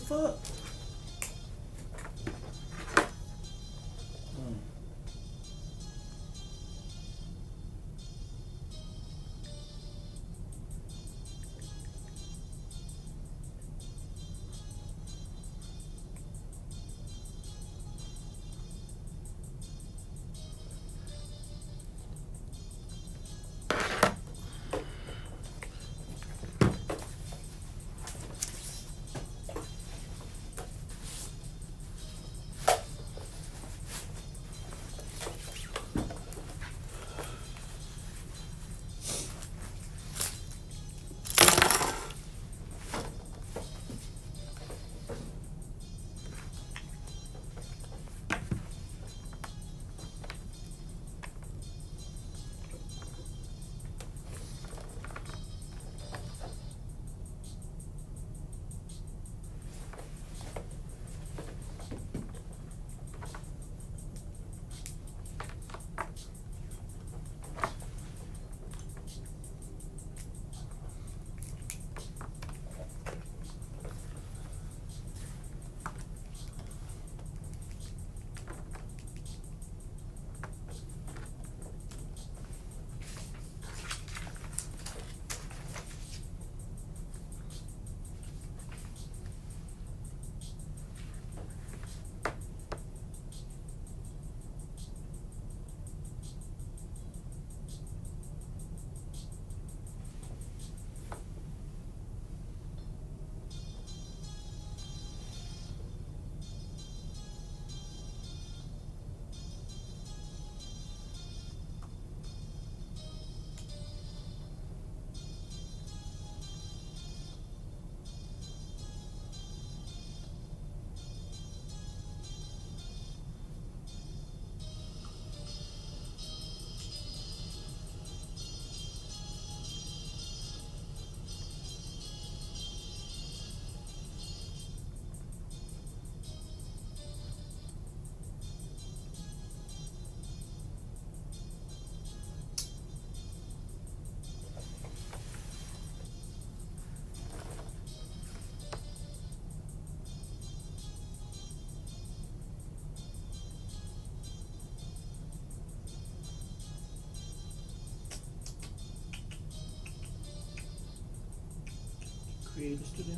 fuck? Creative Studio.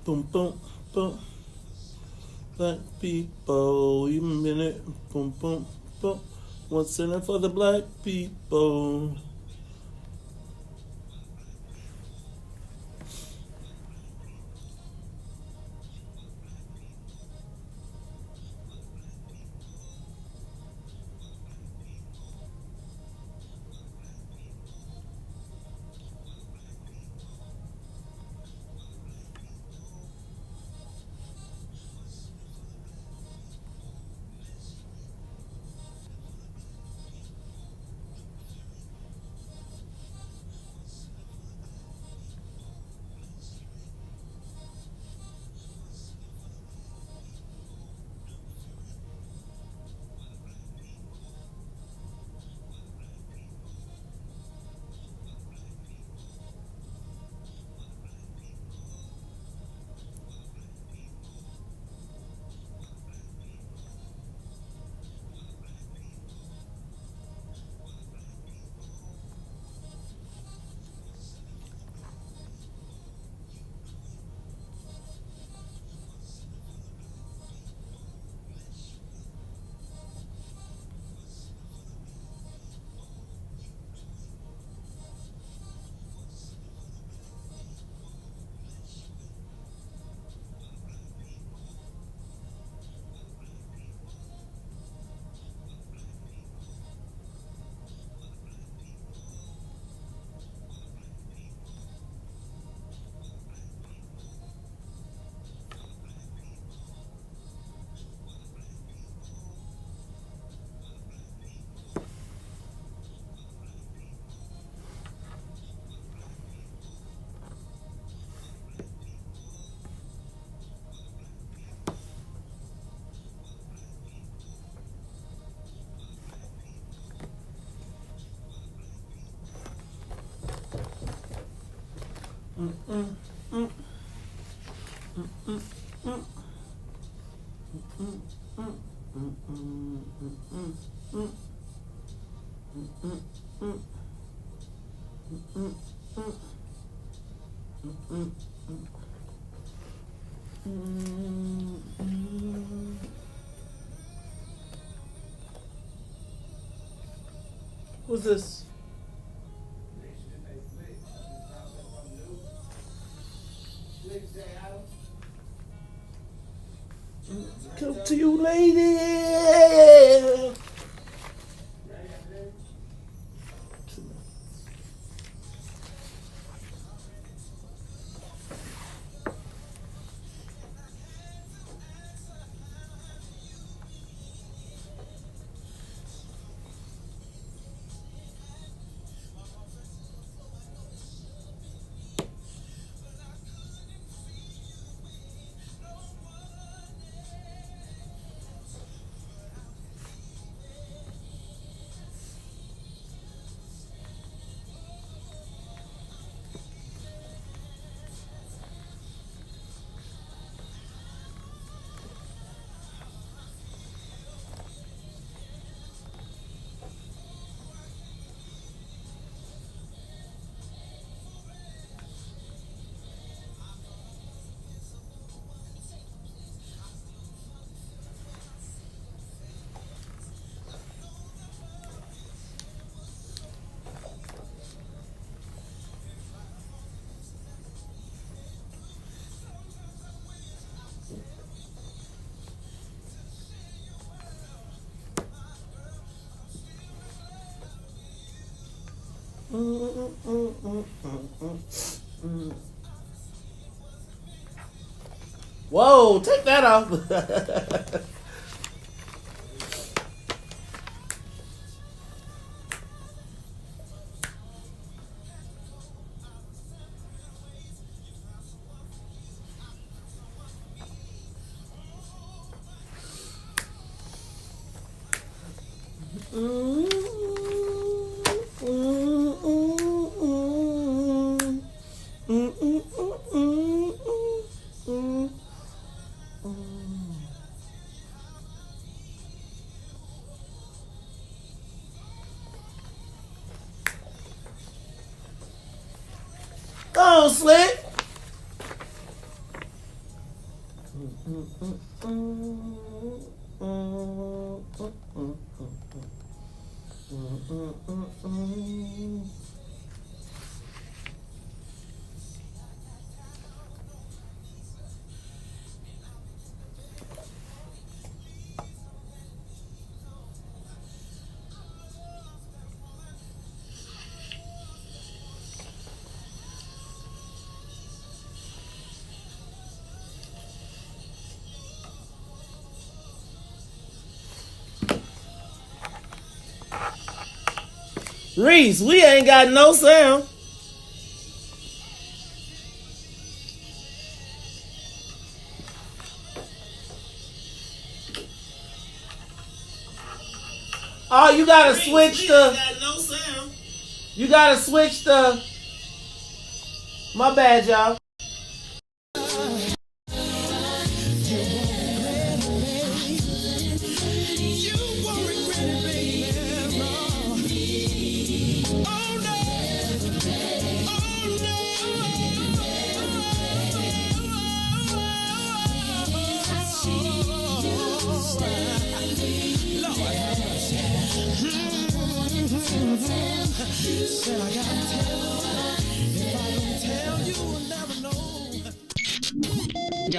Boom, boom, boom. Black people, you minute. Boom, boom, boom. What's in it for the black people? Who's this? Come to you, lady. Whoa, take that off. Go, Slick. Riis, we ain't got no sound. Oh, you gotta switch the. You gotta switch the. My bad, y'all.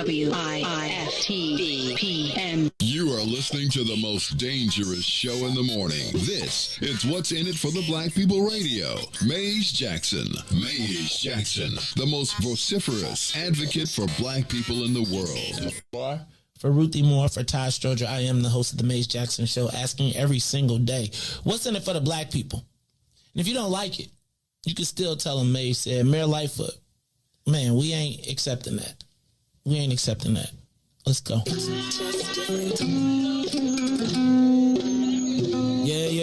WIIFTBP. You are listening to the most dangerous show in the morning. This is What's in It for the Black People Radio. Maze Jackson. Maze Jackson, the most vociferous advocate for black people in the world. For Ruthie Moore, for Todd Stoger, I am the host of the Maze Jackson Show, asking every single day, what's in it for the black people? And if you don't like it, you can still tell them Maze said, Mayor Lightfoot, man, we ain't accepting that. We ain't accepting that. Let's go. Yeah.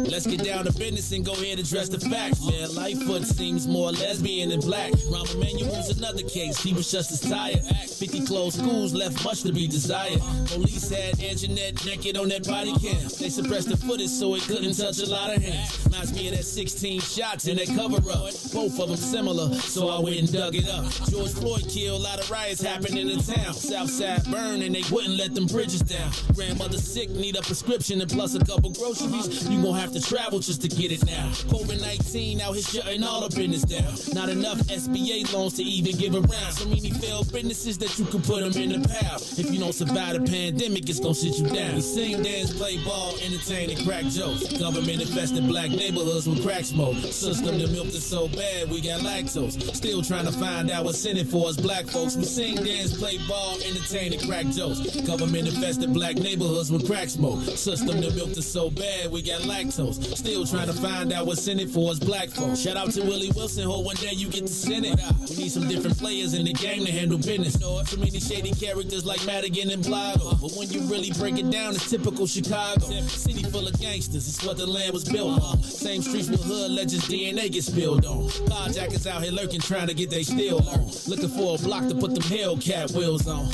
Let's get down to business and go ahead and address the facts, man. Lightfoot seems more lesbian than black. Rahm Emanuel's another case. He was just as tired. 50 closed schools left much to be desired. Police had Anjanette naked on that body cam. They suppressed the footage so it couldn't touch a lot of hands. Reminds me of that 16 shots in that cover-up. Both of them similar, so I went and dug it up. George Floyd killed, a lot of riots happened in the town. Southside burned and they wouldn't let them bridges down. Grandmother sick, need a prescription and plus a couple groceries. You gon' have to travel just to get it now. COVID-19 out here shutting all the business down. Not enough SBA loans to even give around. So many failed businesses that you can put them in the pile. If you don't survive the pandemic, it's gon' sit you down. We sing, dance, play ball, entertain, and crack jokes. Government infested black neighborhoods with crack smoke. System that milked us so bad, we got lactose. Still trying to find out what's in it for us black folks. We sing, dance, play ball, entertain, and crack jokes. Government infested black neighborhoods with crack smoke. System that milked us so bad, we got lactose. Still trying to find out what's in it for us black folks. Shout out to Willie Wilson, hope one day you get to send it. We need some different players in the game to handle business. So many shady characters like Madigan and Blotto. But when you really break it down, it's typical Chicago. City full of gangsters, it's what the land was built on. Same streets with hood legends, DNA gets spilled on. Carjackers out here lurking, trying to get they steel on. Looking for a block to put them Hellcat wheels on.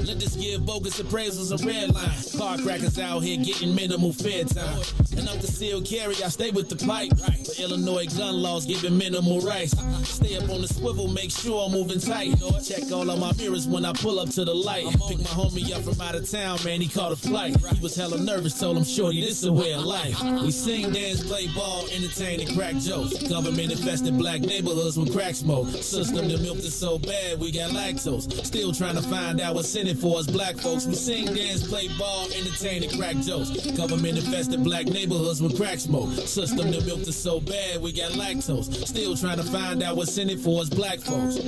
Let us give bogus appraisals a red line. Car crackers out here getting minimal fair time. And up the seal carry, I stay with the pipe. But Illinois gun laws giving minimal rights. Stay up on the swivel, make sure I'm moving tight. Check all of my mirrors when I pull up to the light. Pick my homie up from out of town, man, he caught a flight. He was hella nervous, told him, shorty, this a way of life. We sing, dance, play ball, entertain, and crack jokes. Government infested black neighborhoods with crack smoke. System that milked us so bad, we got lactose. Still trying to find out what's in it for us black folks. We sing, dance, play ball, entertain, and crack jokes. Government infested black neighborhoods with crack smoke. System that milked us so bad, we got lactose. Still trying to find out what's in it for us black folks.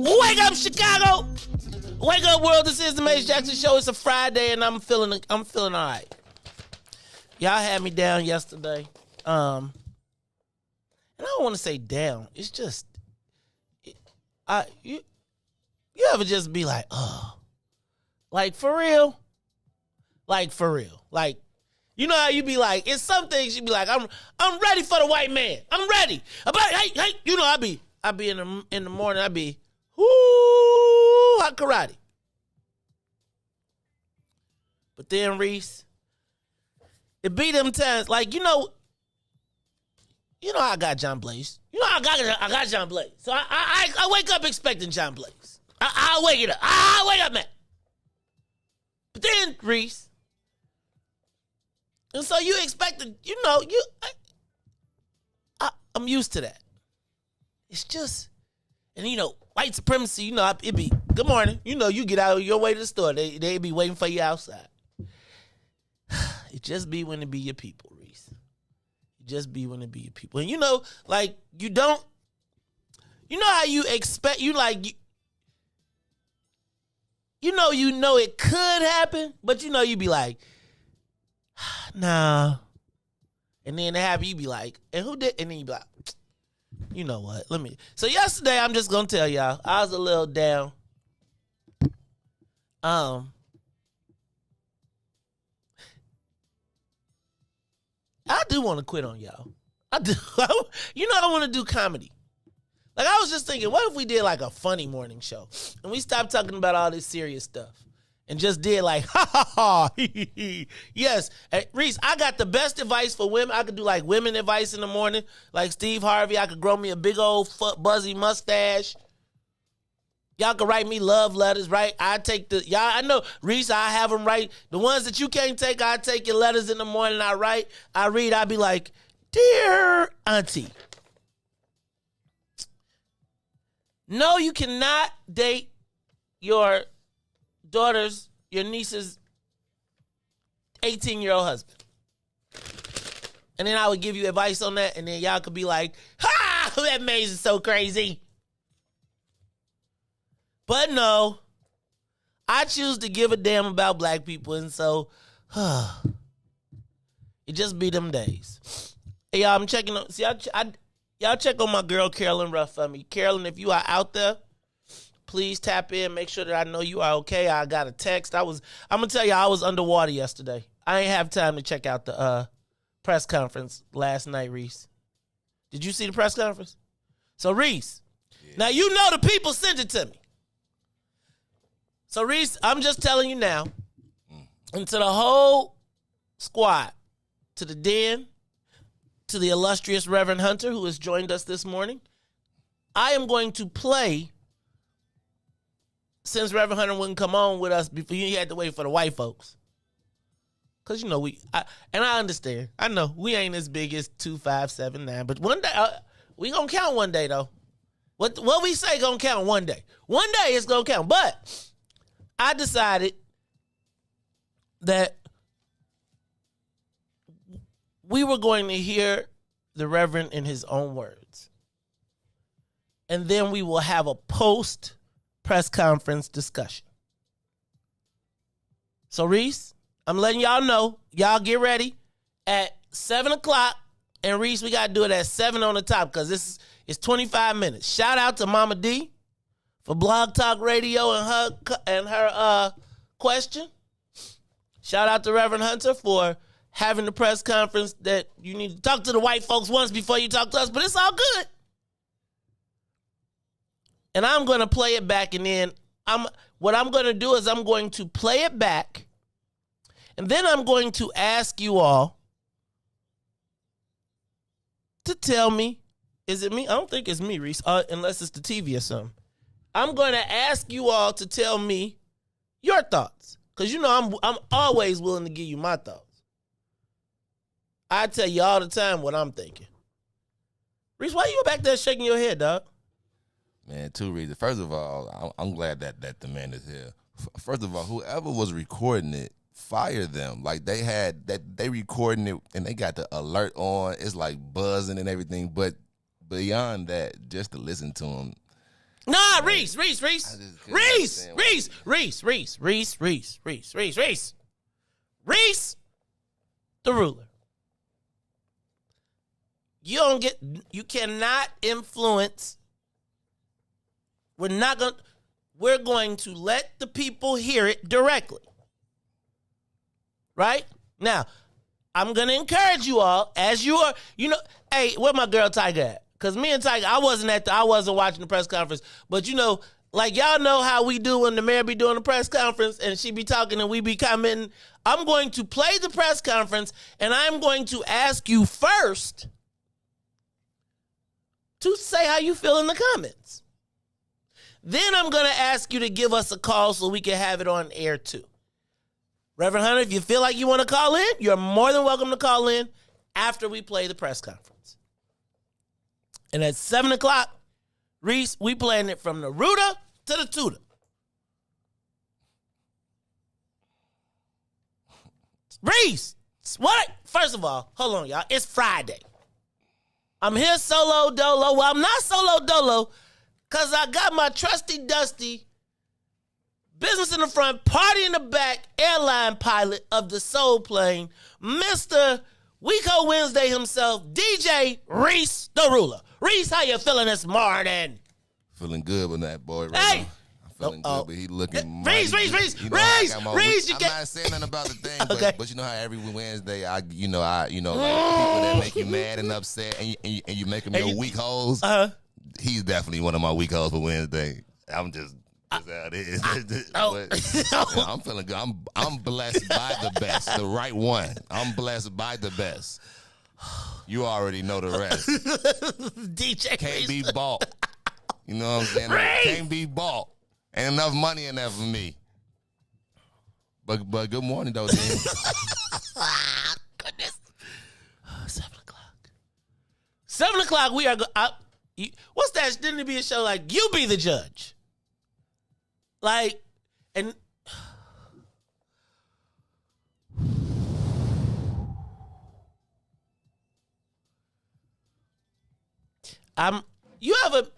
Wake up, Chicago! Wake up, world! This is the Maze Jackson Show. It's a Friday, and I'm feeling all right. Y'all had me down yesterday, and I don't want to say down. It's just, you ever just be like, like for real, like You know how you be like, it's some things you be like, I'm ready for the white man. I'm ready. Hey, you know, I be in the morning, I be, whoo, hot karate. But then Riis, it be them times, like, you know I got John Blaze. You know I got John Blaze. So I wake up expecting John Blaze. I'll wake it up. I'll wake up, man. But then Riis, and so you expected, I'm used to that. It's just, and white supremacy, it be, good morning. You get out of your way to the store. They be waiting for you outside. It just be when it be your people, Riis. It just be when it be your people. And like, you don't, how you expect, it could happen, but you be like, nah. And then it happen, you be like, and who did? And then you be like, you know what? So yesterday, I'm just gonna tell y'all, I was a little down. I do want to quit on y'all. I do. I want to do comedy. Like, I was just thinking, what if we did like a funny morning show and we stopped talking about all this serious stuff and just did like, ha ha ha, yes. Hey, Riis, I got the best advice for women. I could do like women advice in the morning, like Steve Harvey. I could grow me a big old buzzy mustache. Y'all can write me love letters, right? I know, Riis, I have them write. The ones that you can't take, I take your letters in the morning, I read, I be like, dear auntie, no, you cannot date your niece's 18-year-old husband. And then I would give you advice on that, and then y'all could be like, ha, that Maze is so crazy. But no, I choose to give a damn about black people, and so it just be them days. Hey, y'all, I'm checking on. See, y'all check on my girl Carolyn Ruff for me. Carolyn, if you are out there, please tap in. Make sure that I know you are okay. I got a text. I'm gonna tell you, I was underwater yesterday. I ain't have time to check out the press conference last night, Riis. Did you see the press conference? So, Riis, now you know the people sent it to me. So, Riis, I'm just telling you now, and to the whole squad, to the den, to the illustrious Reverend Hunter, who has joined us this morning, I am going to play, since Reverend Hunter wouldn't come on with us before, he had to wait for the white folks. Because, I understand. I know, we ain't as big as 2579, but one day, we going to count one day, though. What we say going to count one day. One day it's going to count, but I decided that we were going to hear the Reverend in his own words. And then we will have a post-press conference discussion. So, Riis, I'm letting y'all know. Y'all get ready at 7 o'clock. And, Riis, we got to do it at 7 on the top because this is 25 minutes. Shout out to Mama D for Blog Talk Radio and her question. Shout out to Reverend Hunter for having the press conference that you need to talk to the white folks once before you talk to us, but it's all good. And I'm going to play it back, and then what I'm going to do is I'm going to play it back, and then I'm going to ask you all to tell me, is it me? I don't think it's me, Riis, unless it's the TV or something. I'm going to ask you all to tell me your thoughts, because I'm always willing to give you my thoughts. I tell you all the time what I'm thinking. Riis, why you back there shaking your head, dog? Man, two reasons. First of all, I'm glad that the man is here. First of all, whoever was recording it, fire them. Like, they recording it and they got the alert on. It's like buzzing and everything. But beyond that, just to listen to him. Nah, Riis, the ruler. You cannot influence. We're going to let the people hear it directly. Right? Now, I'm going to encourage you all as you are, hey, where my girl Tiger at? Because me and Tiger, I wasn't watching the press conference, but like y'all know how we do when the mayor be doing the press conference and she be talking and we be commenting. I'm going to play the press conference and I'm going to ask you first to say how you feel in the comments. Then I'm going to ask you to give us a call so we can have it on air too. Reverend Hunter, if you feel like you want to call in, you're more than welcome to call in after we play the press conference. And at 7 o'clock, Riis, we playing it from the rooter to the tutor. Riis, what? First of all, hold on, y'all. It's Friday. I'm here solo dolo. Well, I'm not solo dolo because I got my trusty dusty business in the front, party in the back, airline pilot of the soul plane, Mr. Weeko Wednesday himself, DJ Riis the Ruler. Riis, how you feeling this morning? Feeling good with that boy right Hey! now. I'm feeling good, but he looking Riis, mighty. Riis, You know how I got my Riis, week- you I'm get... not saying nothing about the thing, Okay. but you know how every Wednesday like people that make you mad and upset and you make them your weak hoes. He's definitely one of my weak hoes for Wednesday. I'm just how it is. But, I'm feeling good. I'm blessed by the best, the right one. I'm blessed by the best. You already know the rest. DJ Can't Riis. be bought. You know what I'm saying? Riis. Can't be bought. Ain't enough money in there for me. But good morning though, Dan. Goodness. 7 o'clock. 7 o'clock, we are what's that? Didn't it be a show like You Be the Judge? Like, and you have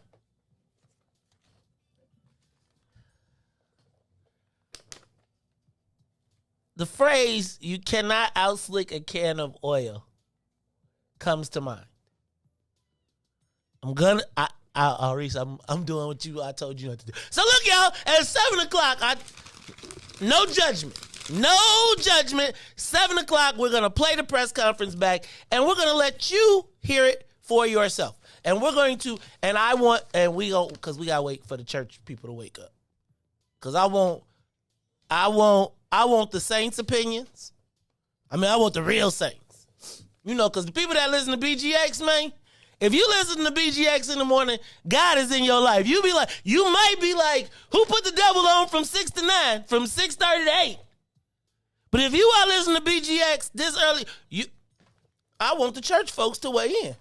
the phrase "you cannot outslick a can of oil" comes to mind. Riis, I'm doing what I told you not to do. So look, y'all, at 7 o'clock, no judgment. No judgment. 7 o'clock, we're going to play the press conference back, and we're going to let you hear it for yourself. And we're going to, because we got to wait for the church people to wake up. Because I want the saints' opinions. I want the real saints. Because the people that listen to BGX, man, if you listen to BGX in the morning, God is in your life. You might be like, who put the devil on from 6 to 9, from 6:30 to 8? But if you are listening to BGX this early, I want the church folks to weigh in.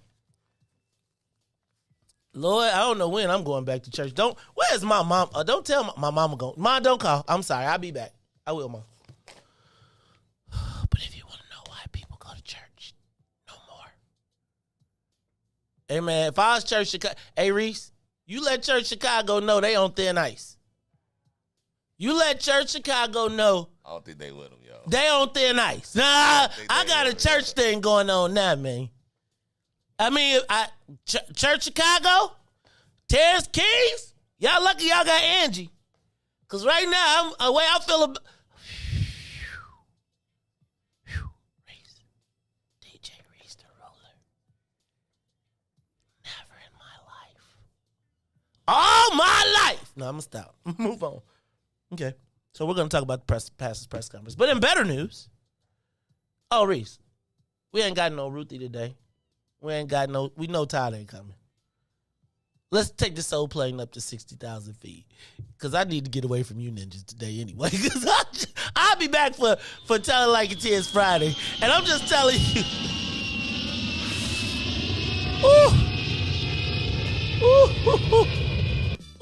Lord, I don't know when I'm going back to church. Where's my mom? Don't tell my mama going. Mom, don't call. I'm sorry. I'll be back. I will, Mom. But if you want to know why people go to church, no more. Hey, man, if I was Church Chicago, hey, Riis, you let Church Chicago know they on thin ice. You let Church Chicago know. I don't think they with him, yo. They on thin ice. Nah, I got a church thing going on now, man. Church Chicago, Terrence Keys, y'all lucky y'all got Angie. Because right now, the way I feel about... DJ Riis the Ruler. Never in my life. All my life. No, I'm going to stop. Move on. Okay. So we're going to talk about the past press conference. But in better news, Riis, we ain't got no Ruthie today. We know Todd ain't coming. Let's take the soul plane up to 60,000 feet. Because I need to get away from you ninjas today anyway. Because I'll be back for Telling Like It Is Friday. And I'm just telling you.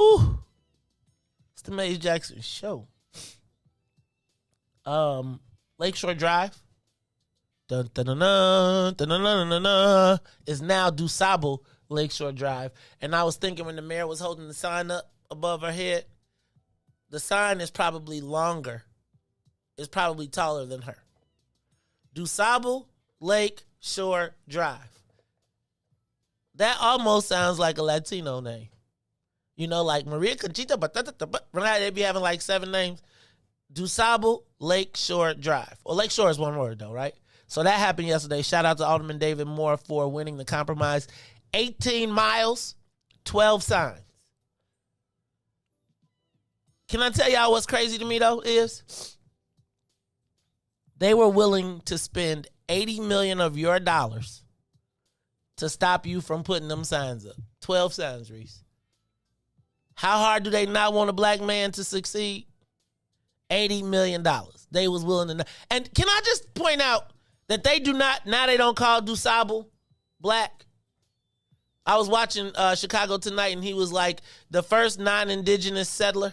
Ooh. It's the Maze Jackson Show. Lakeshore Drive. Dun, dun, dun, dun, dun, dun, dun, dun, dun, is now DuSable Lakeshore Drive. And I was thinking when the mayor was holding the sign up above her head, the sign is probably longer. It's probably taller than her. DuSable Lakeshore Drive. That almost sounds like a Latino name. Like Maria Conchita, but they be having like 7 names. DuSable Lakeshore Drive. Well, Lakeshore is one word though, right? So that happened yesterday. Shout out to Alderman David Moore for winning the compromise. 18 miles, 12 signs. Can I tell y'all what's crazy to me, though, is they were willing to spend $80 million of your dollars to stop you from putting them signs up. 12 signs, Riis. How hard do they not want a black man to succeed? $80 million. They was willing to. And can I just point out that they do not, now they don't call DuSable black. I was watching Chicago Tonight, and he was like, the first non-indigenous settler.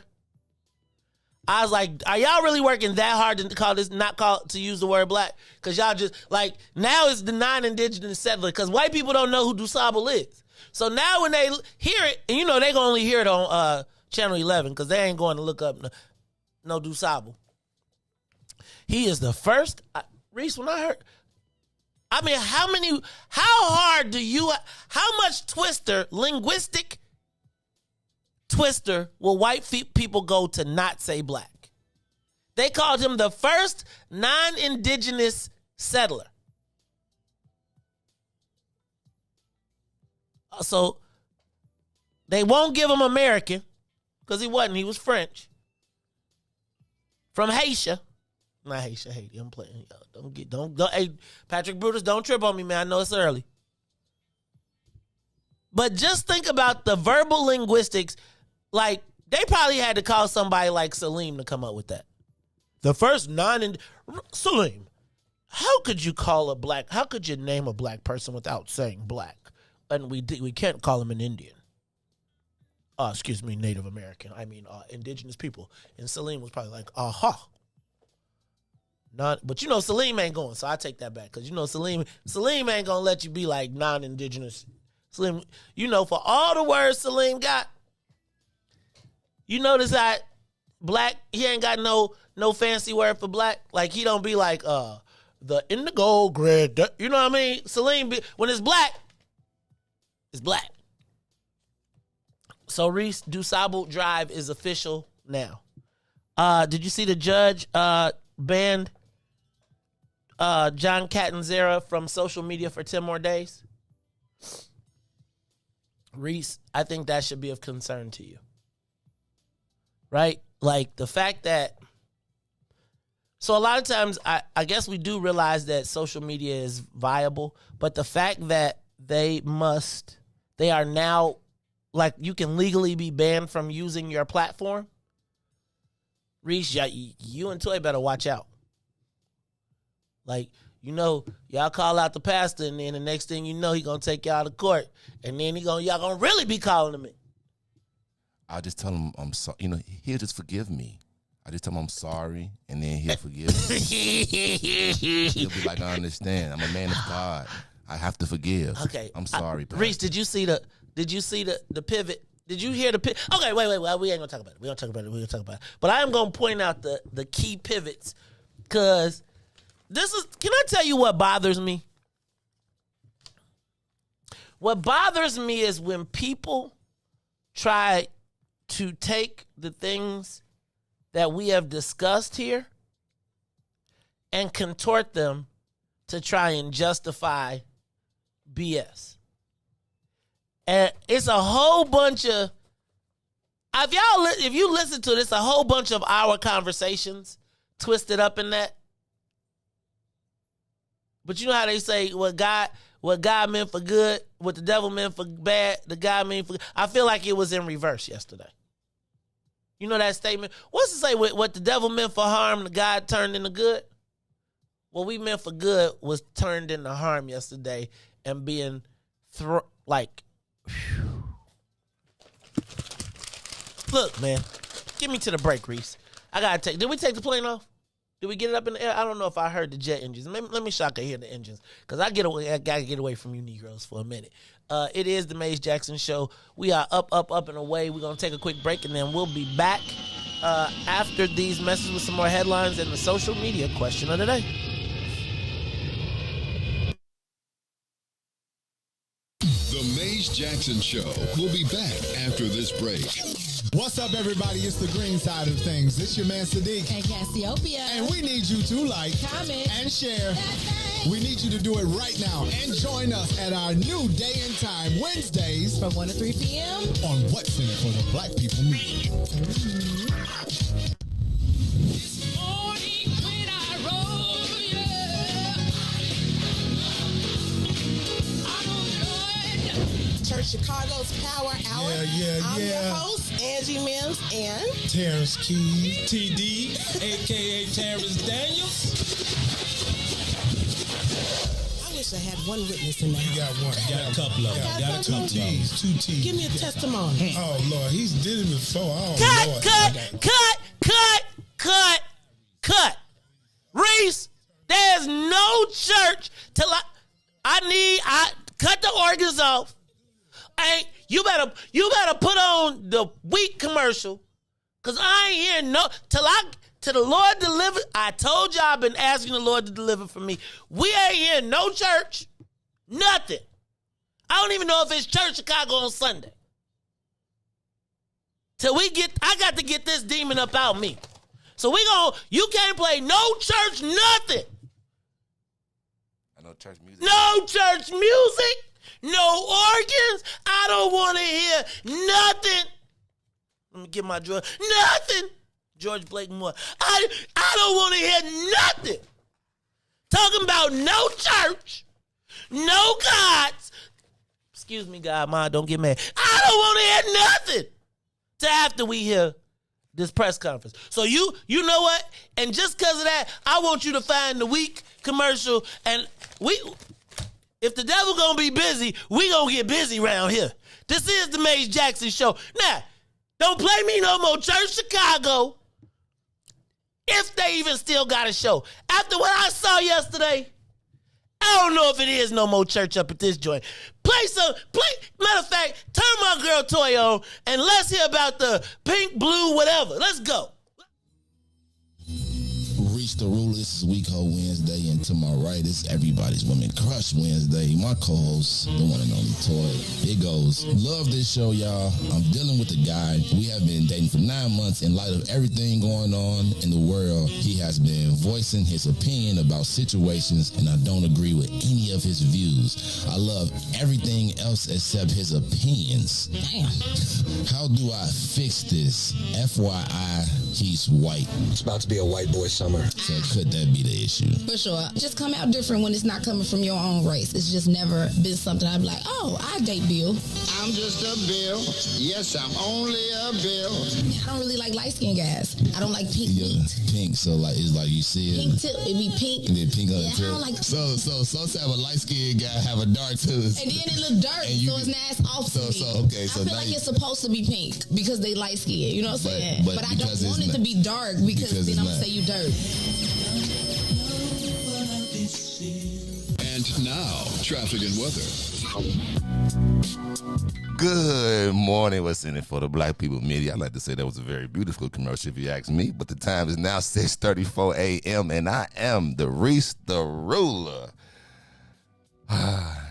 I was like, are y'all really working that hard to call this, not call to use the word black? Because y'all just, like, now it's the non-indigenous settler, because white people don't know who DuSable is. So now when they hear it, and you know they gonna only hear it on Channel 11, because they ain't going to look up no DuSable. He is the first, Riis, when I heard, I mean, how much linguistic twister will white people go to not say black? They called him the first non-indigenous settler. So they won't give him American because he wasn't. He was French. From Haitian. Not Haitian, Haiti. I'm playing. Don't. Hey, Patrick Brutus, don't trip on me, man. I know it's early. But just think about the verbal linguistics. Like, they probably had to call somebody like Salim to come up with that. The first Salim, how could you name a black person without saying black? And we can't call him an Indian. Excuse me, Native American. I mean, indigenous people. And Salim was probably like, aha. But you know Salim ain't going, so I take that back. Because you know Salim ain't going to let you be like non-indigenous. Salim, you know, for all the words Salim got, you notice that black, he ain't got no fancy word for black. Like, he don't be like, the indigo grid. You know what I mean? Salim, when it's black, it's black. So, Riis, DuSable Drive is official now. Did you see the judge banned John Catanzara from social media for 10 more days? Riis, I think that should be of concern to you. Right? Like, the fact that... So a lot of times, I guess we do realize that social media is viable, but the fact that they are now, like, you can legally be banned from using your platform, Riis, you and Toy better watch out. Like, you know, y'all call out the pastor, and then the next thing you know, he gonna take y'all to court, and then y'all gonna really be calling him in. I'll just tell him I'm sorry. You know, he'll just forgive me. I just tell him I'm sorry, and then he'll forgive me. He'll be like, I understand. I'm a man of God. I have to forgive. Okay, I'm sorry, Riis, did you see the pivot? Did you hear the pivot? Okay, wait. We ain't gonna talk about it. We're gonna talk about it. But I am gonna point out the key pivots, because can I tell you what bothers me? What bothers me is when people try to take the things that we have discussed here and contort them to try and justify BS. And it's a whole bunch of, if you listen to this, a whole bunch of our conversations twisted up in that. But you know how they say what God meant for good, what the devil meant for bad, the God meant for good. I feel like it was in reverse yesterday. You know that statement? What's it say? What the devil meant for harm, the God turned into good? What we meant for good was turned into harm yesterday and being Look, man, get me to the break, Riis. Did we take the plane off? Did we get it up in the air? I don't know if I heard the jet engines. Let me shock I hear the engines, because I gotta get away from you Negroes for a minute. It is the Maze Jackson Show. We are up and away. We're gonna take a quick break, and then we'll be back after these messages with some more headlines and the social media question of the day. The Maze Jackson Show will be back after this break. What's up, everybody? It's the green side of things. It's your man, Sadiq. And Cassiopeia. And we need you to like, comment, and share. We need you to do it right now and join us at our new day and time, Wednesdays, from 1 to 3 p.m. on What's in It for the Black People Media. Church Chicago's Power Hour. I'm your host, Angie Mims, and Terrence Keys. TD, a.k.a. Terrence Daniels. I wish I had one witness in the house. Got one. Got a couple of them. Got Two T's. Give me a testimony. Oh, Lord. He's did it before. Oh, Lord. Cut. Riis, there's no church till I cut the organs off. Hey, you better put on the week commercial, cause I ain't hearing till the Lord deliver. I told y'all I've been asking the Lord to deliver for me. We ain't hearing no church, nothing. I don't even know if it's Church Chicago on Sunday. I got to get this demon up out me. So you can't play no church, nothing. I know church music. No church music. No organs. I don't want to hear nothing. Let me get my George. Nothing. George Blake Moore. I don't want to hear nothing. Talking about no church, no gods. Excuse me, God, Ma, don't get mad. I don't want to hear nothing till after we hear this press conference. So you know what? And just because of that, I want you to find the week commercial, and if the devil gonna be busy, we gonna get busy around here. This is the Maze Jackson Show. Now, don't play me no more Church Chicago, if they even still got a show. After what I saw yesterday, I don't know if it is no more church up at this joint. Matter of fact, turn my girl Toy on, and let's hear about the pink, blue, whatever. Let's go. Reach the ruler. This is Week Ho Wednesday, and to my right is Everybody's Women Crush Wednesday. My co-host, the one and only Toy. It goes, love this show, y'all. I'm dealing with a guy. We have been dating for 9 months. In light of everything going on in the world, he has been voicing his opinion about situations, and I don't agree with any of his views. I love everything else except his opinions. Damn. How do I fix this? FYI, he's white. It's about to be a white boy summer. So could that be the issue? For sure. Just come out different when it's not coming from your own race. It's just never been something I'd be like, oh, I date Bill. I'm just a Bill. Yes, I'm only a Bill. I don't really like light-skinned guys. I don't like pink meat. Pink, so it's like you see it. Pink tip, it'd be pink. And then pink on the I tip. don't like. So sometimes a light-skinned guy have a dark tooth. And then it look dark, so it's nasty off to me. Okay, I feel like it's supposed to be pink because they light-skinned. You know what I'm saying? But I don't want it to be dark because then I'm going to say you dirt. And now, traffic and weather. Good morning. What's in it for the Black People Media? I'd like to say that was a very beautiful commercial if you ask me, but the time is now 6:34 a.m. and I am the Riis the Ruler.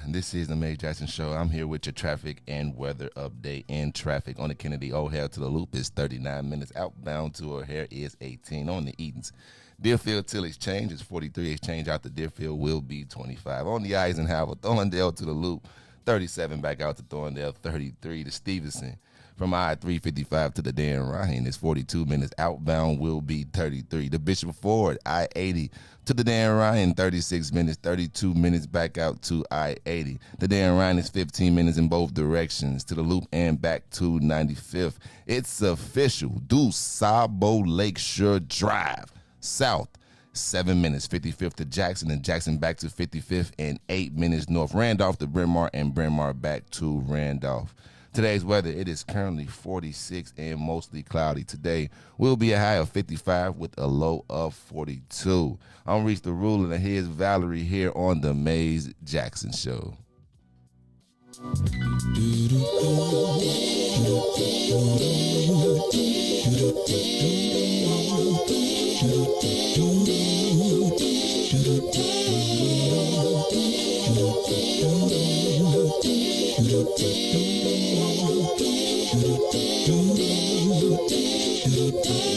This is the Maze Jackson Show. I'm here with your traffic and weather update. In traffic on the Kennedy O'Hare to the Loop is 39 minutes. Outbound to O'Hare is 18. On the Edens, Deerfield till Exchange is 43. Exchange out to Deerfield will be 25. On the Eisenhower, Thorndale to the Loop, 37 back out to Thorndale, 33 to Stevenson. From I-355 to the Dan Ryan is 42 minutes. Outbound will be 33. The Bishop Ford, I-80 to the Dan Ryan, 36 minutes. 32 minutes back out to I-80. The Dan Ryan is 15 minutes in both directions to the Loop and back to 95th. It's official. Do Sabo Lakeshore Drive south, 7 minutes. 55th to Jackson, and Jackson back to 55th in 8 minutes north. Randolph to Bryn Mawr, and Bryn Mawr back to Randolph. Today's weather, it is currently 46 and mostly cloudy. Today will be a high of 55 with a low of 42. I'm Reach the Ruler, and here's Valerie here on the Maze Jackson Show.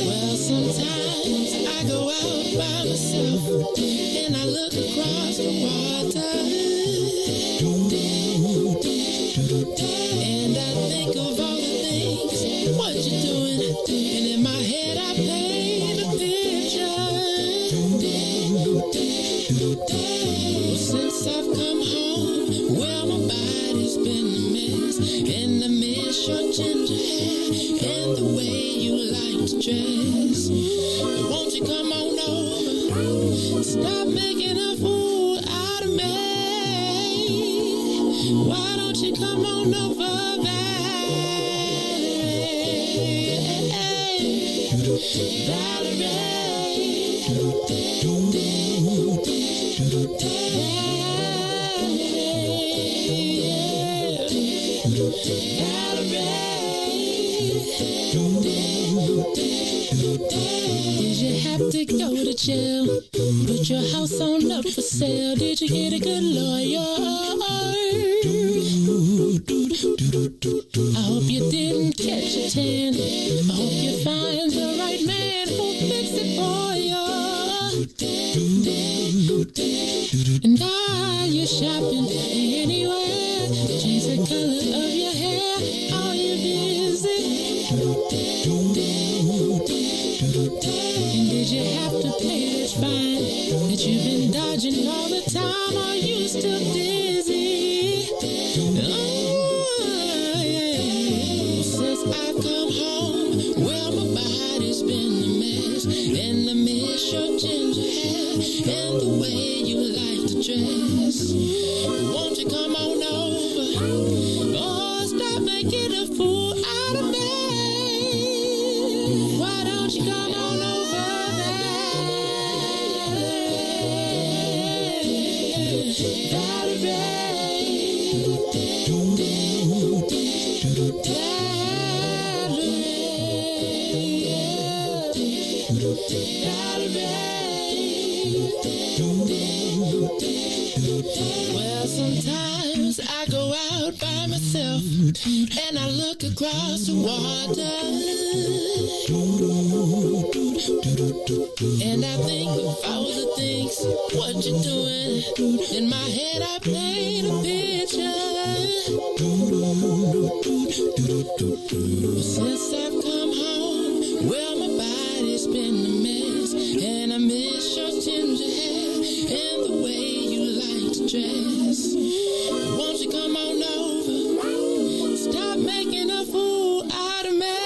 Well, sometimes I go out by myself and I look across the water. And I think of all the things, what you're doing. And in my head I paint a picture. Since I've come home, well, my body's been a mess. And I miss your ginger hair and the way you like to dress. Won't you come on over? Stop making a fool out of me. Why don't you come on over, Did you have to go to jail? Put your house on up for sale. Did you get a good lawyer? I hope you didn't catch a tan. I hope you find the right man who'll fix it for you. And while you're shopping anywhere, change the color of your hair. Are you busy? And did you have to pay that fine that you've been dodging all the time? Are you still dizzy? Since I've come home, well, my body's been a mess. And I miss your ginger hair and the way you like to dress. Won't you come on over? Oh, stop making a fool out of me. Why don't you come on over there? Well, sometimes I go out by myself and I look across the water and I think of all the things, what you're doing. In my head I paint a picture. Since I've come home, well, my body's been a mess and I miss your ginger hair and the way you like to dress. Won't you come on over? Stop making a fool out of me.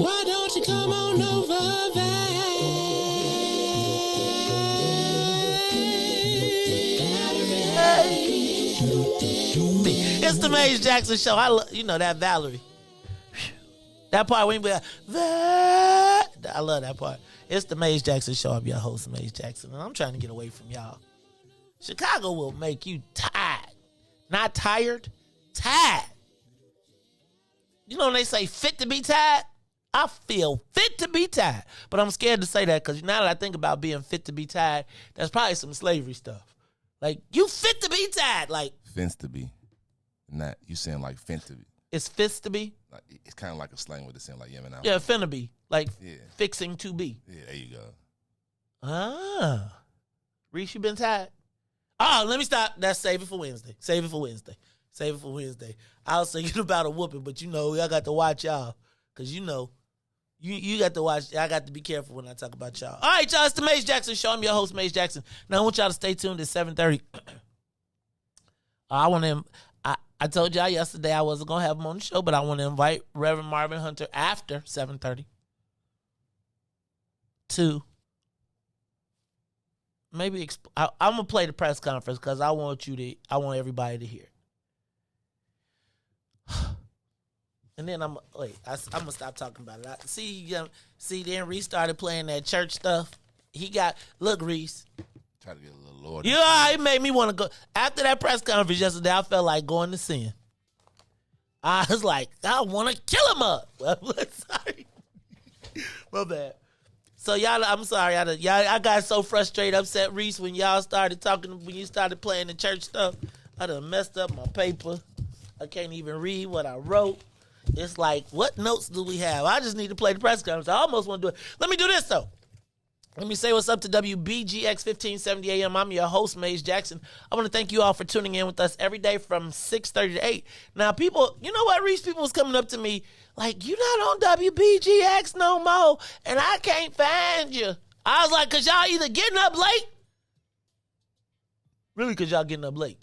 Why don't you come on over there? It's the Maze Jackson Show. You know that Valerie. That part when we I love that part. It's the Maze Jackson Show. I'm your host, Maze Jackson, and I'm trying to get away from y'all. Chicago will make you tired. Not tired, tired. You know when they say fit to be tired? I feel fit to be tired. But I'm scared to say that because now that I think about being fit to be tired, that's probably some slavery stuff. Like, you fit to be tired. Like, Fence to be. Not, you saying like fence to be. It's fist to be? Like, it's kind of like a slang with it saying like, yeah, man. Yeah, finna be. Like, fixing to be. Yeah, there you go. Ah. Riis, you been tired? Oh, let me stop. That's save it for Wednesday. Save it for Wednesday. Save it for Wednesday. I was thinking about a whooping, but you know, I got to watch y'all. Because you know, you got to watch. I got to be careful when I talk about y'all. All right, y'all, it's the Maze Jackson Show. I'm your host, Maze Jackson. Now, I want y'all to stay tuned at 7:30. I told y'all yesterday I wasn't going to have him on the show, but I want to invite Reverend Marvin Hunter after 7:30 to maybe I'm going to play the press conference because I want everybody to hear it. And then I'm going to stop talking about it. Then Riis started playing that church stuff. Look, Riis. Try to get a little Lord. Yeah, it made me want to go. After that press conference yesterday, I felt like going to sin. I was like, I want to kill him up. Sorry. My bad. So y'all, I'm sorry. I got so frustrated, upset, Riis, when y'all started talking, when you started playing the church stuff. I done messed up my paper. I can't even read what I wrote. It's like, what notes do we have? I just need to play the press conference. I almost want to do it. Let me do this, though. Let me say what's up to WBGX 1570 AM. I'm your host, Maze Jackson. I want to thank you all for tuning in with us every day from 6:30 to 8. Now, people, you know what, Riis? People was coming up to me like, you not on WBGX no more, and I can't find you. I was like, because y'all either getting up late. Really, because y'all getting up late.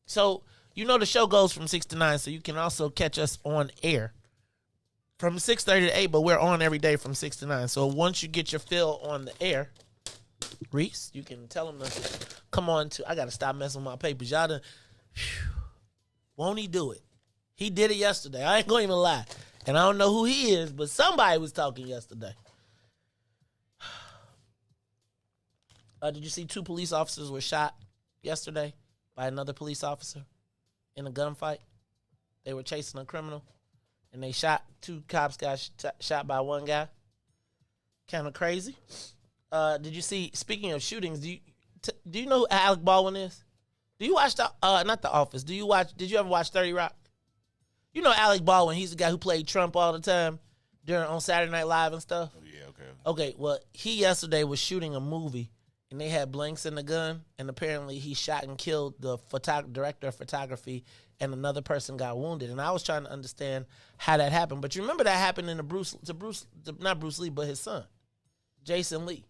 So, you know the show goes from 6 to 9, so you can also catch us on air from 6:30 to 8, but we're on every day from 6 to 9. So once you get your fill on the air, Riis, you can tell them to come on to, I got to stop messing with my papers. Y'all done, won't he do it? He did it yesterday. I ain't going to even lie. And I don't know who he is, but somebody was talking yesterday. Did you see 2 police officers were shot yesterday by another police officer in a gunfight? They were chasing a criminal, and they shot 2 cops. Got shot by one guy. Kind of crazy. Did you see? Speaking of shootings, do you know who Alec Baldwin is? Do you watch not The Office? Did you ever watch 30 Rock? You know Alec Baldwin. He's the guy who played Trump all the time on Saturday Night Live and stuff. Oh yeah, okay. Okay, well, he yesterday was shooting a movie. And they had blanks in the gun, and apparently he shot and killed the director of photography, and another person got wounded. And I was trying to understand how that happened. But you remember that happened in not Bruce Lee, but his son, Jason Lee.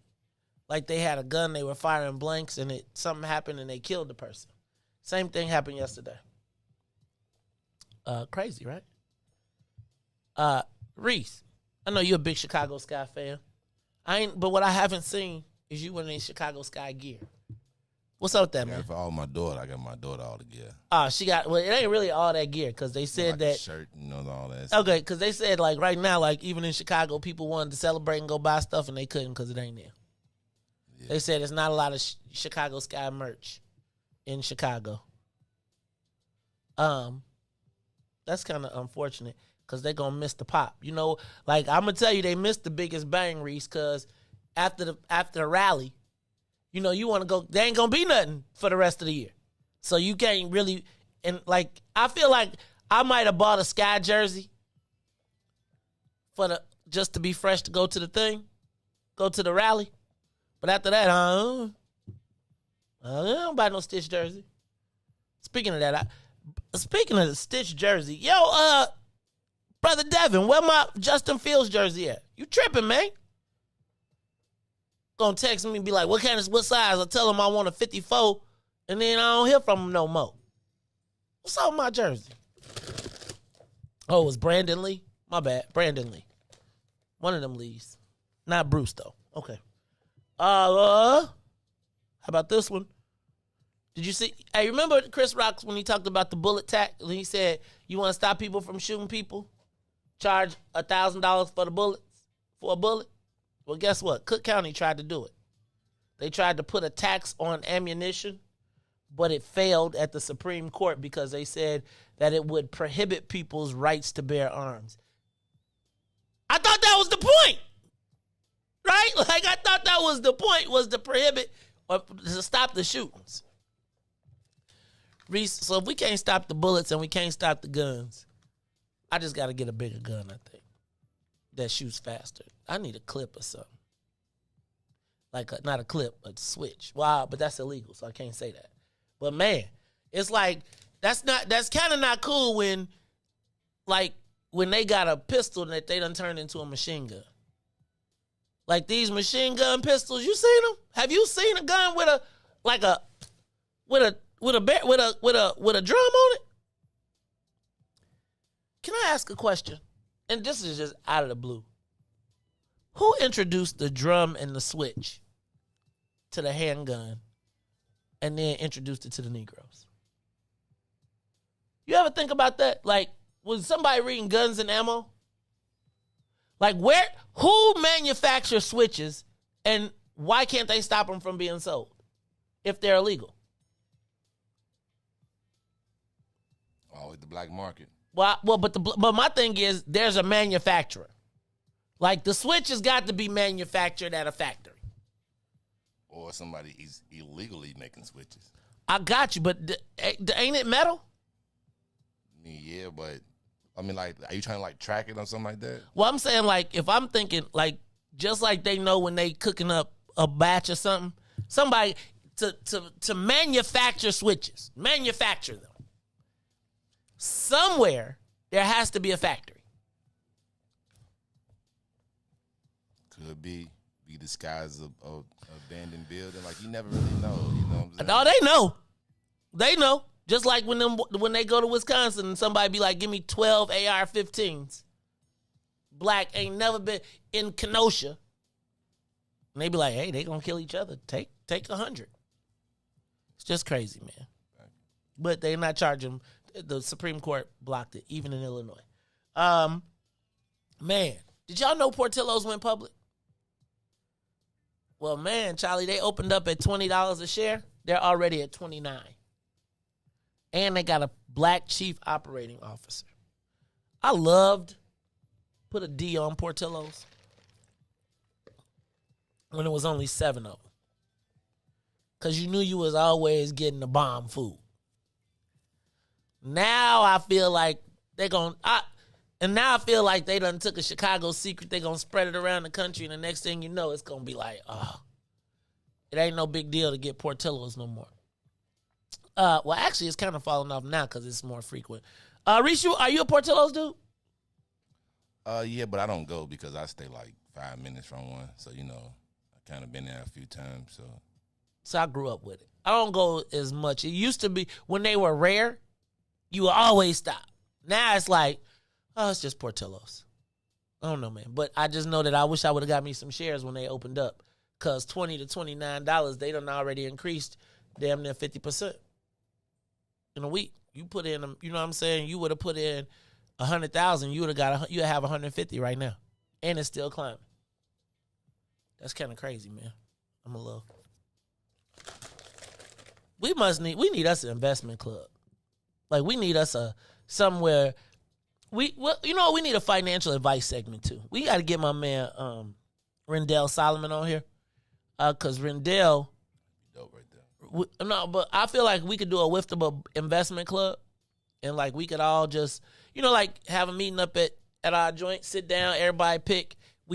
Like they had a gun, they were firing blanks, and something happened, and they killed the person. Same thing happened yesterday. Crazy, right? Riis, I know you're a big Chicago Sky fan. But what I haven't seen is you wearing Chicago Sky gear. What's up with that, man? For all my daughter, I got my daughter all the gear. She got, well, it ain't really all that gear, because they said like that. Shirt, all that. Okay, because they said, like, right now, like, even in Chicago, people wanted to celebrate and go buy stuff, and they couldn't because it ain't there. Yeah. They said there's not a lot of Chicago Sky merch in Chicago. That's kind of unfortunate, because they're going to miss the pop. You know, like, I'm going to tell you, they missed the biggest bang, Riis, because after the rally, you know, you want to go, there ain't going to be nothing for the rest of the year. So you can't really, and like, I feel like I might have bought a Sky jersey just to be fresh to go to the thing, go to the rally. But after that, I don't buy no Stitch jersey. Speaking of that, speaking of the Stitch jersey, yo, Brother Devin, where my Justin Fields jersey at? You tripping, man? Gonna text me and be like, what size? I tell him I want a 54, and then I don't hear from him no more. What's up with my jersey? Oh, it was Brandon Lee? My bad. Brandon Lee. One of them Lees. Not Bruce, though. Okay. How about this one? Did you see? Hey, remember Chris Rock when he talked about the bullet tax? When he said, you want to stop people from shooting people? Charge $1,000 for a bullet? Well, guess what? Cook County tried to do it. They tried to put a tax on ammunition, but it failed at the Supreme Court because they said that it would prohibit people's rights to bear arms. I thought that was the point, right? Like, I thought that was the point, was to prohibit or to stop the shootings. Riis, so if we can't stop the bullets and we can't stop the guns, I just got to get a bigger gun, I think, that shoots faster. I need a clip or something. Like, not a clip, a switch. Wow, but that's illegal, so I can't say that. But, man, it's like, that's kind of not cool when they got a pistol that they done turned into a machine gun. Like these machine gun pistols, you seen them? Have you seen a gun with a drum on it? Can I ask a question? And this is just out of the blue. Who introduced the drum and the switch to the handgun and then introduced it to the Negroes? You ever think about that? Like, was somebody reading Guns and Ammo? Like, who manufactures switches, and why can't they stop them from being sold if they're illegal? Always the black market. Well, but my thing is, there's a manufacturer. Like, the switch has got to be manufactured at a factory. Or somebody is illegally making switches. I got you, but ain't it metal? Yeah, but I mean, like, are you trying to like track it or something like that? Well, I'm saying like if I'm thinking like just like they know when they cooking up a batch or something, somebody to manufacture switches, manufacture them. Somewhere there has to be a factory. Could be disguised of abandoned building. Like you never really know. You know what I'm saying? No, they know. They know. Just like when they go to Wisconsin and somebody be like, give me 12 AR-15s. Black ain't never been in Kenosha. And they be like, hey, they gonna kill each other. Take 100. It's just crazy, man. But they're not charging. The Supreme Court blocked it, even in Illinois. Man, did y'all know Portillo's went public? Well, man, Charlie, they opened up at $20 a share. They're already at $29. And they got a black chief operating officer. I loved, put a D on Portillo's when it was only 7 of them. Because you knew you was always getting the bomb food. Now I feel like they done took a Chicago secret. They gonna spread it around the country, and the next thing you know, it's gonna be like, oh, it ain't no big deal to get Portillo's no more. Well, actually, it's kind of falling off now because it's more frequent. Riis, are you a Portillo's dude? Yeah, but I don't go because I stay like 5 minutes from one. So, you know, I kind of been there a few times. So I grew up with it. I don't go as much. It used to be when they were rare, you would always stop. Now it's like, oh, it's just Portillo's. I don't know, man. But I just know that I wish I would have got me some shares when they opened up. Because $20 to $29, they done already increased damn near 50% in a week. You put in, you know what I'm saying? You would have put in 100,000. You would have 150 right now. And it's still climbing. That's kind of crazy, man. I'm a little. We need us an investment club. Like, we need us somewhere. We need a financial advice segment, too. We got to get my man Rendell Solomon on here. Because Rendell. Dope right there. No, but I feel like we could do a WIIFTBP investment club. And, like, we could all just, like, have a meeting up at our joint, sit down, everybody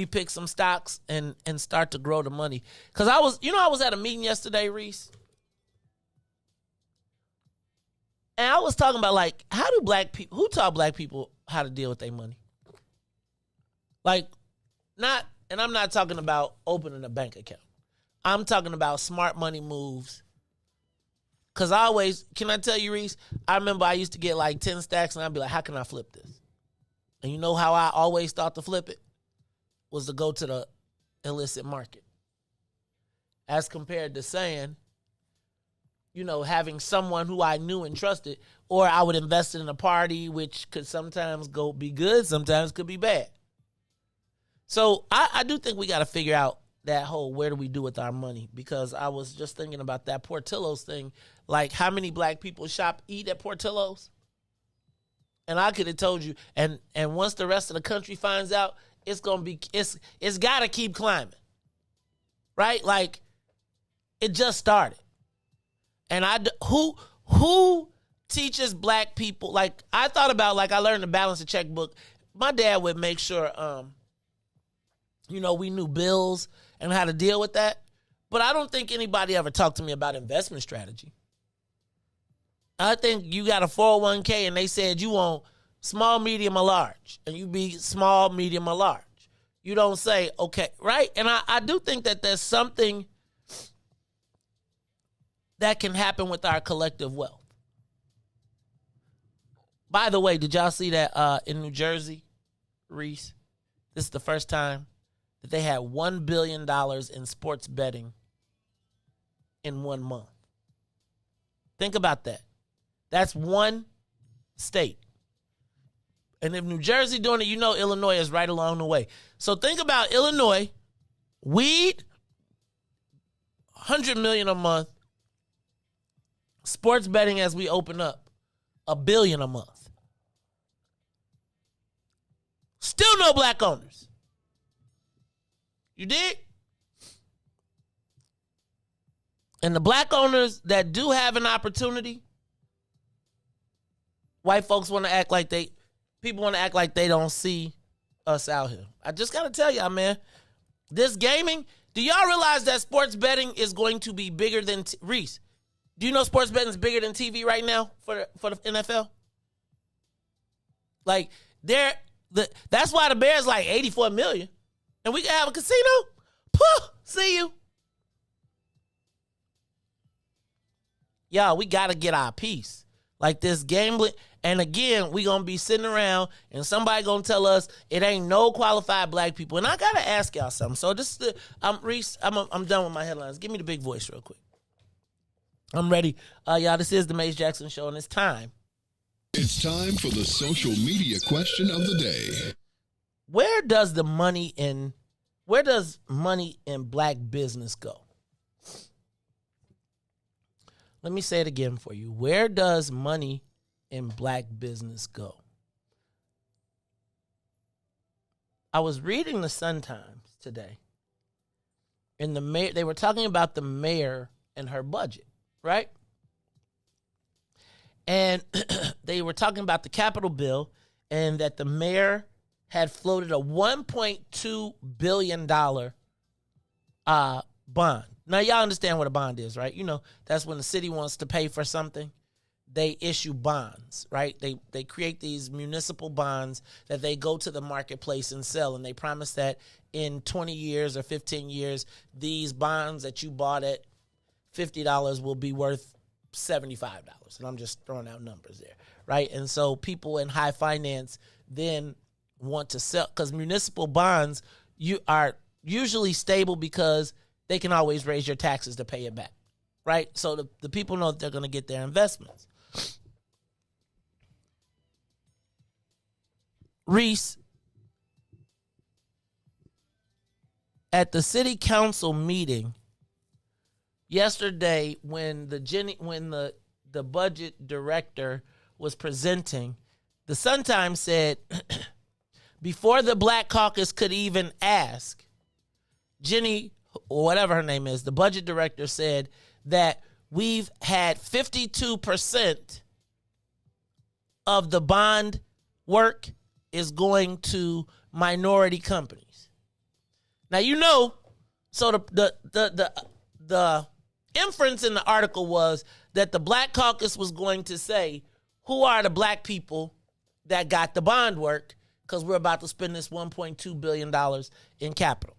pick some stocks and start to grow the money. Because I was at a meeting yesterday, Riis. And I was talking about, like, who taught black people how to deal with their money? Like, and I'm not talking about opening a bank account. I'm talking about smart money moves. Because can I tell you, Riis, I remember I used to get like 10 stacks and I'd be like, how can I flip this? And you know how I always thought to flip it? Was to go to the illicit market. As compared to saying, having someone who I knew and trusted, or I would invest in a party, which could sometimes be good, sometimes could be bad. So I do think we got to figure out that whole where do we do with our money, because I was just thinking about that Portillo's thing. Like, how many black people eat at Portillo's? And I could have told you, and once the rest of the country finds out, it's got to keep climbing. Right? Like, it just started. And who teaches black people? Like, I thought about, like, I learned to balance a checkbook. My dad would make sure, we knew bills and how to deal with that. But I don't think anybody ever talked to me about investment strategy. I think you got a 401k and they said you want small, medium, or large. And you be small, medium, or large. You don't say, okay, right? And I do think that there's something that can happen with our collective wealth. By the way, did y'all see that in New Jersey, Riis? This is the first time that they had $1 billion in sports betting in 1 month. Think about that. That's one state. And if New Jersey doing it, Illinois is right along the way. So think about Illinois, weed, $100 million a month. Sports betting as we open up, $1 billion a month. Still no black owners. You dig? And the black owners that do have an opportunity, white folks want to act like people want to act like they don't see us out here. I just got to tell y'all, man, this gaming, do y'all realize that sports betting is going to be bigger than Riis? Do you know sports betting is bigger than TV right now for the NFL? Like, that's why the Bears like 84 million. And we can have a casino? Puh, see you. Y'all, we got to get our piece. Like this gambling. And again, we going to be sitting around and somebody going to tell us it ain't no qualified black people. And I got to ask y'all something. So this is Riis, I'm done with my headlines. Give me the big voice real quick. I'm ready. Y'all, this is the Mace Jackson Show, and it's time. It's time for the social media question of the day. Where does money in black business go? Let me say it again for you. Where does money in black business go? I was reading the Sun-Times today, and they were talking about the mayor and her budget, right? And they were talking about the Capitol bill and that the mayor had floated a $1.2 billion bond. Now, y'all understand what a bond is, right? You know, that's when the city wants to pay for something. They issue bonds, right? They create these municipal bonds that they go to the marketplace and sell, and they promise that in 20 years or 15 years, these bonds that you bought at $50 will be worth $75. And I'm just throwing out numbers there, right? And so people in high finance then want to sell, because municipal bonds are usually stable because they can always raise your taxes to pay it back, right? So the people know that they're going to get their investments. Riis, at the city council meeting yesterday, when the budget director was presenting, the Sun-Times said before the Black Caucus could even ask, Jenny, or whatever her name is, the budget director said that we've had 52% of the bond work is going to minority companies. Now, you know, so the inference in the article was that the Black Caucus was going to say, who are the black people that got the bond work? Because we're about to spend this $1.2 billion in capital.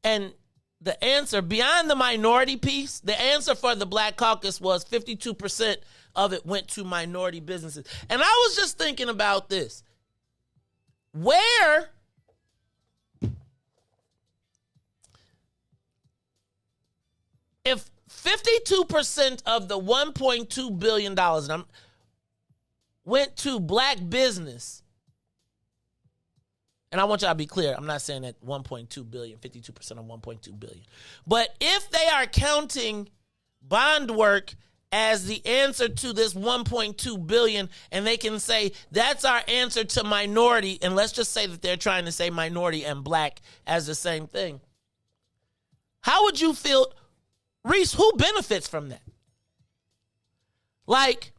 And the answer, beyond the minority piece, the answer for the Black Caucus was 52% of it went to minority businesses. And I was just thinking about this. Where if 52% of the $1.2 billion went to black business, and I want y'all to be clear, I'm not saying that 1.2 billion, 52% of 1.2 billion. But if they are counting bond work as the answer to this 1.2 billion, and they can say that's our answer to minority, and let's just say that they're trying to say minority and black as the same thing, how would you feel, Riis? Who benefits from that? Like,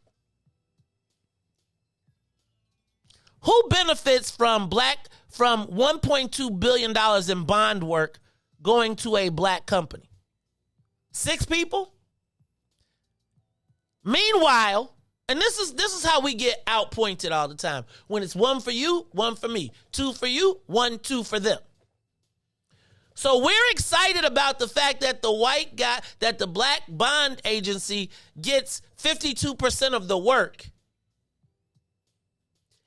who benefits from $1.2 billion in bond work going to a black company? 6 people? Meanwhile, and this is how we get outpointed all the time. When it's 1 for you, 1 for me. 2 for you, 1, 2 for them. So we're excited about the fact that the black bond agency gets 52% of the work.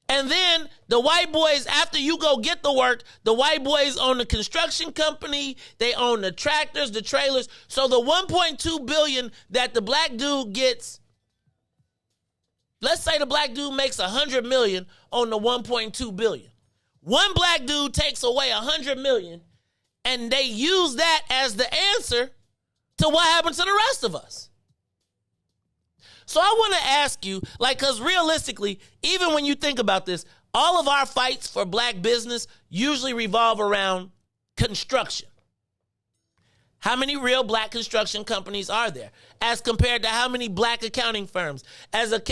And then the white boys, after you go get the work, the white boys own the construction company, they own the tractors, the trailers. So the $1.2 billion that the black dude gets, let's say the black dude makes $100 million on the $1.2 billion. One black dude takes away $100 million, and they use that as the answer to what happened to the rest of us. So I want to ask you, because realistically, even when you think about this, all of our fights for black business usually revolve around construction. How many real black construction companies are there? As compared to how many black accounting firms?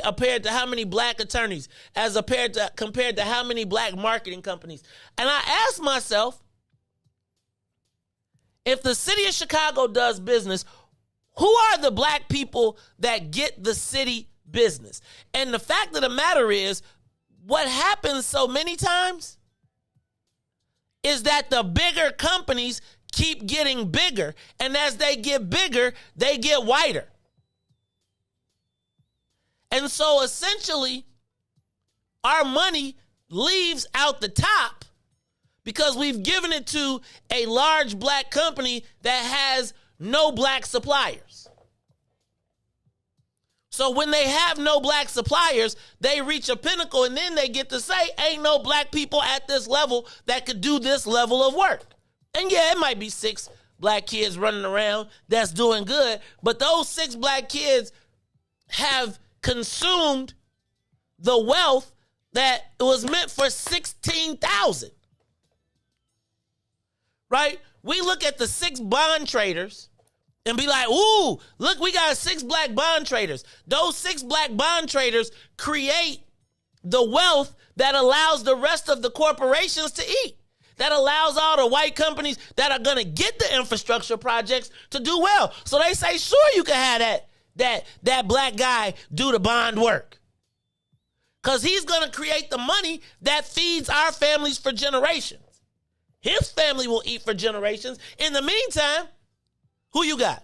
Compared to how many black attorneys? Compared to how many black marketing companies? And I asked myself, if the city of Chicago does business, who are the black people that get the city business? And the fact of the matter is, what happens so many times is that the bigger companies keep getting bigger, and as they get bigger, they get whiter. And so essentially, our money leaves out the top because we've given it to a large black company that has no black suppliers. So when they have no black suppliers, they reach a pinnacle, and then they get to say, ain't no black people at this level that could do this level of work. And yeah, it might be 6 black kids running around that's doing good, but those 6 black kids have consumed the wealth that was meant for 16,000. Right? We look at the 6 bond traders and be like, ooh, look, we got 6 black bond traders. Those 6 black bond traders create the wealth that allows the rest of the corporations to eat. That allows all the white companies that are going to get the infrastructure projects to do well. So they say, sure, you can have that black guy do the bond work. Because he's going to create the money that feeds our families for generations. His family will eat for generations. In the meantime, who you got?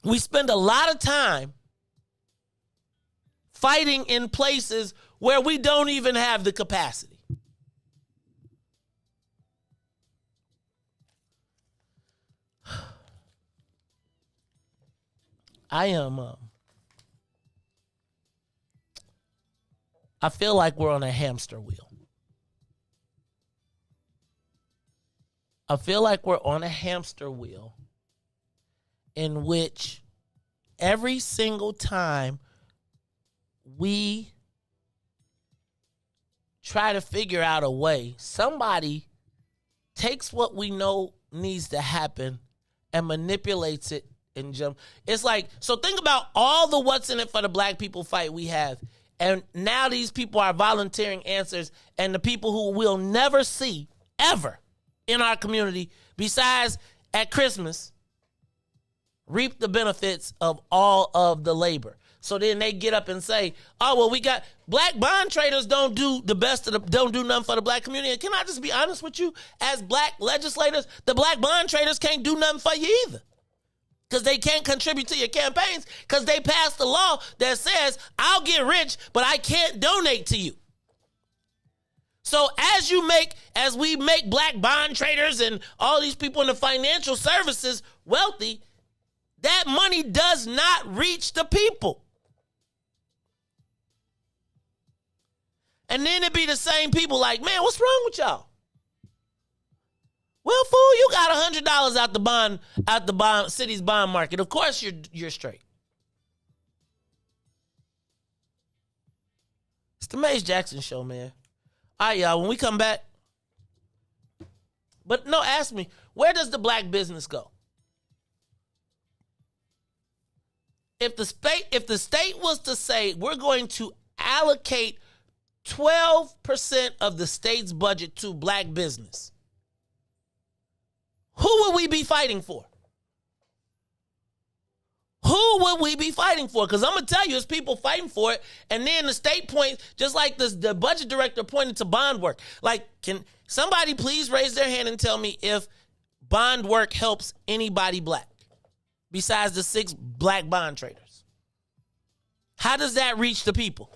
We spend a lot of time fighting in places where we don't even have the capacity. I feel like we're on a hamster wheel. I feel like we're on a hamster wheel in which every single time we try to figure out a way, somebody takes what we know needs to happen and manipulates it and jump. It's like, so think about all the what's in it for the black people fight we have. And now these people are volunteering answers, and the people who we'll never see ever in our community, besides at Christmas, reap the benefits of all of the labor. So then they get up and say, oh, well, we got black bond traders don't do nothing for the black community. And can I just be honest with you? As black legislators, the black bond traders can't do nothing for you either. Because they can't contribute to your campaigns because they passed a law that says, I'll get rich, but I can't donate to you. So as we make black bond traders and all these people in the financial services wealthy, that money does not reach the people. And then it be the same people like, man, what's wrong with y'all? Well, fool, you got $100 out the bond city's bond market. Of course you're straight. It's the Maze Jackson Show, man. All right, y'all, when we come back. But no, ask me, where does the black business go? If the state was to say we're going to allocate 12% of the state's budget to black business, who would we be fighting for? Who would we be fighting for? Because I'm going to tell you, it's people fighting for it. And then the state points, just like the budget director pointed to bond work. Like, can somebody please raise their hand and tell me if bond work helps anybody black besides the 6 black bond traders? How does that reach the people?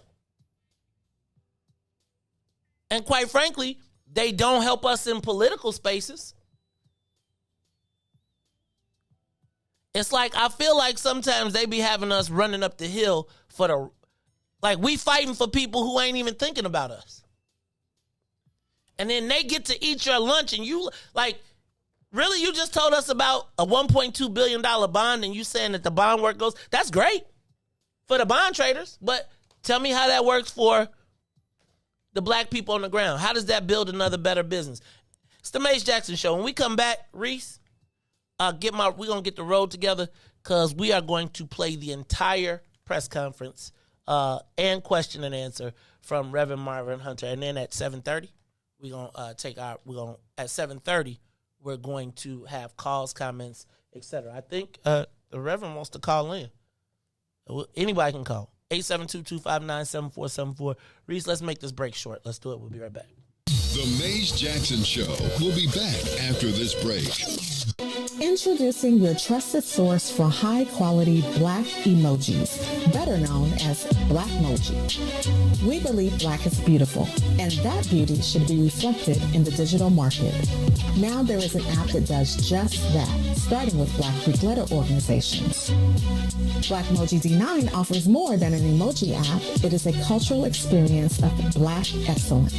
And quite frankly, they don't help us in political spaces. It's like, I feel like sometimes they be having us running up the hill like we fighting for people who ain't even thinking about us. And then they get to eat your lunch and you, like, really, you just told us about a $1.2 billion bond and you saying that the bond work goes, that's great for the bond traders, but tell me how that works for the black people on the ground. How does that build another better business? It's the Mace Jackson Show. When we come back, Riis, we're gonna get the road together because we are going to play the entire press conference and question and answer from Reverend Marvin Hunter. And then at 7:30, at 7:30, we're going to have calls, comments, etc. I think the Reverend wants to call in. Anybody can call. 872-259-7474. Riis, let's make this break short. Let's do it. We'll be right back. The Mace Jackson Show will be back after this break. Introducing your trusted source for high-quality Black emojis, better known as Blackmoji. We believe Black is beautiful, and that beauty should be reflected in the digital market. Now there is an app that does just that, starting with Black Greek letter organizations. Blackmoji D9 offers more than an emoji app. It is a cultural experience of Black excellence.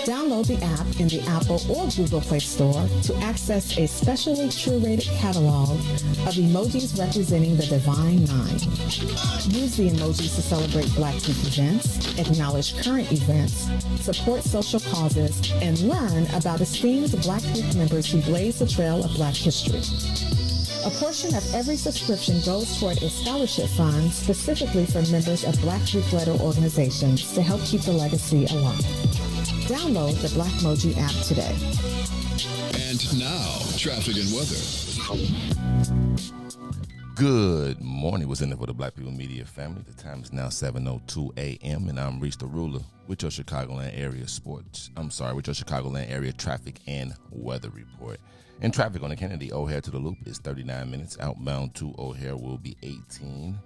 Download the app in the Apple or Google Play Store to access a specially curated catalog of emojis representing the Divine Nine. Use the emojis to celebrate Black Greek events, acknowledge current events, support social causes, and learn about esteemed Black Greek members who blaze the trail of Black history. A portion of every subscription goes toward a scholarship fund specifically for members of Black Greek letter organizations to help keep the legacy alive. Download the Blackmoji app today. And now, traffic and weather. Good morning. What's in it for the Black People Media family? The time is now 7:02 a.m. and I'm Riis the Ruler with your Chicagoland area traffic and weather report. And traffic on the Kennedy O'Hare to the Loop is 39 minutes. Outbound to O'Hare will be 18.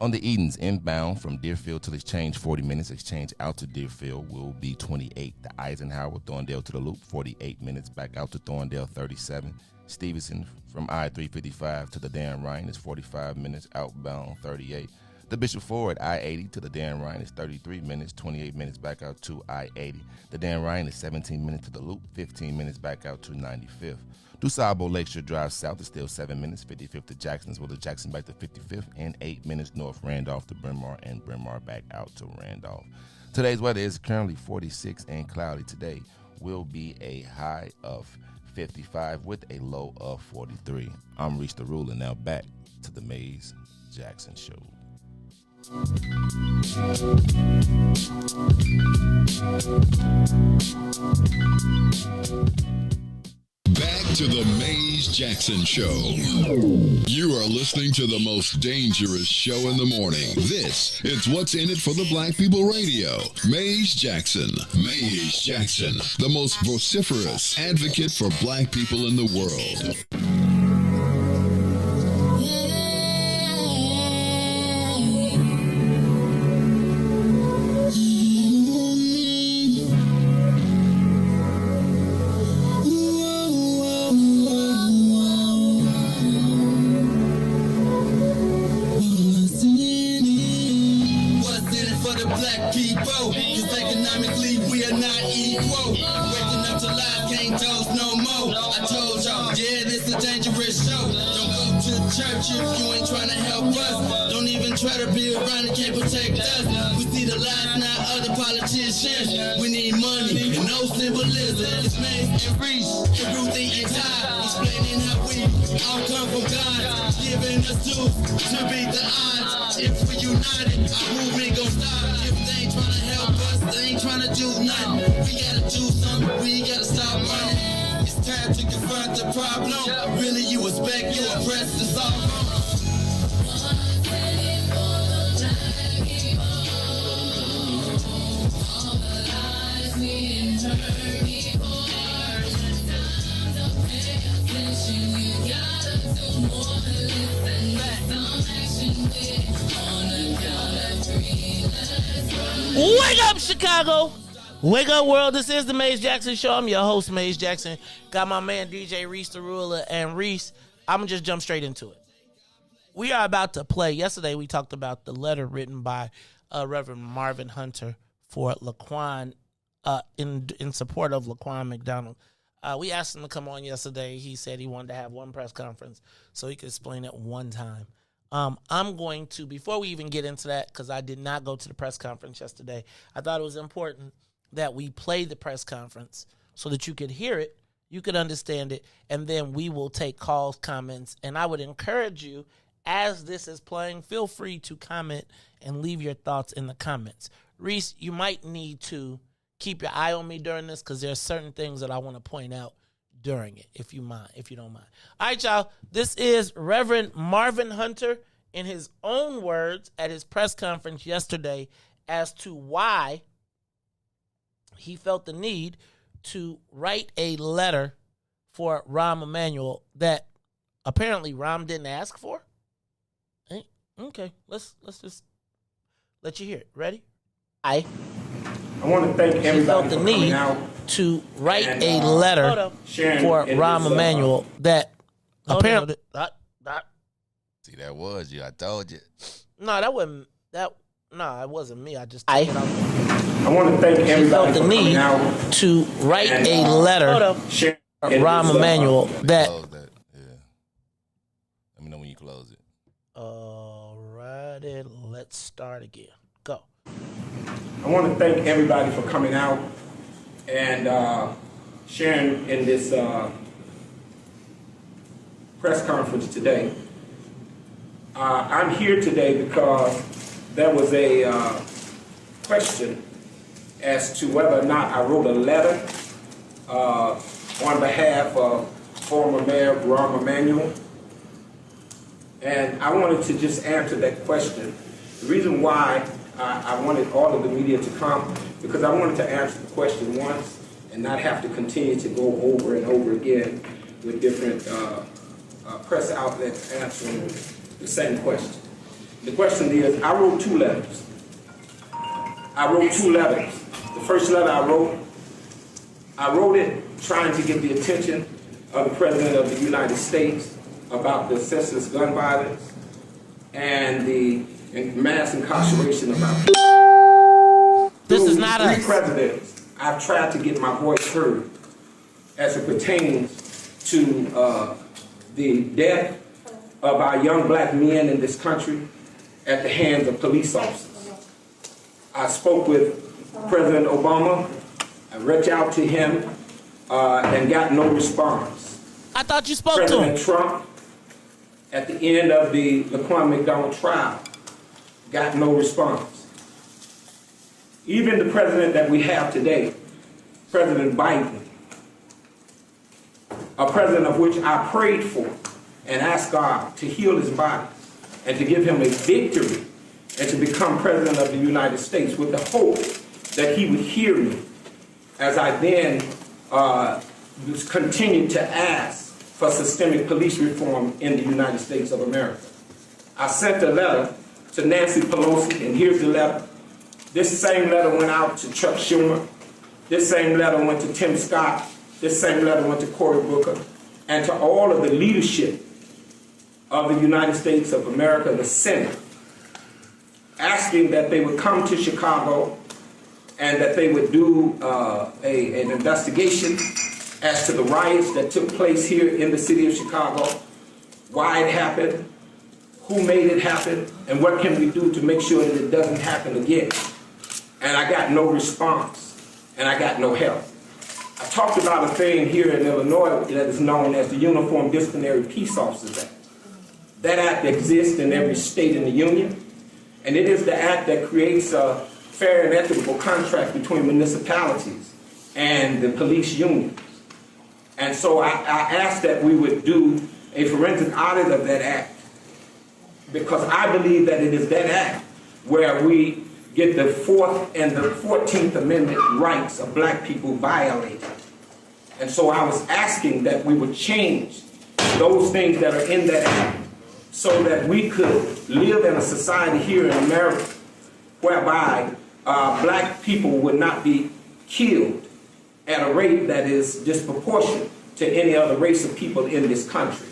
On the Edens, inbound from Deerfield to Exchange, 40 minutes. Exchange out to Deerfield will be 28. The Eisenhower, Thorndale to the Loop, 48 minutes. Back out to Thorndale, 37. Stevenson from I-355 to the Dan Ryan is 45 minutes. Outbound, 38. The Bishop Ford, I-80 to the Dan Ryan is 33 minutes. 28 minutes back out to I-80. The Dan Ryan is 17 minutes to the Loop, 15 minutes back out to 95th. DuSable Lakeshore Drive South is still 7 minutes, 55th to Jacksonville to Jackson back to 55th, and 8 minutes north Randolph to Bryn Mawr, and Bryn Mawr back out to Randolph. Today's weather is currently 46 and cloudy. Today will be a high of 55 with a low of 43. I'm Riis the Ruler. Now back to the Mace Jackson Show. Back to the Mace Jackson Show. You are listening to the most dangerous show in the morning. This is What's in It for the Black People Radio. Mace Jackson. Mace Jackson, the most vociferous advocate for Black people in the world. If you ain't trying to help us, don't even try to be around and can't protect us. We see the lies, not other politicians. We need money and no symbolism. It's Mace and Riis, and Ruthie and Todd, explaining how we all come from God, giving us tools to beat the odds. If we united, our movement gon' stop. If they ain't trying to help us, they ain't trying to do nothing. We gotta do something, we gotta stop running. It's time to confront the problem. Really, you expect, you oppress us all. Wake up, Chicago! Wake up, world. This is the Mace Jackson Show. I'm your host, Mace Jackson. Got my man, DJ Riis the Ruler. And Riis, I'm going to just jump straight into it. We are about to play. Yesterday, we talked about the letter written by Reverend Marvin Hunter for Laquan, in support of Laquan McDonald. We asked him to come on yesterday. He said he wanted to have one press conference so he could explain it one time. I'm going to, before we even get into that, because I did not go to the press conference yesterday, I thought it was important that we play the press conference so that you could hear it, you could understand it, and then we will take calls, comments, and I would encourage you, as this is playing, feel free to comment and leave your thoughts in the comments. Riis, you might need to keep your eye on me during this because there are certain things that I want to point out during it, if you don't mind. All right, y'all. This is Reverend Marvin Hunter in his own words at his press conference yesterday as to why he felt the need to write a letter for Rahm Emanuel that apparently Rahm didn't ask for. Okay, let's just let you hear it. Ready? I want to thank everybody felt the for need coming out to write a letter for Rahm Emanuel that apparently. See, that was you. I told you. No, that wasn't that. No, it wasn't me. I just took it out. I want to thank everybody for coming out. He felt the need to write a letter for Rahm Emanuel that. Yeah. Let me know when you close it. Alrighty, let's start again. Go. I want to thank everybody for coming out and sharing in this press conference today. I'm here today because there was a question as to whether or not I wrote a letter on behalf of former Mayor Rahm Emanuel. And I wanted to just answer that question. The reason why I wanted all of the media to come, because I wanted to answer the question once and not have to continue to go over and over again with different press outlets answering the same question. The question is, I wrote two letters. The first letter I wrote it trying to get the attention of the President of the United States about the senseless gun violence and the mass incarceration of our people. This is not us. Three presidents, I've tried to get my voice heard as it pertains to the death of our young black men in this country at the hands of police officers. I spoke with President Obama. I reached out to him and got no response. I thought you spoke to him. President Trump, at the end of the Laquan McDonald trial, got no response. Even the president that we have today, President Biden, a president of which I prayed for and asked God to heal his body and to give him a victory and to become president of the United States with the hope that he would hear me as I then continued to ask for systemic police reform in the United States of America. I sent a letter to Nancy Pelosi, and here's the letter. This same letter went out to Chuck Schumer. This same letter went to Tim Scott. This same letter went to Cory Booker, and to all of the leadership of the United States of America, the Senate, asking that they would come to Chicago and that they would do an investigation as to the riots that took place here in the city of Chicago, why it happened, who made it happen, and what can we do to make sure that it doesn't happen again. And I got no response, and I got no help. I talked about a thing here in Illinois that is known as the Uniform Disciplinary Peace Officers Act. That act exists in every state in the union, and it is the act that creates a fair and equitable contract between municipalities and the police unions. And so I asked that we would do a forensic audit of that act, because I believe that it is that act where we get the 4th and the 14th Amendment rights of black people violated. And so I was asking that we would change those things that are in that act so that we could live in a society here in America whereby black people would not be killed at a rate that is disproportionate to any other race of people in this country,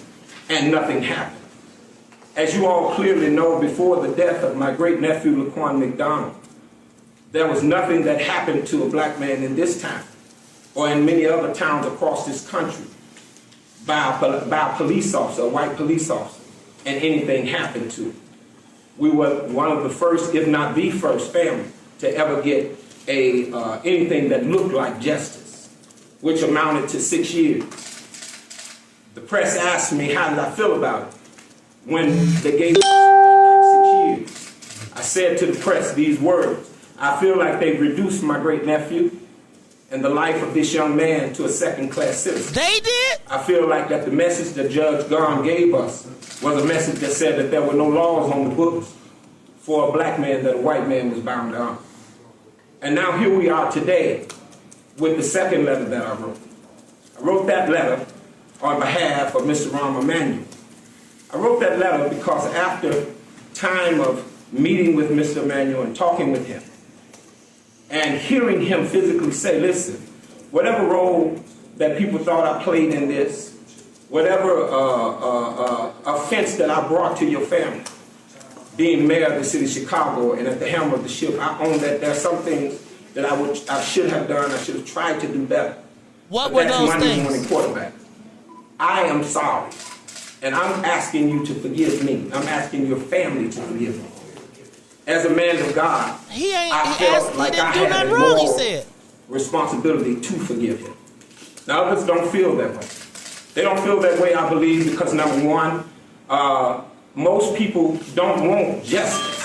and nothing happened. As you all clearly know, before the death of my great-nephew Laquan McDonald, there was nothing that happened to a black man in this town or in many other towns across this country by a police officer, a white police officer, and anything happened to him. We were one of the first, if not the first family, to ever get anything that looked like justice. which amounted to 6 years. The press asked me how did I feel about it when they gave me something like 6 years. I said to the press these words: I feel like they've reduced my great-nephew and the life of this young man to a second-class citizen. They did? I feel like that the message that Judge Gahn gave us was a message that said that there were no laws on the books for a black man that a white man was bound to honor. And now here we are today with the second letter that I wrote. I wrote that letter on behalf of Mr. Rahm Emanuel. I wrote that letter because after time of meeting with Mr. Emanuel and talking with him and hearing him physically say, listen, whatever role that people thought I played in this, whatever offense that I brought to your family, being mayor of the city of Chicago and at the helm of the ship, I own that there are some things that I should have done, I should have tried to do better. What were those things? Morning quarterback. I am sorry, and I'm asking you to forgive me. I'm asking your family to forgive me. As a man of God, I didn't do nothing wrong, he said. Responsibility to forgive him. Now, others don't feel that way. They don't feel that way, I believe, because number one, most people don't want justice.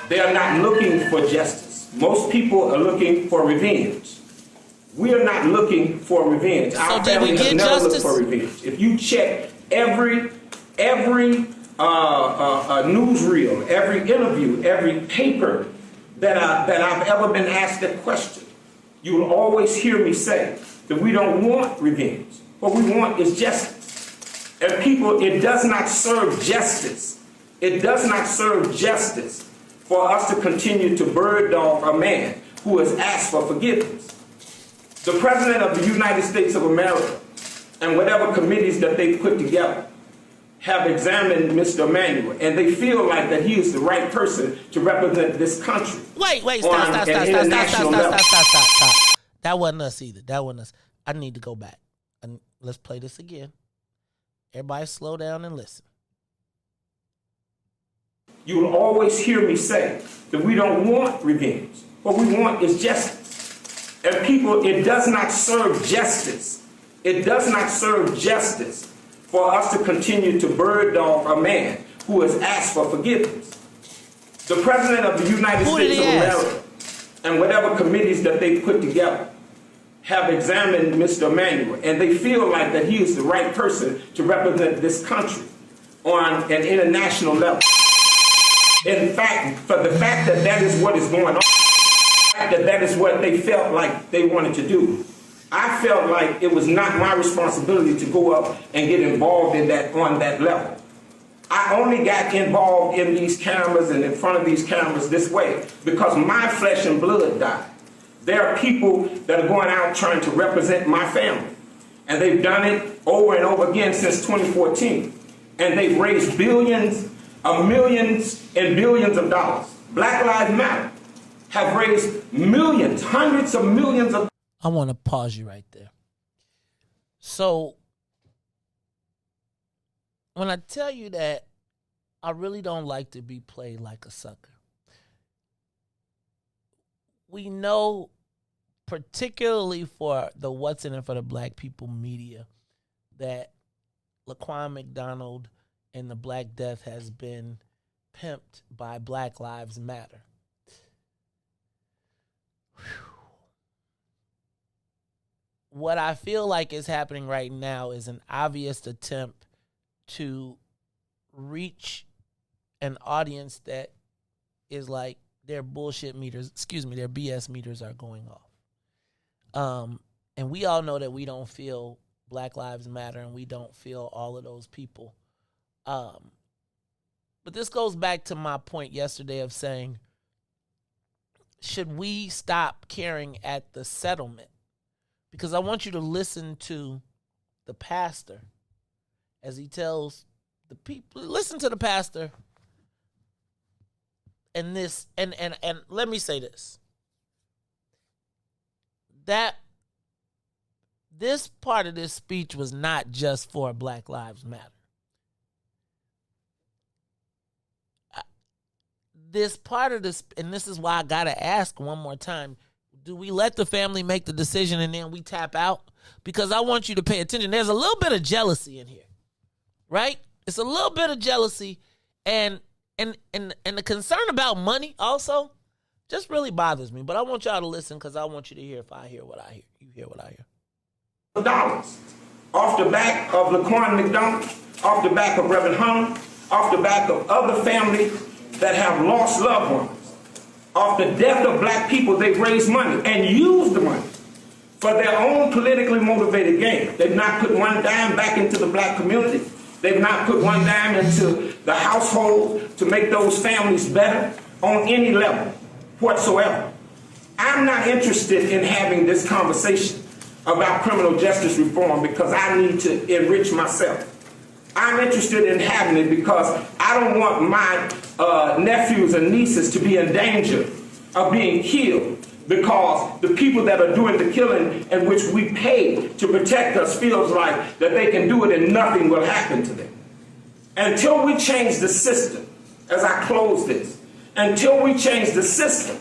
They are not looking for justice. Most people are looking for revenge. We are not looking for revenge. Our family has never looked for revenge. If you check every newsreel, every interview, every paper that I've ever been asked that question, you will always hear me say that we don't want revenge. What we want is justice. And people, it does not serve justice. It does not serve justice for us to continue to bird dog a man who has asked for forgiveness. The President of the United States of America and whatever committees that they put together have examined Mr. Emanuel, and they feel like that he is the right person to represent this country. Wait, stop. That wasn't us either. That wasn't us. I need to go back. Let's play this again. Everybody slow down and listen. You will always hear me say that we don't want revenge. What we want is justice. And people, it does not serve justice. It does not serve justice for us to continue to bird dog a man who has asked for forgiveness. The President of the United States of America and whatever committees that they put together have examined Mr. Emanuel, and they feel like that he is the right person to represent this country on an international level. In fact, for the fact that that is what is going on, that is what they felt like they wanted to do, I felt like it was not my responsibility to go up and get involved in that on that level. I only got involved in these cameras and in front of these cameras this way because my flesh and blood died. There are people that are going out trying to represent my family, and they've done it over and over again since 2014, and they've raised billions of millions and billions of dollars. Black Lives Matter have raised millions, hundreds of millions of. I want to pause you right there. So, when I tell you that I really don't like to be played like a sucker, we know, particularly for the What's in It for the Black People media, that Laquan McDonald and the Black Death has been pimped by Black Lives Matter. What I feel like is happening right now is an obvious attempt to reach an audience that is like their bullshit meters, their BS meters are going off. And we all know that we don't feel Black Lives Matter and we don't feel all of those people. But this goes back to my point yesterday of saying, should we stop caring at the settlement? Because I want you to listen to the pastor as he tells the people, listen to the pastor. And this, and let me say this. That this part of this speech was not just for Black Lives Matter. This part of this, and this is why I gotta ask one more time, do we let the family make the decision and then we tap out? Because I want you to pay attention. There's a little bit of jealousy in here, right? It's a little bit of jealousy, and the concern about money also just really bothers me. But I want y'all to listen because I want you to hear if I hear what I hear. You hear what I hear. Dollars off the back of Laquan McDonald, off the back of Reverend Hunter, off the back of other families that have lost loved ones. Off the death of black people, they've raised money and used the money for their own politically motivated gain. They've not put one dime back into the black community. They've not put one dime into the household to make those families better on any level whatsoever. I'm not interested in having this conversation about criminal justice reform because I need to enrich myself. I'm interested in having it because I don't want my nephews and nieces to be in danger of being killed because the people that are doing the killing in which we pay to protect us feels like that they can do it and nothing will happen to them. Until we change the system, as I close this, until we change the system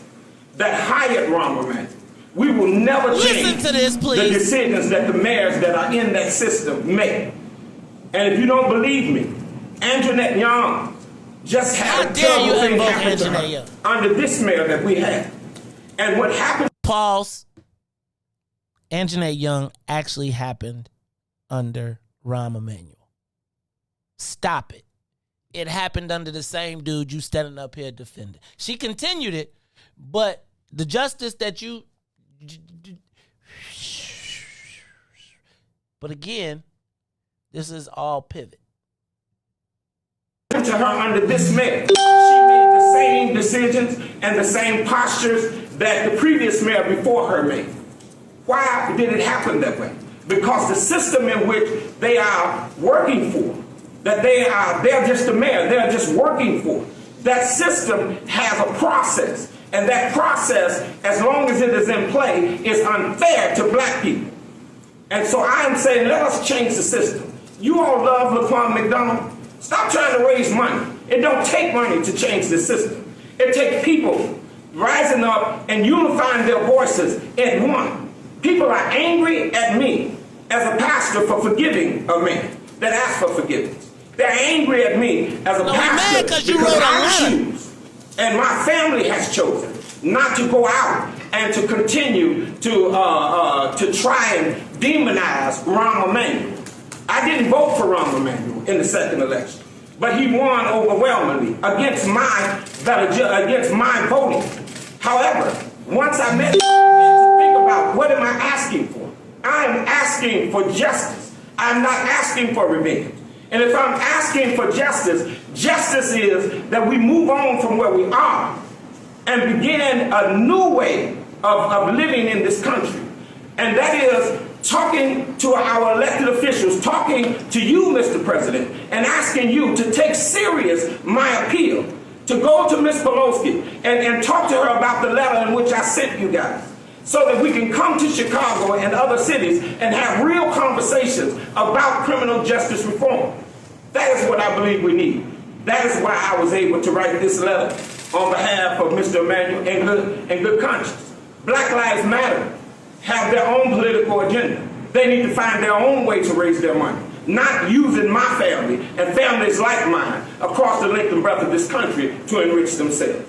that hired Rahm Emanuel, we will never change the decisions that the mayors that are in that system make. And if you don't believe me, Anjanette Young just had a terrible thing happen to her under this mayor that we had. And what happened... Pause. Anjanette Young actually happened under Rahm Emanuel. Stop it. It happened under the same dude you standing up here defending. She continued it, but the justice that you... But again... This is all pivot. To her under this mayor, she made the same decisions and the same postures that the previous mayor before her made. Why did it happen that way? Because the system in which they are working for, that they're just a mayor, they're just working for, that system has a process. And that process, as long as it is in play, is unfair to black people. And so I am saying, let us change the system. You all love Laquan McDonald. Stop trying to raise money. It don't take money to change the system. It takes people rising up and unifying their voices in one. People are angry at me as a pastor for forgiving a man that asked for forgiveness. They're angry at me as a pastor because I choose, and my family has chosen, not to go out and to continue to try and demonize Rahm Emanuel. I didn't vote for Rahm Emanuel in the second election, but he won overwhelmingly against my voting. However, once I met him, I began to think about what am I asking for? I am asking for justice. I'm not asking for revenge. And if I'm asking for justice, justice is that we move on from where we are and begin a new way of living in this country. And that is talking to our elected officials, talking to you, Mr. President, and asking you to take serious my appeal, to go to Ms. Pelosi and talk to her about the letter in which I sent you guys, so that we can come to Chicago and other cities and have real conversations about criminal justice reform. That is what I believe we need. That is why I was able to write this letter on behalf of Mr. Emanuel in good conscience. Black Lives Matter have their own political agenda. They need to find their own way to raise their money, not using my family and families like mine across the length and breadth of this country to enrich themselves.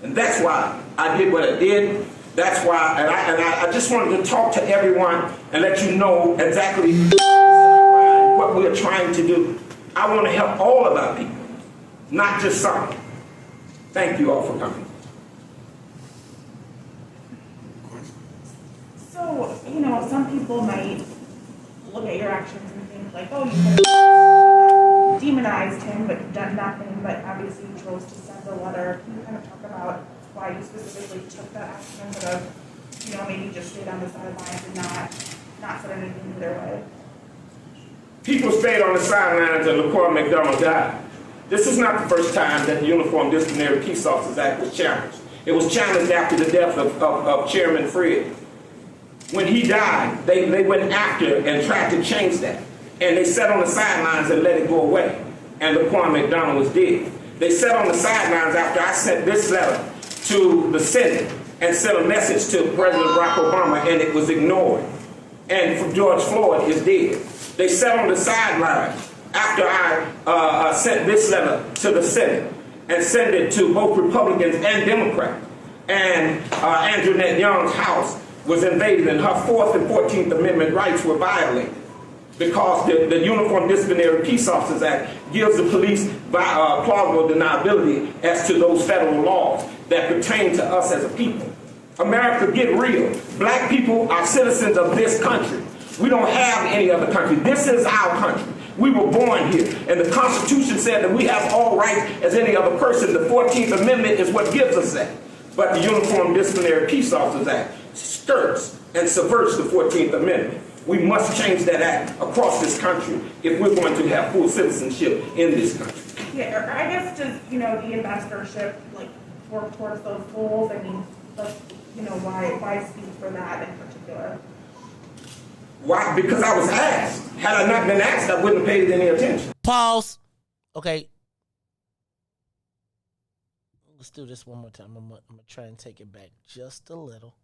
And that's why I did what I did. That's why, and I just wanted to talk to everyone and let you know exactly what we are trying to do. I want to help all of our people, not just some. Thank you all for coming. So, you know, some people might look at your actions and think like, oh, you could have demonized him but done nothing, but obviously you chose to send a letter. Can you kind of talk about why you specifically took that action instead of, you know, maybe just stayed on the sidelines and not said anything either way? People stayed on the sidelines and Laquan McDonald died. This is not the first time that the Uniform Disciplinary Peace Officers Act was challenged. It was challenged after the death of Chairman Fred. When he died, they went after and tried to change that. And they sat on the sidelines and let it go away. And Laquan McDonald was dead. They sat on the sidelines after I sent this letter to the Senate and sent a message to President Barack Obama, and it was ignored. And George Floyd is dead. They sat on the sideline after I sent this letter to the Senate and sent it to both Republicans and Democrats. And Andrew Young's house was invaded, and her 4th and 14th Amendment rights were violated because the Uniform Disciplinary Peace Officers Act gives the police plausible deniability as to those federal laws that pertain to us as a people. America, get real. Black people are citizens of this country. We don't have any other country. This is our country. We were born here, and the Constitution said that we have all rights as any other person. The 14th Amendment is what gives us that. But the Uniform Disciplinary Peace Officers Act skirts and subverts the 14th Amendment. We must change that act across this country if we're going to have full citizenship in this country. Yeah, I guess just, the ambassadorship, towards those goals, I mean, why speak for that in particular? Why? Because I was asked. Had I not been asked, I wouldn't have paid any attention. Pause. Okay. Let's do this one more time. I'm going to try and take it back just a little.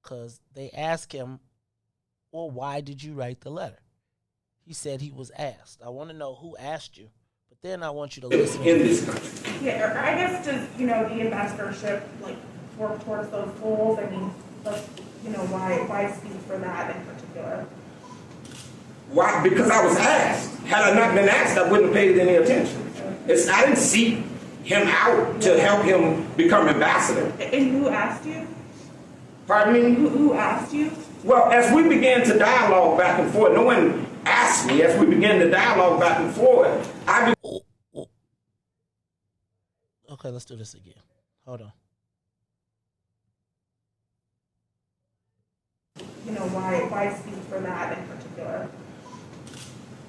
Because they asked him, well, why did you write the letter? He said he was asked. I want to know who asked you. But then I want you to listen. In this country. Yeah, I guess just, the ambassadorship, towards those goals, I mean, why speak for that in particular? Why? Because I was asked. Had I not been asked, I wouldn't have paid any attention. I didn't seek him out to help him become ambassador. And who asked you? Pardon me? Who asked you? Well, as we began to dialogue back and forth, no one asked me. As we began to dialogue back and forth, Okay, let's do this again. Hold on. Why speak for that in particular?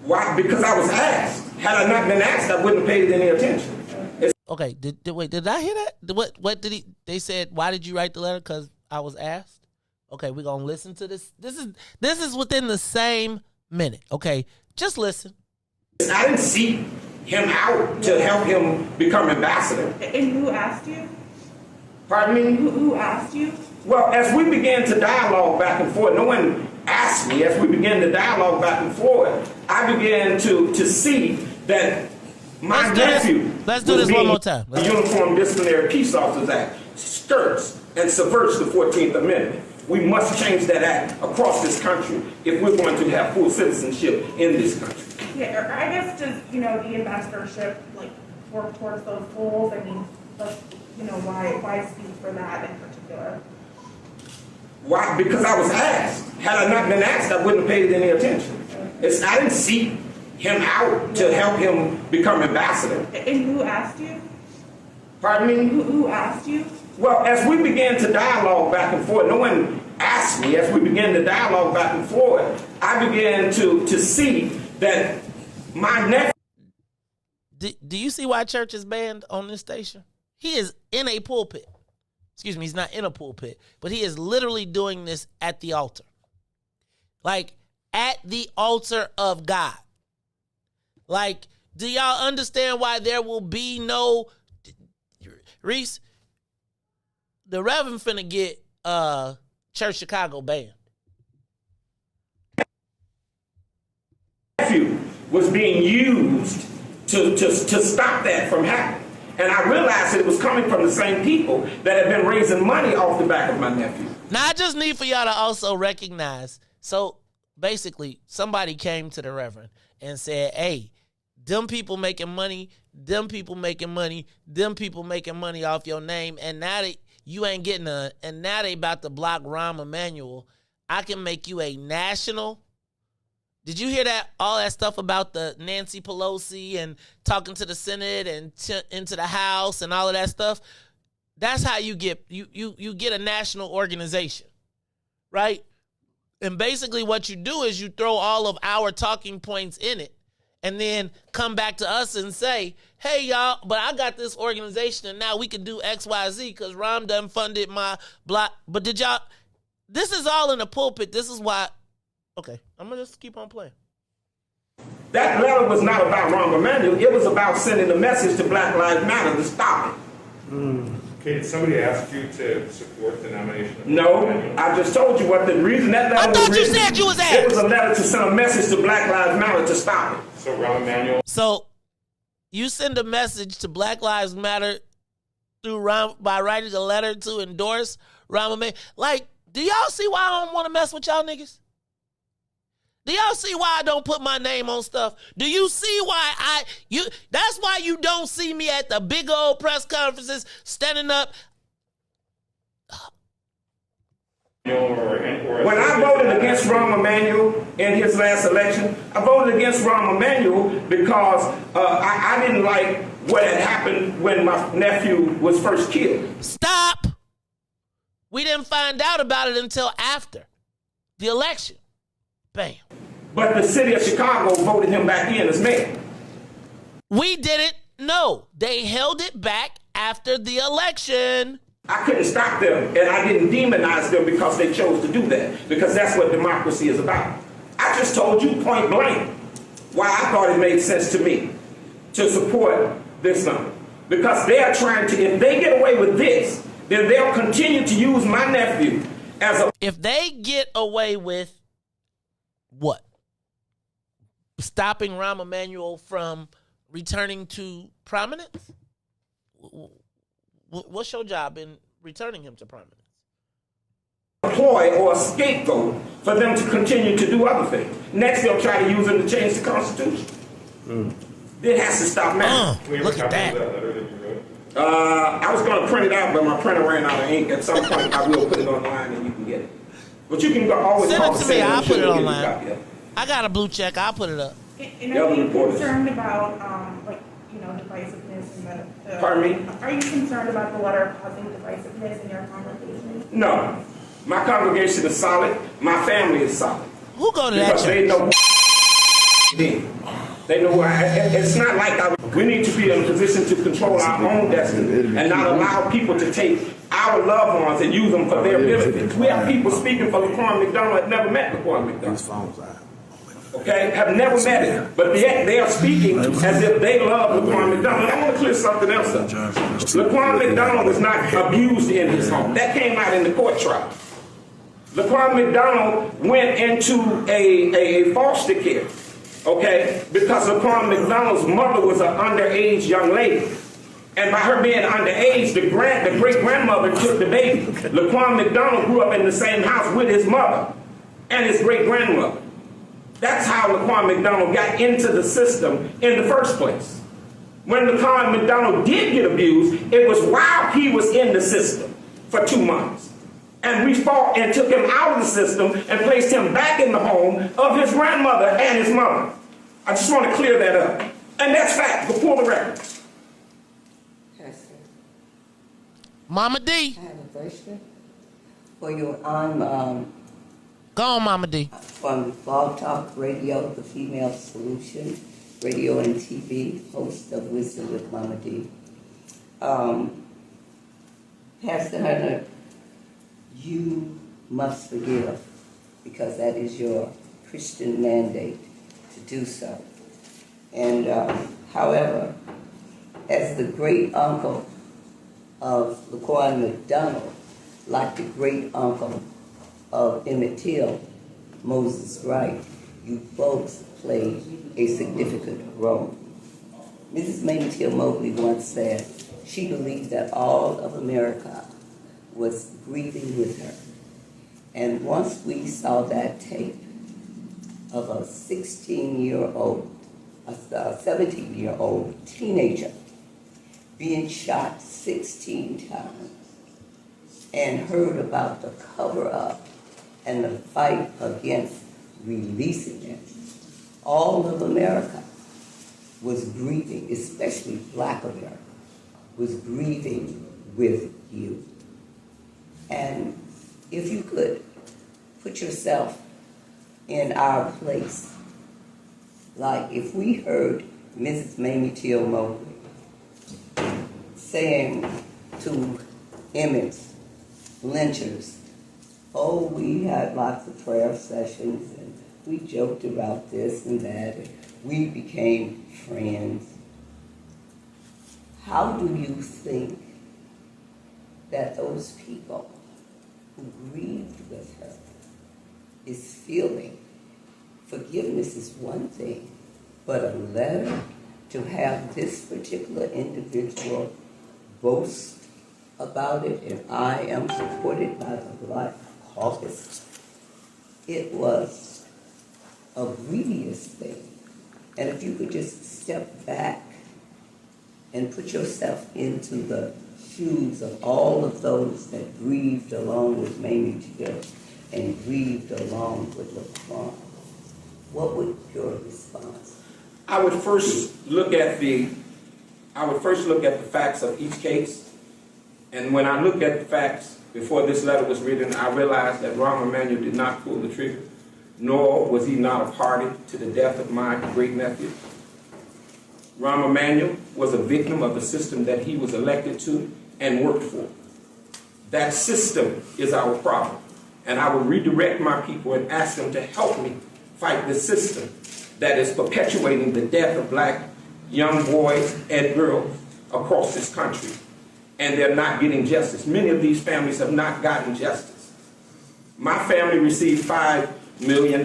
Why? Because I was asked. Had I not been asked, I wouldn't have paid any attention. Okay, did I hear that? What did they said, why did you write the letter? Because I was asked? Okay, we're going to listen to this. This is within the same minute. Okay, just listen. I didn't seek him out to help him become ambassador. And who asked you? Pardon me? Who asked you? Well, as we began to dialogue back and forth, no one asked me. As we began to dialogue back and forth, I began to see that my nephew. Let's do this one more time. The Uniform Disciplinary Peace Officers Act skirts and subverts the 14th Amendment. We must change that act across this country if we're going to have full citizenship in this country. Yeah, I guess just, the ambassadorship, towards those goals, I mean, why speak for that in particular? Why? Because I was asked. Had I not been asked, I wouldn't have paid any attention. I didn't seek him out to help him become ambassador. And who asked you? Pardon me? Who asked you? Well, as we began to dialogue back and forth, no one asked me. As we began to dialogue back and forth, I began to see that my nephew. Do you see why church is banned on this station? He is in a pulpit. Excuse me, he's not in a pulpit, but he is literally doing this at the altar. At the altar of God. Do y'all understand why there will be no... Riis, the Reverend finna get Church Chicago banned. Nephew was being used to stop that from happening. And I realized that it was coming from the same people that had been raising money off the back of my nephew. Now, I just need for y'all to also recognize. So, basically, somebody came to the Reverend and said, hey, them people making money off your name, and now that you ain't getting and now they about to block Rahm Emanuel, I can make you a national. Did you hear that? All that stuff about the Nancy Pelosi and talking to the Senate and into the House and all of that stuff? That's how you get you get a national organization, right? And basically what you do is you throw all of our talking points in it and then come back to us and say, hey, y'all, but I got this organization and now we can do X, Y, Z because Rahm done funded my block. But did y'all, this is all in the pulpit. This is why. Okay, I'm going to just keep on playing. That letter was not about Rahm Emanuel. It was about sending a message to Black Lives Matter to stop it. Okay, did somebody ask you to support the nomination of No, I just told you what the reason that letter was written. You said you was asked. It was a letter to send a message to Black Lives Matter to stop it. So Rahm Emanuel. So you send a message to Black Lives Matter by writing a letter to endorse Rahm Emanuel. Like, do y'all see why I don't want to mess with y'all niggas? Do y'all see why I don't put my name on stuff? Do you see why that's why you don't see me at the big old press conferences standing up. When I voted against Rahm Emanuel in his last election, I voted against Rahm Emanuel because I didn't like what had happened when my nephew was first killed. Stop. We didn't find out about it until after the election. Bam. But the city of Chicago voted him back in as mayor. We didn't know. They held it back after the election. I couldn't stop them, and I didn't demonize them because they chose to do that, because that's what democracy is about. I just told you point blank why I thought it made sense to me to support this number. Because they're trying to, if they get away with this, then they'll continue to use my nephew as a... If they get away with what? Stopping Rahm Emanuel from returning to prominence? What's your job in returning him to prominence? Ploy or a scapegoat for them to continue to do other things. Next, they'll try to use him to change the Constitution. It has to stop now. Look at that. I was going to print it out, but my printer ran out of ink. At some point, I will put it online and you can get it. But you can always send call it to me. I'll put it online. Copy. I got a blue check. I'll put it up. And are you concerned about, divisiveness in the... Pardon me? Are you concerned about the letter causing divisiveness in your congregation? No. My congregation is solid. My family is solid. Who go to that church? They know They know it's not like we need to be in a position to control our own destiny and not allow people to take our loved ones and use them for their benefit. We have people speaking for Laquan McDonald that never met Laquan McDonald. Okay, have never met him, but yet they are speaking as if they love Laquan McDonald. I want to clear something else up. Laquan McDonald is not abused in his home. That came out in the court trial. Laquan McDonald went into a foster care, okay, because Laquan McDonald's mother was an underage young lady. And by her being underage, the great-grandmother took the baby. Laquan McDonald grew up in the same house with his mother and his great-grandmother. That's how Laquan McDonald got into the system in the first place. When Laquan McDonald did get abused, it was while he was in the system for 2 months. And we fought and took him out of the system and placed him back in the home of his grandmother and his mother. I just want to clear that up. And that's fact, before the records. Mama D. I have a question for you. Go on, Mama D. From Blog Talk Radio, the Female Solution, radio and TV, host of Wisdom with Mama D. Pastor Hunter, you must forgive because that is your Christian mandate to do so. And however, as the great uncle of Laquan McDonald, like the great uncle of Emmett Till, Moses Wright, you both played a significant role. Mrs. Mamie Till Mobley once said she believed that all of America was grieving with her. And once we saw that tape of a 17-year-old teenager being shot 16 times and heard about the cover-up and the fight against releasing it, all of America was grieving, especially Black America, was grieving with you. And if you could put yourself in our place, like if we heard Mrs. Mamie Till Mobley saying to Emmett's lynchers, oh, we had lots of prayer sessions and we joked about this and that and we became friends. How do you think that those people who grieved with her is feeling. Forgiveness is one thing, but a letter to have this particular individual boast about it, and I am supported by the Black Caucus. It was a grievous thing. And if you could just step back and put yourself into the shoes of all of those that grieved along with Mamie together and grieved along with LaQuan, what would your response be? I would first look at the facts of each case. And when I looked at the facts before this letter was written, I realized that Rahm Emanuel did not pull the trigger, nor was he not a party to the death of my great-nephew. Rahm Emanuel was a victim of the system that he was elected to and worked for. That system is our problem. And I will redirect my people and ask them to help me fight the system that is perpetuating the death of black young boys and girls across this country. And they're not getting justice. Many of these families have not gotten justice. My family received $5 million.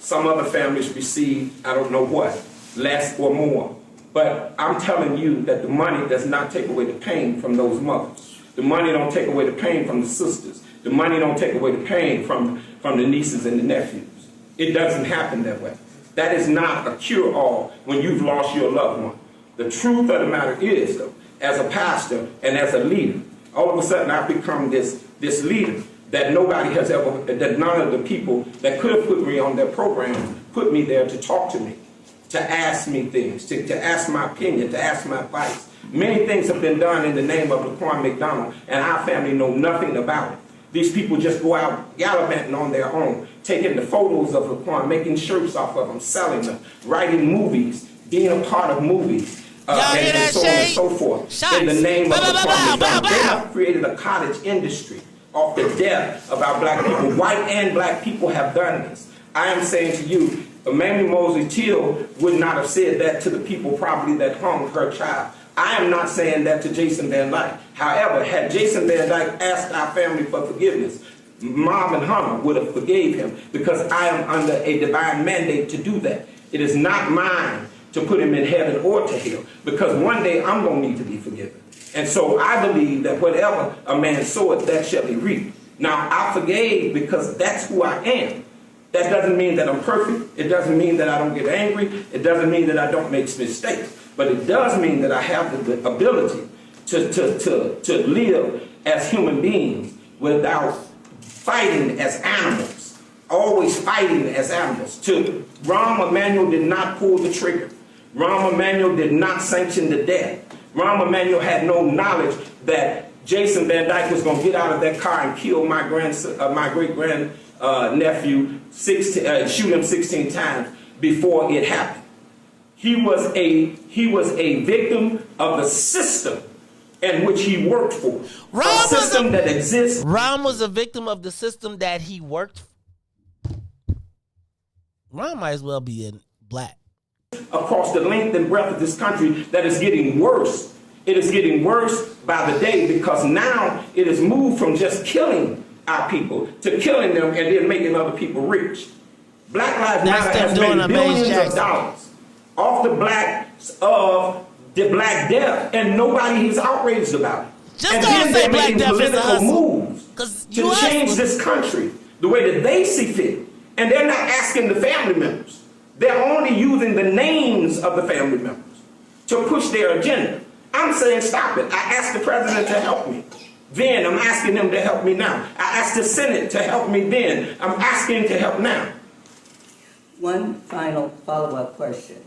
Some other families received, I don't know what, less or more. But I'm telling you that the money does not take away the pain from those mothers. The money don't take away the pain from the sisters. The money don't take away the pain from the nieces and the nephews. It doesn't happen that way. That is not a cure-all when you've lost your loved one. The truth of the matter is, though, as a pastor and as a leader, all of a sudden I've become this leader that nobody has ever, that none of the people that could have put me on their program put me there to talk to me, to ask me things, to ask my opinion, to ask my advice. Many things have been done in the name of Laquan McDonald, and our family know nothing about it. These people just go out gallivanting on their own, taking the photos of Laquan, making shirts off of them, selling them, writing movies, being a part of movies, and so on and so forth. In the name of Laquan McDonald, they have created a cottage industry off the death of our black people. White and black people have done this. I am saying to you, Mamie Mosley Till would not have said that to the people probably that hung her child. I am not saying that to Jason Van Dyke. However, had Jason Van Dyke asked our family for forgiveness, Mom and Hunter would have forgave him because I am under a divine mandate to do that. It is not mine to put him in heaven or to hell because one day I'm going to need to be forgiven. And so I believe that whatever a man soweth, that shall be reaped. Now, I forgave because that's who I am. That doesn't mean that I'm perfect. It doesn't mean that I don't get angry. It doesn't mean that I don't make mistakes. But it does mean that I have the ability to live as human beings without fighting as animals, always fighting as animals. Rahm Emanuel did not pull the trigger. Rahm Emanuel did not sanction the death. Rahm Emanuel had no knowledge that Jason Van Dyke was going to get out of that car and kill my great-grandnephew, shoot him 16 times before it happened. He was a victim of the system in which he worked for. A system that exists. Rahm was a victim of the system that he worked for. Rahm might as well be in black. Across the length and breadth of this country that is getting worse. It is getting worse by the day because now it has moved from just killing our people to killing them and then making other people rich. Black Lives Matter has made billions of dollars off the blacks of the black death, and nobody is outraged about it. Just and don't then say they're black making death political moves to change this country the way that they see fit. And they're not asking the family members. They're only using the names of the family members to push their agenda. I'm saying stop it. I asked the president to help me. Then I'm asking them to help me now. I asked the Senate to help me then. I'm asking to help now. One final follow-up question.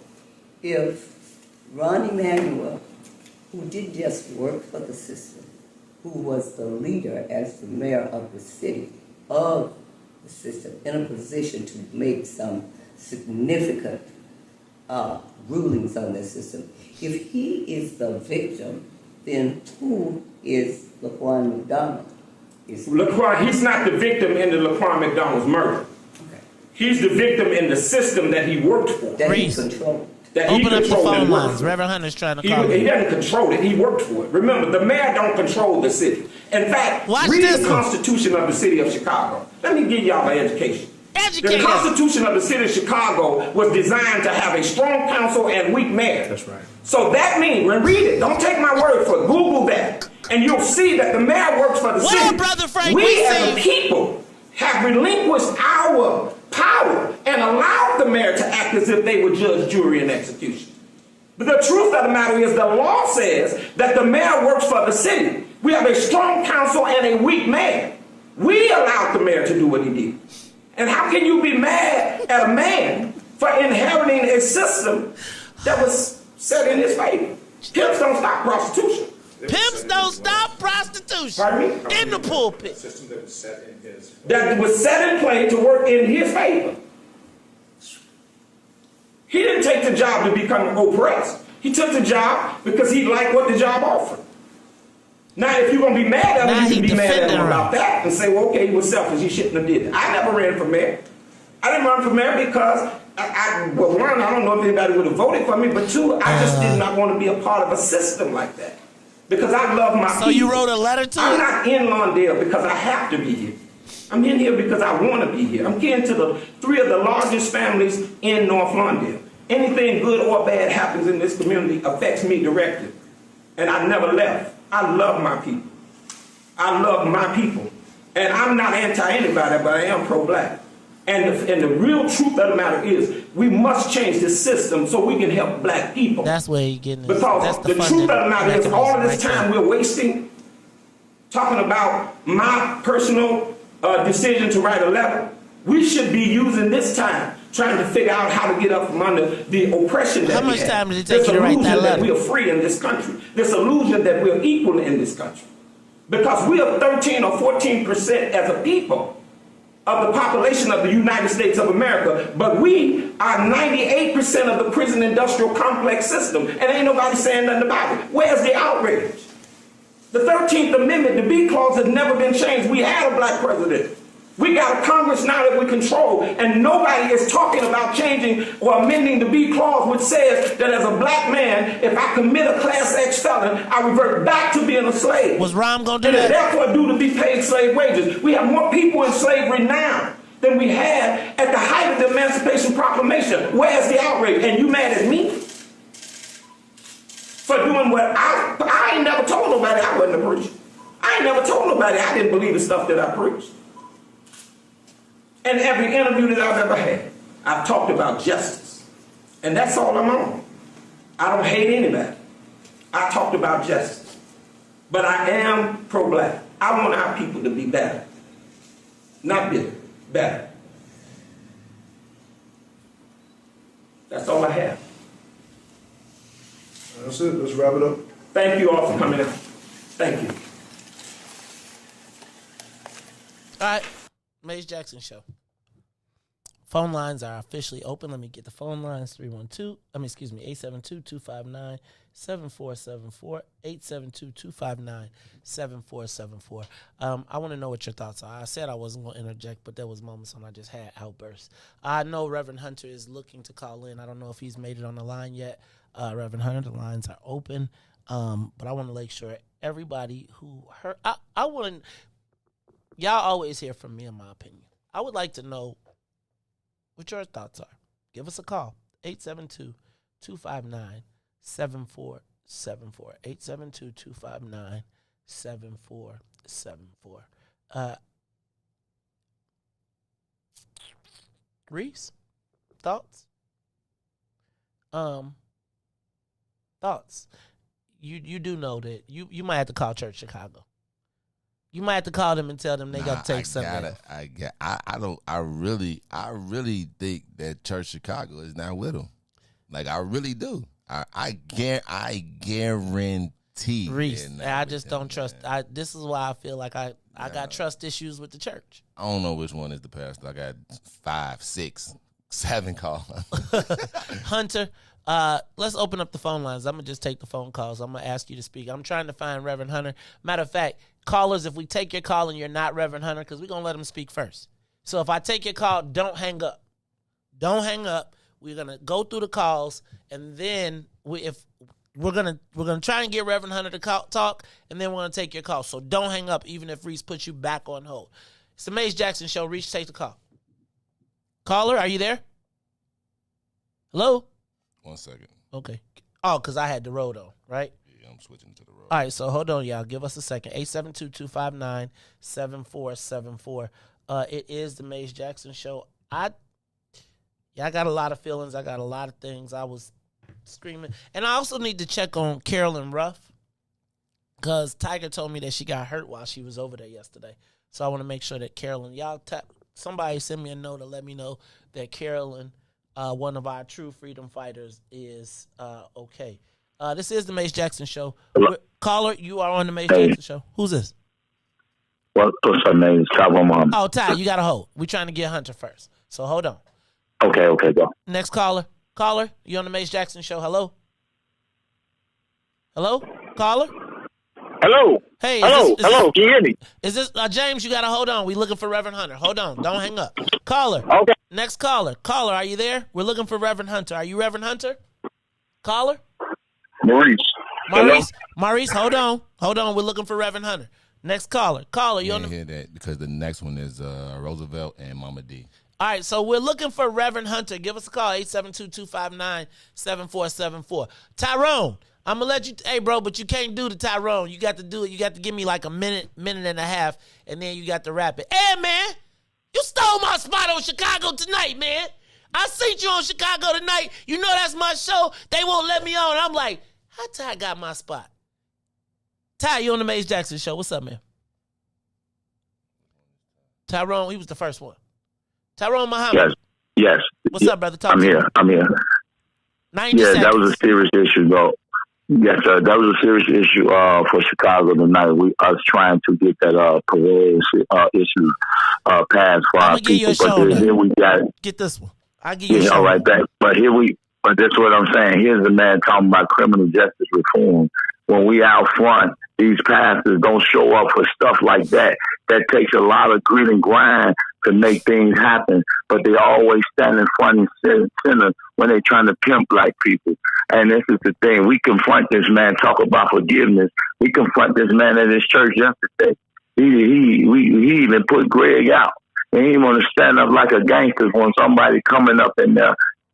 If Ron Emanuel, who did just work for the system, who was the leader as the mayor of the city, of the system, in a position to make some significant rulings on this system, if he is the victim, then who is Laquan McDonald? Laquan, he's not the victim in the Laquan McDonald's murder. Okay. He's the victim in the system that he worked for. That he controlled. that Open he up your controlled phone and worked lines. for. Reverend Hunter's trying to call He you. doesn't control it. He worked for it. Remember, the mayor don't control the city. In fact, read the Constitution of the city of Chicago. Let me give y'all an education. The Constitution of the city of Chicago was designed to have a strong council and weak mayor. That's right. So that means, when read it, don't take my word for it. Google that, and you'll see that the mayor works for the city. Brother Frank, we as a people have relinquished our power and allowed the mayor to act as if they were judge, jury, and execution. But the truth of the matter is the law says that the mayor works for the city. We have a strong council and a weak mayor. We allowed the mayor to do what he did. And how can you be mad at a man for inheriting a system that was set in his favor? Pimps don't stop prostitution. Pimps don't stop prostitution. Pardon me? In the pulpit. System that was set in his. That was set in play to work in his favor. He didn't take the job to become oppressed. He took the job because he liked what the job offered. Now, if you're going to be mad at him, you can be mad at him about that and say, well, okay, he was selfish. He shouldn't have did it. I never ran for mayor. I didn't run for mayor because, well, one, I don't know if anybody would have voted for me, but two, I just did not want to be a part of a system like that. Because I love my people. So you wrote a letter to I'm him? not in Lawndale because I have to be here. I'm in here because I want to be here. I'm getting to the three of the largest families in North Lawndale. Anything good or bad happens in this community affects me directly. And I never left. I love my people. I love my people. And I'm not anti-anybody, but I am pro-black. And the real truth of the matter is we must change the system so we can help black people. That's where you're getting Because the truth of the matter is all of this time we're wasting talking about my personal decision to write a letter. We should be using this time trying to figure out how to get up from under the oppression that How much we have. time did it take you to write that letter? This illusion that we are free in this country. This illusion that we're equal in this country. Because we are 13 or 14% as a people of the population of the United States of America, but we are 98% of the prison industrial complex system, and ain't nobody saying nothing about it. Where's the outrage? The 13th Amendment, the B clause, has never been changed. We had a black president. We got a Congress now that we control, and nobody is talking about changing or amending the B clause, which says that as a black man, if I commit a Class X felon, I revert back to being a slave. Was Rom going to do that? And therefore due to be paid slave wages. We have more people in slavery now than we had at the height of the Emancipation Proclamation. Where's the outrage? And you mad at me? For doing what I ain't never told nobody I wasn't a preacher. I ain't never told nobody I didn't believe the stuff that I preached. And every interview that I've ever had, I've talked about justice. And that's all I'm on. I don't hate anybody. I talked about justice. But I am pro-black. I want our people to be better. Not bitter, better. That's all I have. That's it. Let's wrap it up. Thank you all for coming out. Thank you. All right. Maze Jackson Show. Phone lines are officially open. Let me get the phone lines. 872-259-7474. 872-259-7474. I want to know what your thoughts are. I said I wasn't going to interject, but there was moments when I just had outbursts. I know Reverend Hunter is looking to call in. I don't know if he's made it on the line yet. Reverend Hunter, the lines are open. But I want to make sure everybody who heard, I want to, y'all always hear from me in my opinion. I would like to know what your thoughts are. Give us a call. 872-259-7474. 872-259-7474. Riis, thoughts? Thoughts. You do know that you might have to call Church Chicago. You might have to call them and tell them they got to take something. I really think that Church Chicago is not with them. Like I really do. I guarantee. Riis, I just don't trust. This is why I feel like I got trust issues with the church. I don't know which one is the pastor. I got 5, 6, 7 calls. Hunter, let's open up the phone lines. I'm going to just take the phone calls. I'm going to ask you to speak. I'm trying to find Reverend Hunter. Matter of fact, callers, if we take your call and you're not Reverend Hunter, because we're going to let him speak first. So if I take your call, don't hang up. Don't hang up. We're gonna go through the calls, and then we're gonna try and get Reverend Hunter to talk, and then we're gonna take your call. So don't hang up, even if Riis puts you back on hold. It's the Maze Jackson Show. Riis, take the call. Caller, are you there? Hello? 1 second. Okay. Oh, because I had the road on, right? Yeah, I'm switching to the road. All right, so hold on, y'all. Give us a second. 872-259-7474. It is the Maze Jackson Show. I got a lot of feelings. I got a lot of things. I was screaming. And I also need to check on Carolyn Ruff, because Tiger told me that she got hurt while she was over there yesterday. So I want to make sure that Carolyn, somebody send me a note to let me know that Carolyn, one of our true freedom fighters, is okay. This is the Maze Jackson Show. Caller, you are on the Maze Jackson Show. Who's this? What's her name? Mom. Oh, Ty, you got to hold. We're trying to get Hunter first. So hold on. Okay, go. Next caller. Caller, you on the Maze Jackson Show. Hello? Hello? Caller? Hello. Hey. Hello. Can you hear me? Is this James? You got to hold on. We looking for Reverend Hunter. Hold on. Don't hang up. Caller. Okay. Next caller. Caller, are you there? We're looking for Reverend Hunter. Are you Reverend Hunter? Caller? Maurice, hold on. We're looking for Reverend Hunter. Next caller. Caller, you on the... hear that because the next one is Roosevelt and Mama D. All right, so we're looking for Reverend Hunter. Give us a call, 872-259-7474. Tyrone, I'm going to let you... Hey, bro, but you can't do the Tyrone. You got to do it. You got to give me like a minute and a half, and then you got to wrap it. Hey, man, you stole my spot on Chicago Tonight, man. I seen you on Chicago Tonight. You know that's my show. They won't let me on. I'm like, how Ty got my spot? Ty, you on the Maze Jackson Show. What's up, man? Tyrone, he was the first one. Tyrone Muhammad. Yes. What's up, brother? I'm here. 90 seconds. That was a serious issue, though. Yes, sir. That was a serious issue for Chicago tonight. Us trying to get that parole issue passed for our people. But here we got... Get this one. I'll give you a all right, back. But that's what I'm saying. Here's a man talking about criminal justice reform. When we out front, these pastors don't show up for stuff like that. That takes a lot of grit and grind to make things happen. But they always stand in front and center when they're trying to pimp black people. And this is the thing. We confront this man, talk about forgiveness. We confront this man at his church yesterday. He even put Greg out. And he want to stand up like a gangster when somebody coming up and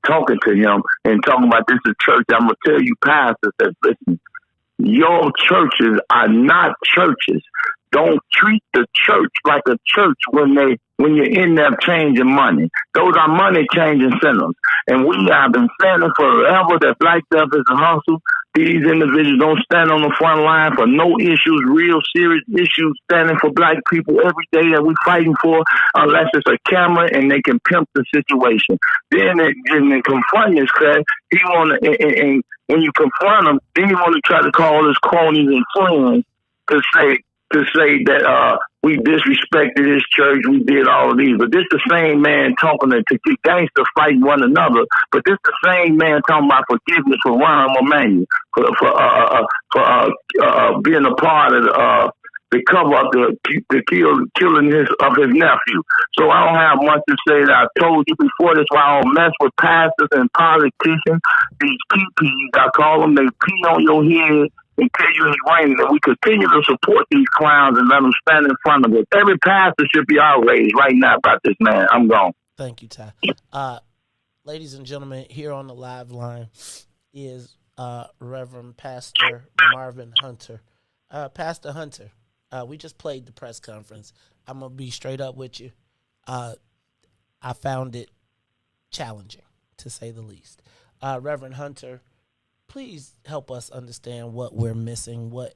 talking to him and talking about this is church. I'm going to tell you, pastors, that listen, your churches are not churches. Don't treat the church like a church when you're in there changing money. Those are money changing centers. And we have been standing forever that black stuff is a hustle. These individuals don't stand on the front line for no issues, real serious issues, standing for black people every day that we're fighting for, unless it's a camera and they can pimp the situation. Then they confront this crap. He want to, and when you confront him, then he want to try to call his cronies and friends to say that we disrespected his church, we did all of these. But this the same man talking to gangsters fighting one another. But this the same man talking about forgiveness for Ron Emanuel for being a part of the cover up the killing of his nephew. So I don't have much to say. That I told you before. That's why I don't mess with pastors and politicians. These PPs, I call them, they pee on your head and tell you it's raining, and we continue to support these clowns and let them stand in front of us. Every pastor should be outraged right now about this man. I'm gone. Thank you, Ty. Ladies and gentlemen, here on the live line is Reverend Pastor Marvin Hunter. Pastor Hunter, we just played the press conference. I'm going to be straight up with you. I found it challenging, to say the least. Reverend Hunter, please help us understand what we're missing, what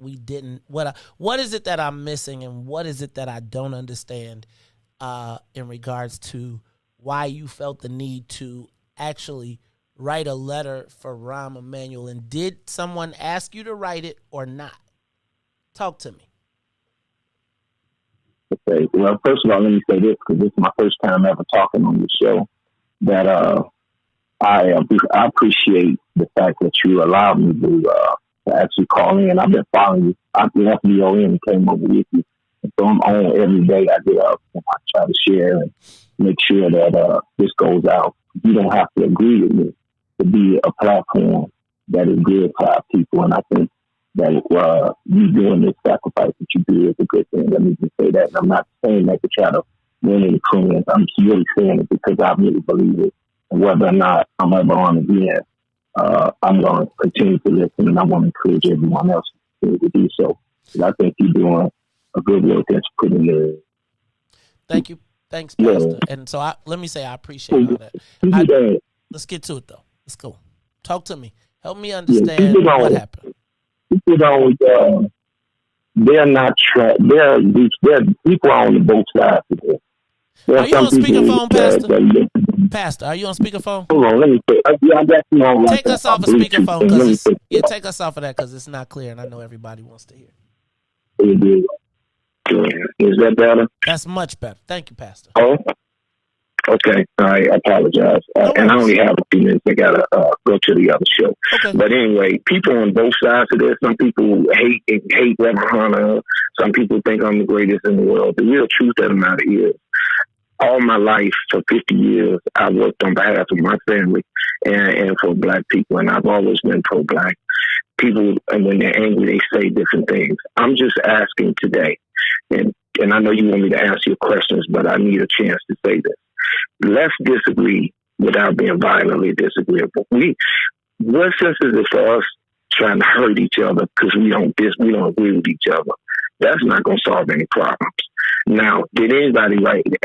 we didn't, what is it that I'm missing, and what is it that I don't understand in regards to why you felt the need to actually write a letter for Rahm Emanuel, and did someone ask you to write it or not? Talk to me. Okay. Well, first of all, let me say this, because this is my first time ever talking on the show, that I appreciate the fact that you allowed me to actually call in. I've been following you. I've been FBO in and came over with you. So I'm on every day. I get up and I try to share and make sure that this goes out. You don't have to agree with me to be a platform that is good for our people. And I think that you doing this sacrifice that you do is a good thing. Let me just say that. And I'm not saying that to try to win any friends. I'm just really saying it because I really believe it. And whether or not I'm ever on again, I'm going to continue to listen, and I want to encourage everyone else to do so. I think you're doing a good work that's pretty good. Thank you. Thanks, Pastor. Yeah. And so let me say I appreciate all that. Let's get to it, though. Let's go. Talk to me. Help me understand what happened. People don't, they're not, they're people on the both sides of this. Are you on speakerphone, Pastor? Pastor, are you on speakerphone? Hold on, let me say. I got you on. Take us off of speakerphone because take us off of that because it's not clear, and I know everybody wants to hear. Is that better? That's much better. Thank you, Pastor. Oh, okay. I apologize. And I only have a few minutes. I gotta go to the other show. Okay. But anyway, people on both sides of this. Some people hate Reverend Hunter. Some people think I'm the greatest in the world. The real truth of the matter is, all my life, for 50 years, I worked on behalf of my family and for Black people, and I've always been pro-Black. People, and when they're angry, they say different things. I'm just asking today, and I know you want me to answer your questions, but I need a chance to say this. Let's disagree without being violently disagreeable. What sense is it for us trying to hurt each other because we don't agree with each other? That's not going to solve any problems. Now, did anybody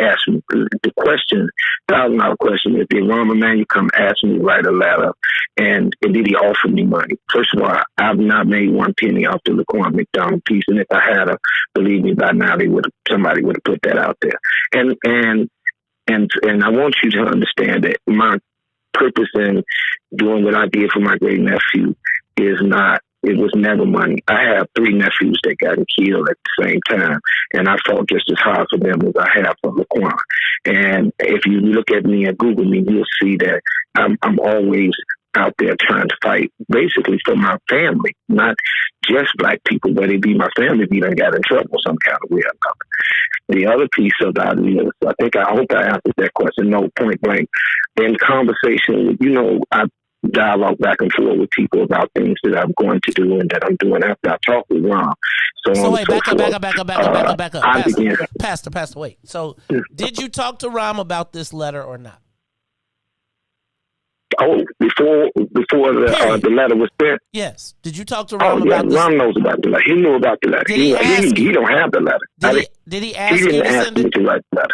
ask me the question, $1,000 question, if did Rahm Emanuel come ask me to write a letter and did he offer me money? First of all, I've not made one penny off the Laquan McDonald piece, and if I had believe me, by now somebody would have put that out there. And I want you to understand that my purpose in doing what I did for my great nephew it was never money. I have 3 nephews that got killed at the same time, and I fought just as hard for them as I have for Laquan. And if you look at me and Google me, you'll see that I'm always out there trying to fight basically for my family, not just Black people, but it be my family if you done got in trouble some kind of way or another. The other piece of that is, I hope I answered that question. No, point blank. In conversation, I dialogue back and forth with people about things that I'm going to do and that I'm doing after I talk with Ron. So wait, back up. Pastor, wait. So did you talk to Ron about this letter or not? Oh, before the letter was sent? Yes. Did you talk to Ron about this? Ron knows about the letter. He knew about the letter. He don't have the letter. Did he ask you to send it? To write the letter.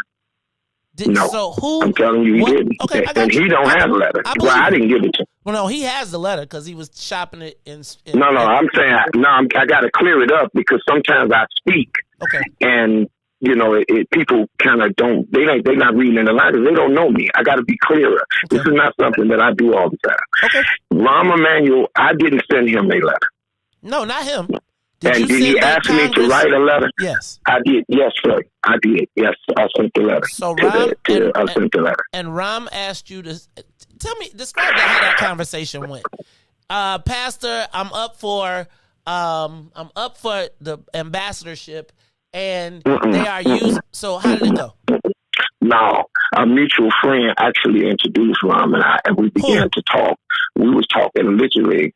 No, so who? I'm telling you, he didn't. Okay, and he don't have a letter. I didn't give it to him. Well, no, he has the letter because he was shopping it in. I'm saying I got to clear it up because sometimes I speak. Okay. And people kind of don't. They're not reading in the letters. They don't know me. I got to be clearer. Okay. This is not something that I do all the time. Okay. Rahm Emanuel, I didn't send him a letter. No, not him. Did he ask me to write a letter? Yes. I did. Yes, sir. I did. Yes, I sent the letter. So I sent the letter. And Ram asked you to describe how that conversation went. Pastor, I'm up for the ambassadorship, and they are used. So how did it go? No, a mutual friend actually introduced Ram and we began to talk. We was talking literally.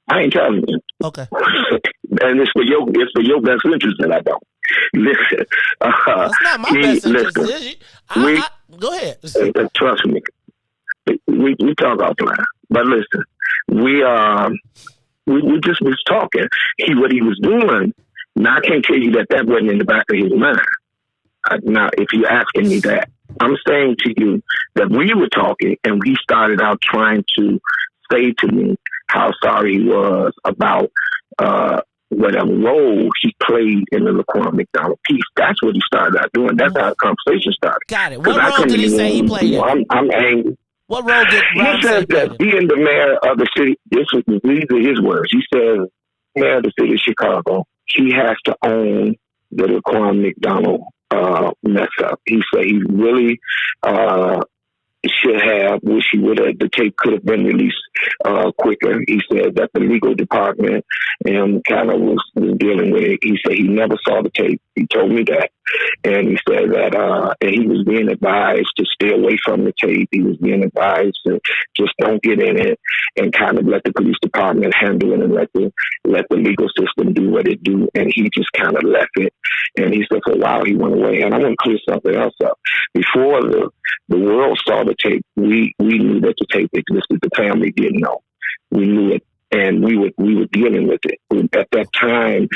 I ain't telling you. Okay. And it's for your best interest that I don't. Listen. That's not my best interest, is it? Go ahead. Trust me. We talk offline. But listen, we just was talking. What he was doing, now I can't tell you that wasn't in the back of his mind. Now, if you're asking me that, I'm saying to you that we were talking and he started out trying to say to me how sorry he was about whatever role he played in the Laquan McDonald piece. That's what he started out doing. That's how the conversation started. Got it. What role did he say he played in? I'm angry. What role did Ron he says that being the mayor of the city, these are his words. He says, mayor of the city of Chicago, he has to own the Laquan McDonald mess up. He said he really should have, wish he would have, the tape could have been released quicker. He said that the legal department kind of was dealing with it. He said he never saw the tape. He told me that. And he said that and he was being advised to stay away from the tape. He was being advised to just don't get in it and kind of let the police department handle it and let the legal system do what it do. And he just kind of left it. And he said for a while he went away. And I want to clear something else up. Before the world saw the tape, we knew that the tape existed. The family didn't know. We knew it, and we were dealing with it. At that time,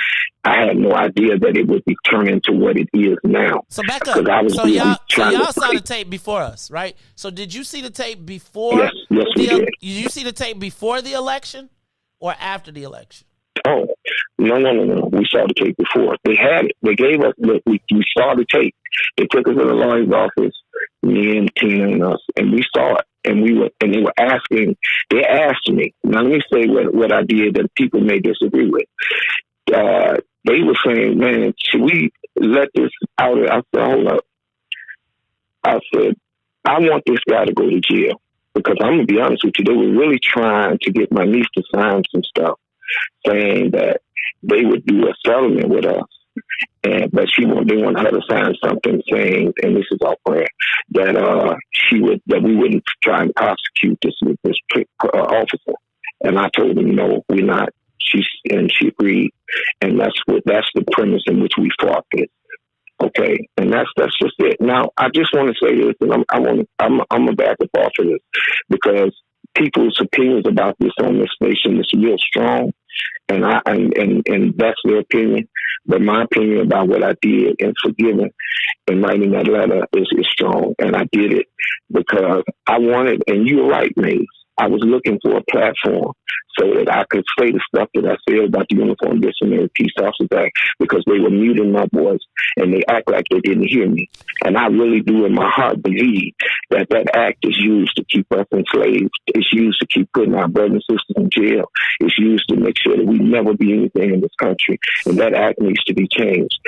I had no idea that it would be turned into what it is now. So back up. So y'all saw the tape before us, right? So did you see the tape before? Yes, we did. Did you see the tape before the election or after the election? Oh, no. We saw the tape before. They had it. They gave us, we saw the tape. They took us to the lawyer's office, me and Tina and us, and we saw it. And they asked me, now let me say what I did that people may disagree with. They were saying, man, should we let this out? I said, hold up. I said, I want this guy to go to jail because I'm going to be honest with you. They were really trying to get my niece to sign some stuff saying that they would do a settlement with us. But they wanted her to sign something saying, and this is our prayer, that we wouldn't try and prosecute this officer. And I told them, no, we're not. She agreed, and that's the premise in which we fought this. Okay, and that's just it. Now, I just want to say this, and I'm gonna back up off of this because people's opinions about this on this station is real strong, and that's their opinion. But my opinion about what I did and forgiving and writing that letter is strong, and I did it because I wanted. And you're right, Maze. I was looking for a platform so that I could say the stuff that I said about the Uniform Disciplinary Peace Officers Act because they were muting my voice and they act like they didn't hear me. And I really do in my heart believe that act is used to keep us enslaved. It's used to keep putting our brothers and sisters in jail. It's used to make sure that we never be anything in this country. And that act needs to be changed.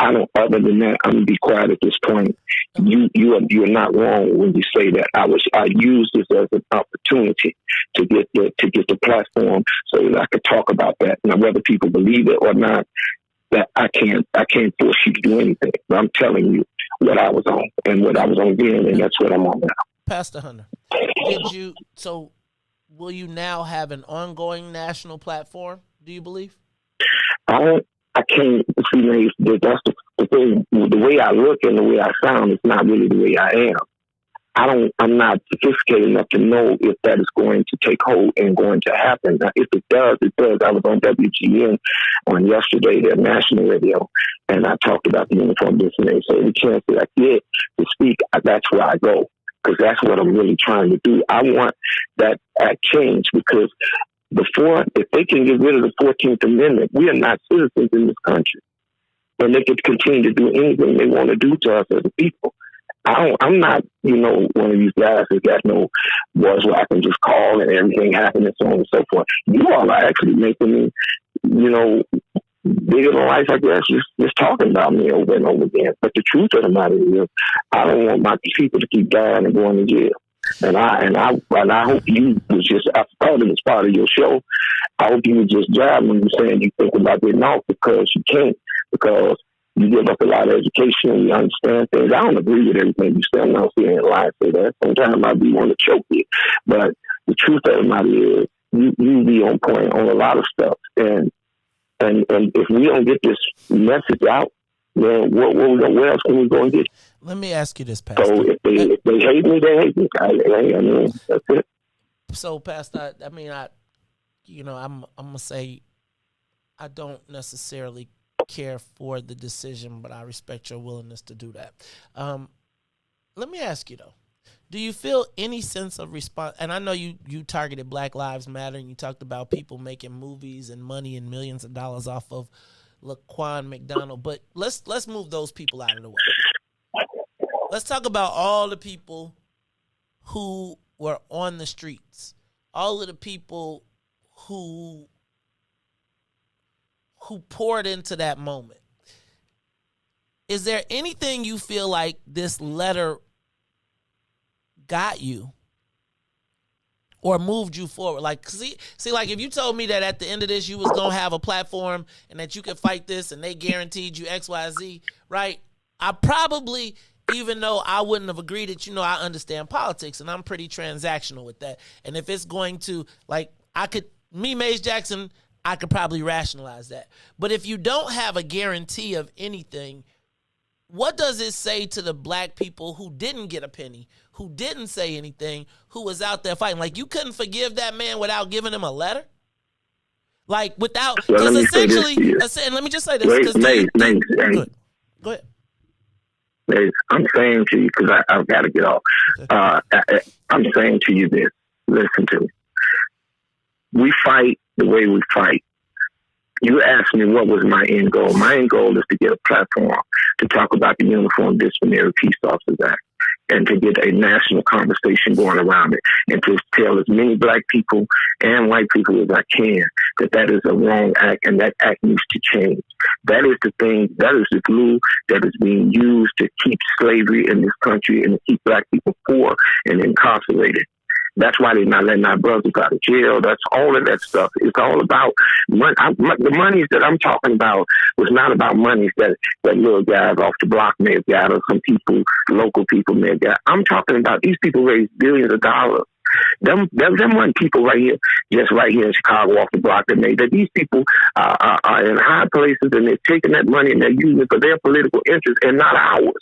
Other than that, I'm gonna be quiet at this point. You are not wrong when you say that. I used this as an opportunity to get the platform so that I could talk about that. Now, whether people believe it or not, that I can't force you to do anything. But I'm telling you what I was on and what I was on then, and that's what I'm on now. Pastor Hunter, will you now have an ongoing national platform? Do you believe? I can't see. That's the thing. The way I look and the way I sound is not really the way I am. I'm not sophisticated enough to know if that is going to take hold and going to happen. Now, if it does, it does. I was on WGN on yesterday, their national radio, and I talked about the Uniform Disciplinary. So every chance that I get to speak, that's where I go because that's what I'm really trying to do. I want that act changed because if they can get rid of the 14th Amendment, we are not citizens in this country. And they could continue to do anything they want to do to us as a people. I'm not, one of these guys that got no voice where I can just call and everything happen and so on and so forth. You all are actually making me, bigger than life, I guess, just talking about me over and over again. But the truth of the matter is, I don't want my people to keep dying and going to jail. And I hope you was just, I thought it was part of your show. I hope you was just jive when you're saying you think about getting off because you can't, because you give up a lot of education and you understand things. I don't agree with everything you say. I'm not saying lie say that. Sometimes I be want to choke you. But the truth of the matter is you be on point on a lot of stuff. And if we don't get this message out, then where else can we go and get it? Let me ask you this, Pastor. So if they hate me, they hate me. I mean, that's it. So, Pastor, I'm gonna say I don't necessarily care for the decision, but I respect your willingness to do that. Let me ask you though, do you feel any sense of response? And I know you targeted Black Lives Matter, and you talked about people making movies and money and millions of dollars off of Laquan McDonald, but let's move those people out of the way. Let's talk about all the people who were on the streets, all of the people who poured into that moment. Is there anything you feel like this letter got you or moved you forward? Like, see, like if you told me that at the end of this you was gonna have a platform and that you could fight this and they guaranteed you X, Y, Z, right? I probably, even though I wouldn't have agreed that, I understand politics and I'm pretty transactional with that. And if it's going to, like, Maze Jackson, I could probably rationalize that. But if you don't have a guarantee of anything, what does it say to the black people who didn't get a penny, who didn't say anything, who was out there fighting? Like, you couldn't forgive that man without giving him a letter? Like, without, because essentially, and let me just say this. Go ahead. I'm saying to you, because I've got to get off. Okay. I'm saying to you this. Listen to me. We fight the way we fight. You asked me what was my end goal. My end goal is to get a platform to talk about the Uniform Disciplinary Peace Officers Act and to get a national conversation going around it and to tell as many black people and white people as I can that is a wrong act and that act needs to change. That is the thing, that is the glue that is being used to keep slavery in this country and to keep black people poor and incarcerated. That's why they're not letting our brothers out of jail. That's all of that stuff. It's all about money. The monies that I'm talking about was not about monies that little guys off the block may have got or some people, local people may have got. I'm talking about these people raised billions of dollars. Them one people right here, just right here in Chicago off the block that made that. These people are in high places and they're taking that money and they're using it for their political interests and not ours.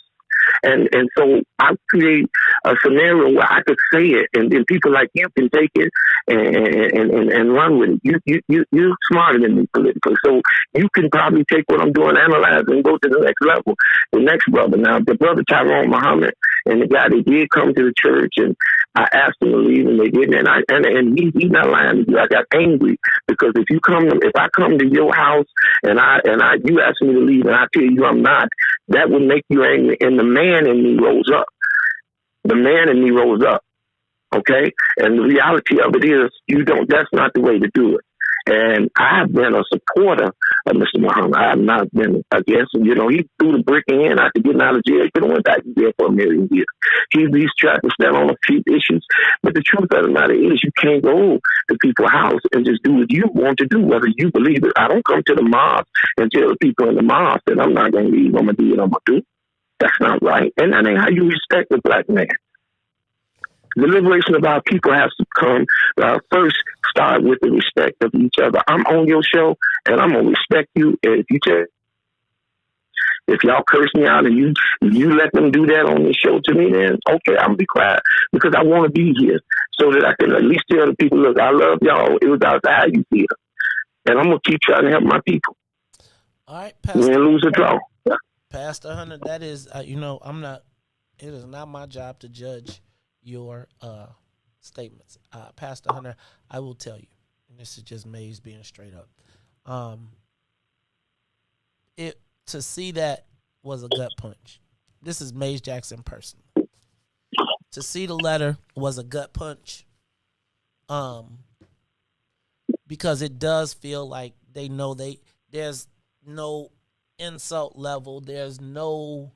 And so I create a scenario where I could say it, and then people like you can take it and run with it. You're smarter than me politically, so you can probably take what I'm doing, analyze, and go to the next level. The next brother, now the brother Tyrone Muhammad, and the guy that did come to the church, and I asked him to leave, and they didn't. And he's not lying to you. I got angry because if I come to your house and you ask me to leave, and I tell you I'm not, that would make you angry. And the man in me rose up. The man in me rose up. Okay? And the reality of it is, that's not the way to do it. And I've been a supporter of Mr. Muhammad. I have not been, I guess, he threw the brick in after getting out of jail. He could have went back to jail for a million years. He's tried to stand on a few issues. But the truth of the matter is you can't go to people's house and just do what you want to do, whether you believe it. I don't come to the mosque and tell the people in the mosque that I'm not going to leave. I'm going to do what I'm going to do. That's not right. And that ain't how you respect a black man. The liberation of our people has to come first. Start with the respect of each other. I'm on your show, and I'm gonna respect you. And if y'all curse me out and you let them do that on this show to me, then okay, I'm gonna be quiet because I want to be here so that I can at least tell the people, look, I love y'all. It was out to how you feel, and I'm gonna keep trying to help my people. All right, Pastor. Win, lose, or draw. Pastor Hunter, that is, I'm not. It is not my job to judge your statements. Pastor Hunter, I will tell you, and this is just Maze being straight up. To see that was a gut punch. This is Maze Jackson personally. To see the letter was a gut punch. Because it does feel like they know there's no insult level, there's no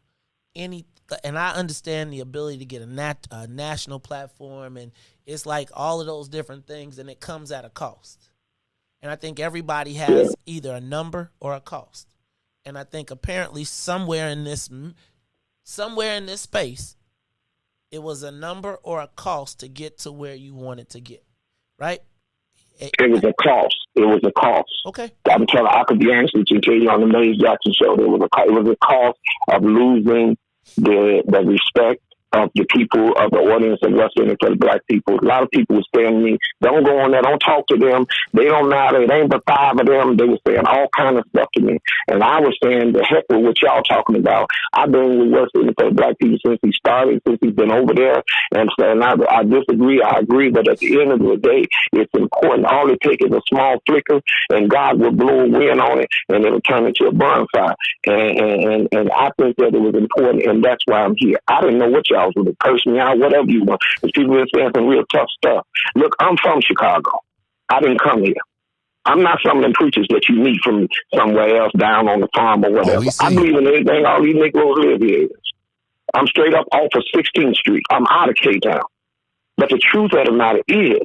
any. And I understand the ability to get a national platform, and it's like all of those different things, and it comes at a cost. And I think everybody has either a number or a cost. And I think apparently somewhere in this space, it was a number or a cost to get to where you wanted to get, right? It was a cost. It was a cost. Okay. I could be honest with you, Katie, on the Maze Jackson show. It was a cost of losing the respect of the people, of the audience of West Indian for the black people. A lot of people were saying me, don't go on there, don't talk to them. They don't matter. It ain't but 5 of them. They were saying all kind of stuff to me. And I was saying, the heck with what y'all talking about. I've been with West Indian for the black people since he started, since he's been over there. And so I disagree. I agree. But at the end of the day, it's important. All it takes is a small flicker, and God will blow a wind on it, and it'll turn into a bonfire. And I think that it was important, and that's why I'm here. I didn't know what y'all was with, curse me out, whatever you want. Because people are saying some real tough stuff. Look, I'm from Chicago. I didn't come here. I'm not some of them preachers that you meet from somewhere else down on the farm or whatever. I believe in everything all these Negroes live here. I'm straight up off of 16th Street. I'm out of K-Town. But the truth of the matter is,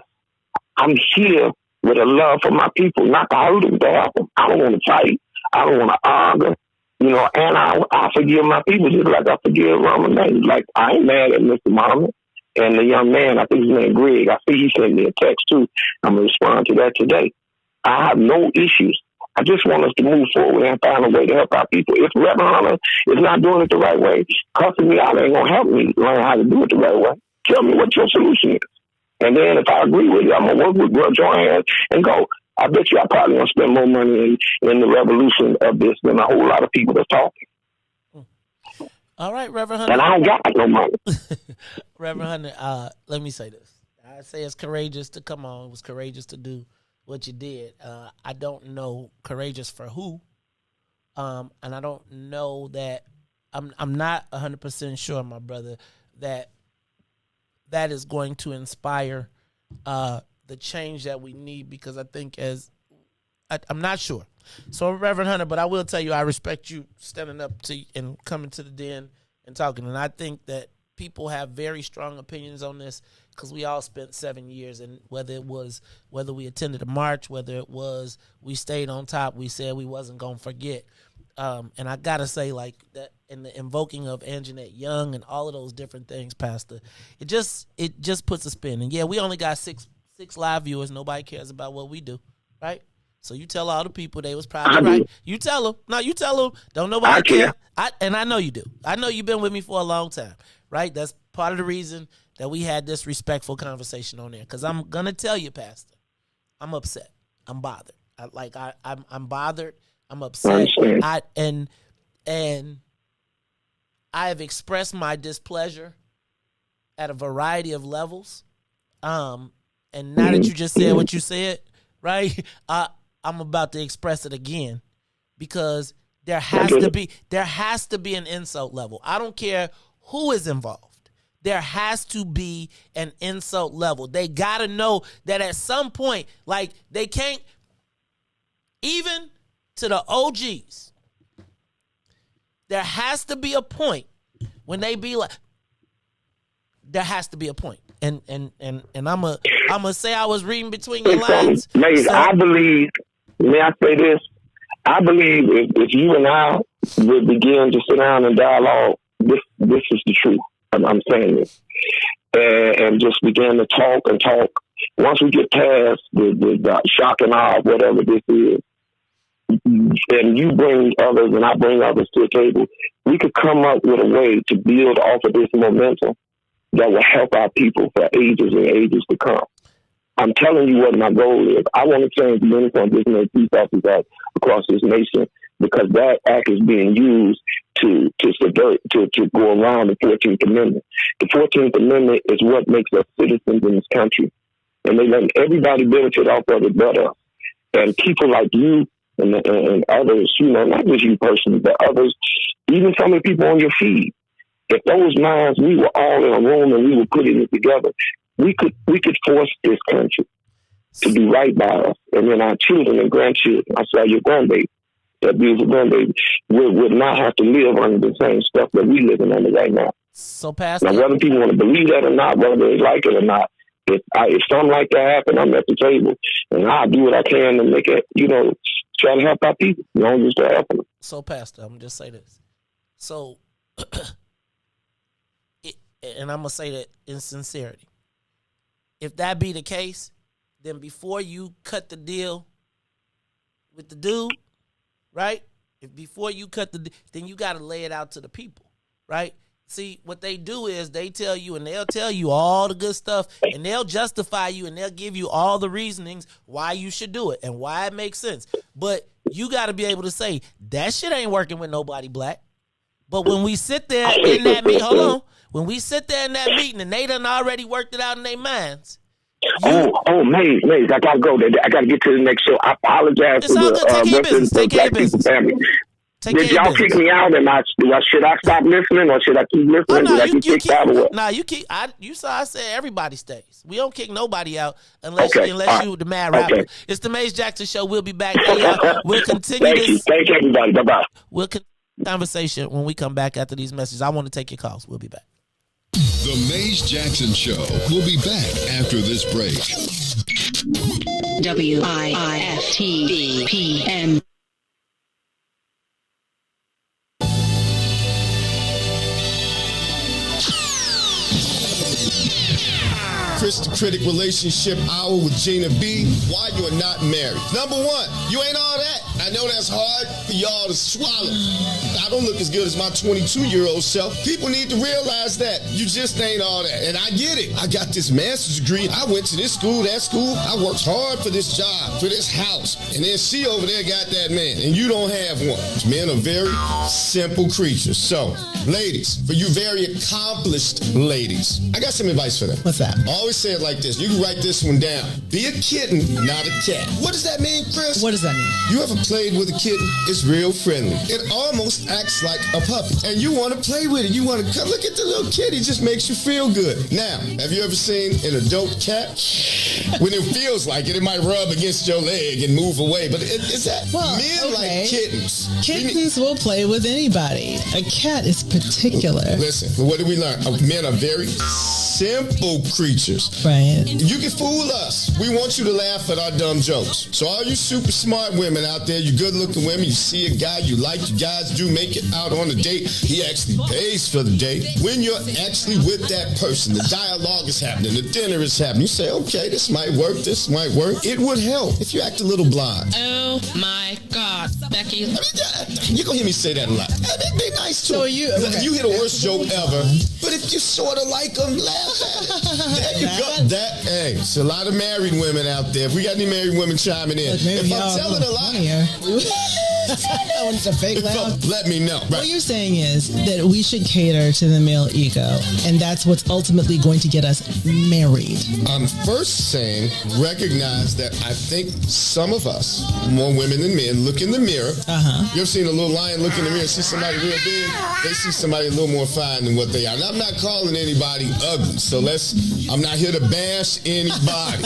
I'm here with a love for my people, not to hurt them, to help them. I don't want to fight. I don't want to argue. You know, and I forgive my people just like I forgive Roman names. Like, I ain't mad at Mr. Muhammad and the young man. I think his name Greg. I see he sent me a text too. I'm going to respond to that today. I have no issues. I just want us to move forward and find a way to help our people. If Reverend Hunter is not doing it the right way, cussing me out ain't going to help me learn how to do it the right way. Tell me what your solution is. And then if I agree with you, I'm going to work with Grudge, join hands, and go. I bet you I probably want to spend more money in the revolution of this than a whole lot of people that's talking. All right, Reverend Hunter. And I don't got no money. Reverend Hunter, let me say this. I say it's courageous to come on. It was courageous to do what you did. I don't know courageous for who. And I don't know that I'm not 100% sure, my brother, that is going to inspire the change that we need, because I think I'm not sure. So, Reverend Hunter, but I will tell you, I respect you standing up to and coming to the den and talking. And I think that people have very strong opinions on this, because we all spent 7 years, and whether we attended a march, whether it was we stayed on top, we said we wasn't going to forget. And I got to say, like, that in the invoking of Anjanette Young and all of those different things, Pastor, it just puts a spin. And yeah, we only got six live viewers. Nobody cares about what we do, right? So you tell all the people they was probably right. You tell them. No, you tell them. Don't nobody care. And I know you do. I know you've been with me for a long time, right? That's part of the reason that we had this respectful conversation on there. Because I'm going to tell you, Pastor, I'm upset. I'm bothered. I'm bothered. I'm upset. And I have expressed my displeasure at a variety of levels. And now that you just said what you said, right? I'm about to express it again, because there has to be an insult level. I don't care who is involved. There has to be an insult level. They got to know that at some point, like, they can't, even to the OGs, there has to be a point when they be like, there has to be a point. And I'm gonna say I was reading between your lines. I believe, may I say this? I believe if you and I would begin to sit down and dialogue, this is the truth. I'm saying this. And just begin to talk and talk. Once we get past the shock and awe, whatever this is, and you bring others and I bring others to the table, we could come up with a way to build off of this momentum that will help our people for ages and ages to come. I'm telling you what my goal is. I want to change the Uniform Business Peace Officers Act across this nation, because that act is being used to subvert, to go around the 14th Amendment. The 14th Amendment is what makes us citizens in this country. And they let everybody benefit off of it but us. And people like you and others, you know, not just you personally, but others, even some of the people on your feed, if those minds, we were all in a room and we were putting it together, we could force this country to be right by us. And then our children and grandchildren, I saw your grandbaby, that beautiful grandbaby, would not have to live under the same stuff that we living under right now. So, Pastor, now, whether people want to believe that or not, whether they like it or not, if something like that happen, I'm at the table and I'll do what I can to make it, you know, try to help our people. You know, just to help them. So, Pastor, I'm going to just say this. So, and I'm going to say that in sincerity. If that be the case, then before you cut the deal with the dude, right? Before you cut then you got to lay it out to the people, right? See, what they do is they tell you, and they'll tell you all the good stuff, and they'll justify you, and they'll give you all the reasonings why you should do it and why it makes sense. But you got to be able to say, that shit ain't working with nobody black. But when we sit there in that meeting, when we sit there in that meeting and they done already worked it out in their minds. Maze, I gotta go. I gotta get to the next show. I apologize to the Black People family. Did y'all kick me out? Should I stop listening or should I keep listening? Did I get kicked out or what? Nah, you saw I said everybody stays. We don't kick nobody out unless you the mad rapper. Okay. It's the Maze Jackson Show. We'll be back. We'll continue this. Thank you, everybody. Bye-bye. We'll continue the conversation when we come back after these messages. I want to take your calls. We'll be back. The Maze Jackson Show will be back after this break. WIIFTBP. Christian Critic Relationship Hour with Gina B. Why you are not married. Number one, you ain't all that. I know that's hard for y'all to swallow. I don't look as good as my 22-year-old self. People need to realize that. You just ain't all that. And I get it. I got this master's degree. I went to this school, that school. I worked hard for this job, for this house. And then she over there got that man. And you don't have one. Men are very simple creatures. So, ladies, for you very accomplished ladies, I got some advice for them. What's that? I always say it like this. You can write this one down. Be a kitten, not a cat. What does that mean, Chris? What does that mean? You ever played with a kitten? It's real friendly. It almost acts like a puppy. And you want to play with it. You want to look at the little kitty. It just makes you feel good. Now, have you ever seen an adult cat? When it feels like it, it might rub against your leg and move away. But is that men like kittens? Kittens will play with anybody. A cat is particular. Listen, what did we learn? Men are very simple creatures. Right. You can fool us. We want you to laugh at our dumb jokes. So all you super smart women out there, you good looking women, you see a guy you like, you guys do make it out on a date, he actually pays for the date. When you're actually with that person, the dialogue is happening, the dinner is happening, you say, okay, this might work, this might work. It would help if you act a little blind. Oh my God, Becky. I mean, you're going to hear me say that a lot. Be nice to him. You hit a worst joke ever, but if you sort of like them, laugh at it. There you go. Hey, it's a lot of married women out there. If we got any married women chiming in, if I'm telling a lie, that one's a fake laugh. Let me know. Right. What you're saying is that we should cater to the male ego, and that's what's ultimately going to get us married. I'm first saying recognize that I think some of us, more women than men, look in the mirror. You ever seen a little lion look in the mirror and see somebody real big? They see somebody a little more fine than what they are. And I'm not calling anybody ugly, so I'm not here to bash anybody.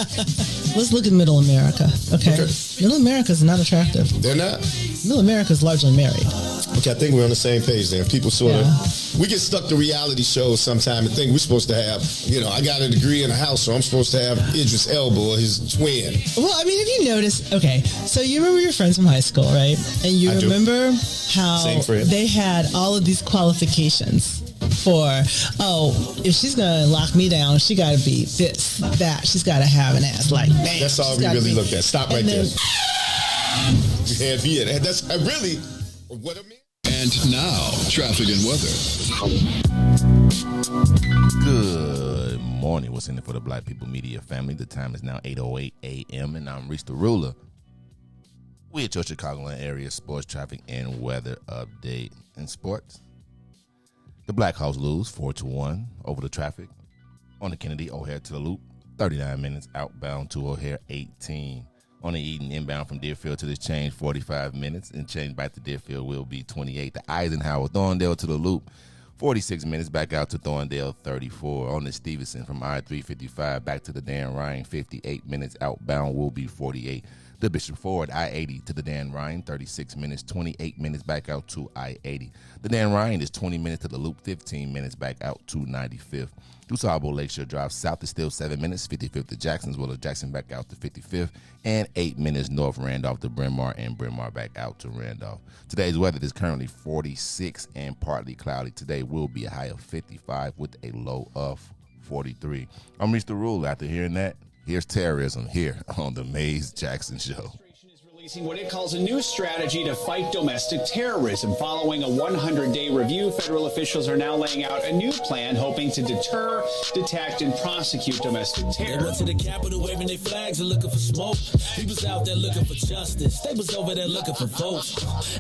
Let's look at Middle America, okay? Middle America is not attractive. They're not? Middle America is largely married. Okay, I think we're on the same page there. People sort of, we get stuck to reality shows sometime and think we're supposed to have, I got a degree in a house, so I'm supposed to have Idris Elba or his twin. Well, I mean, if you notice, okay, so you remember your friends from high school, right? And you remember how they had all of these qualifications for, if she's going to lock me down, she got to be this, that. She's got to have an ass like that. That's all we really looked at. Stop right there. You had me in it. That's really what I mean. And now, traffic and weather. Good morning. What's in it for the Black People Media family? The time is now 8:08 a.m. and I'm Riis the Ruler. We're at your Chicagoland area sports traffic and weather update. In sports, the Blackhawks lose 4-1 over the traffic on the Kennedy O'Hare to the Loop. 39 minutes outbound to O'Hare, 18. On the Eden inbound from Deerfield to this change, 45 minutes, and change back to Deerfield will be 28. The Eisenhower, Thorndale to the Loop, 46 minutes, back out to Thorndale, 34. On the Stevenson from I-355 back to the Dan Ryan, 58 minutes, outbound will be 48. The Bishop Ford, I-80 to the Dan Ryan, 36 minutes, 28 minutes, back out to I-80. The Dan Ryan is 20 minutes to the Loop, 15 minutes, back out to 95th. DuSable Lakeshore Drive south is still 7 minutes, 55th to Jacksonville, Jackson back out to 55th, and 8 minutes north Randolph to Bryn Mawr, and Bryn Mawr back out to Randolph. Today's weather is currently 46 and partly cloudy. Today will be a high of 55 with a low of 43. I'm Riis the Ruler. After hearing that, here's terrorism here on the Mays Jackson Show. Releasing what it calls a new strategy to fight domestic terrorism. Following a 100-day review, federal officials are now laying out a new plan hoping to deter, detect, and prosecute domestic terror. They went to the Capitol waving their flags and looking for smoke. He was out there looking for justice. They was over there looking for votes.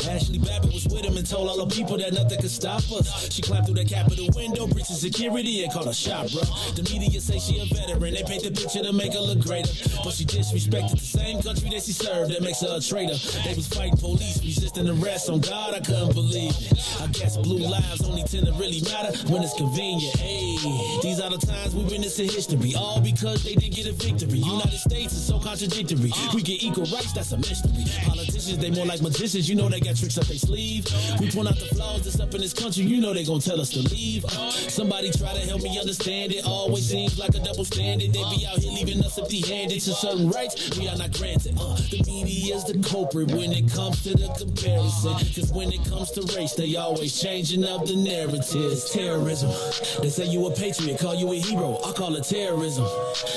Ashley Babbitt was with him and told all the people that nothing could stop us. She climbed through the Capitol window, breached security, and called a shot, bro. The media say she a veteran. They paint the picture to make her look greater. But she disrespected the same country that she served. That makes her a traitor. They was fighting police, resisting arrest. On God, I couldn't believe it. I guess blue lives only tend to really matter when it's convenient. Hey, these are the times we witness in history, all because they didn't get a victory. United States is so contradictory. We get equal rights, that's a mystery. Politicians, they more like magicians. You know they got tricks up their sleeve. We point out the flaws that's up in this country. You know they gon' tell us to leave. Somebody try to help me understand it. Always seems like a double standard. They be out here leaving us empty-handed. To certain rights, we are not granted. The media is the culprit when it comes to the comparison. Cause when it comes to race, they always changing up the narratives. Terrorism. They say you a patriot, call you a hero. I call it terrorism.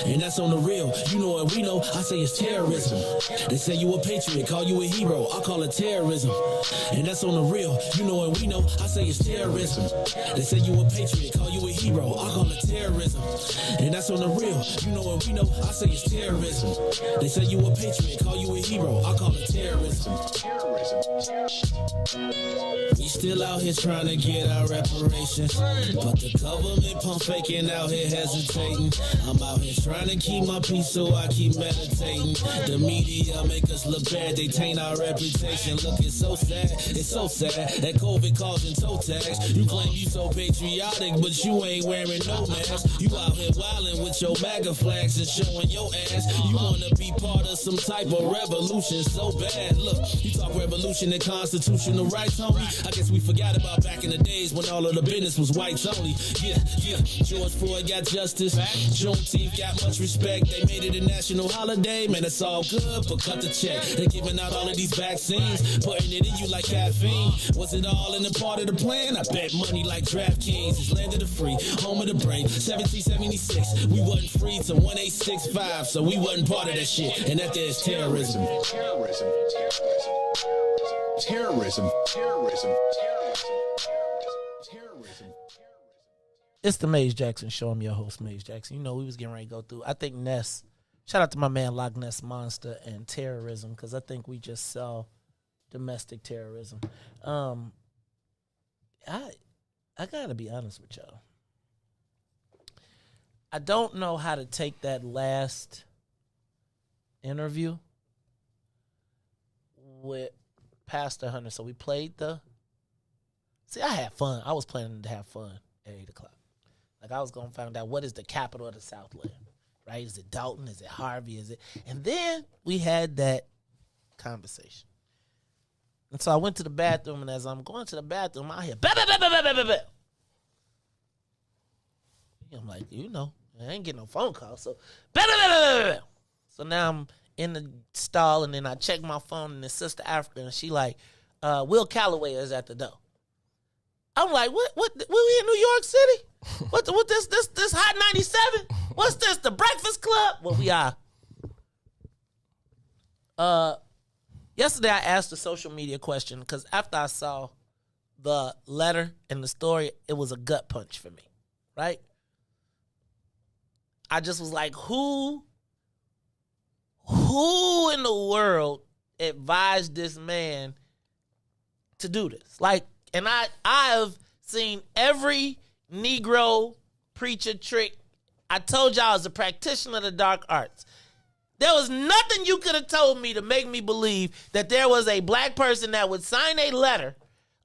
And that's on the real. You know what we know, I say it's terrorism. They say you a patriot, call you a hero. I call it terrorism. And that's on the real. You know what we know, I say it's terrorism. They say you a patriot, call you a hero. I call it terrorism. And that's on the real. You know what we know, I say it's terrorism. They say you a patriot, call you a hero. I call it terrorism. We still out here trying to get our reparations, but the government pump faking out here hesitating. I'm out here trying to keep my peace, so I keep meditating. The media make us look bad, they taint our reputation. Look, it's so sad that COVID causing toe tags. You claim you so patriotic, but you ain't wearing no mask. You out here wildin' with your MAGA flags and showing your ass. You wanna be part of some type of revolution so bad. Look, you talk revolution and constitutional rights, homie. I guess we forgot about back in the days when all of the business was whites only. Yeah. George Floyd got justice. Juneteenth got much respect. They made it a national holiday. Man, it's all good, but cut the check. They giving out all of these vaccines, putting it in you like caffeine. Was it all in the part of the plan? I bet money like DraftKings. It's land of the free, home of the brave. 1776, we wasn't free till 1865, so we wasn't part of that shit. And that there's terrorism. It's the Maze Jackson Show. I'm your host, Maze Jackson. You know, we was getting ready to go through, I think Ness, shout out to my man Loch Ness Monster and terrorism, because I think we just saw domestic terrorism. I got to be honest with y'all. I don't know how to take that last interview with Pastor Hunter. So we played I had fun. I was planning to have fun at 8 o'clock. Like, I was going to find out what is the capital of the Southland, right? Is it Dalton? Is it Harvey? And then we had that conversation. And so I went to the bathroom, and as I'm going to the bathroom, I hear, bah, bah, bah, bah, bah, bah, bah, bah. I'm like, you know, I ain't getting no phone call. So, bah, bah, bah, bah, bah, bah. So now I'm in the stall, and then I check my phone, and it's Sister Africa, and she like, Will Calloway is at the door. I'm like, what? We in New York City? What this Hot 97? What's this? The Breakfast Club? Well, we are. Yesterday I asked a social media question because after I saw the letter and the story, it was a gut punch for me, right? I just was like, who in the world advised this man to do this? Like, and I've seen every Negro preacher trick. I told y'all I was a practitioner of the dark arts. There was nothing you could have told me to make me believe that there was a black person that would sign a letter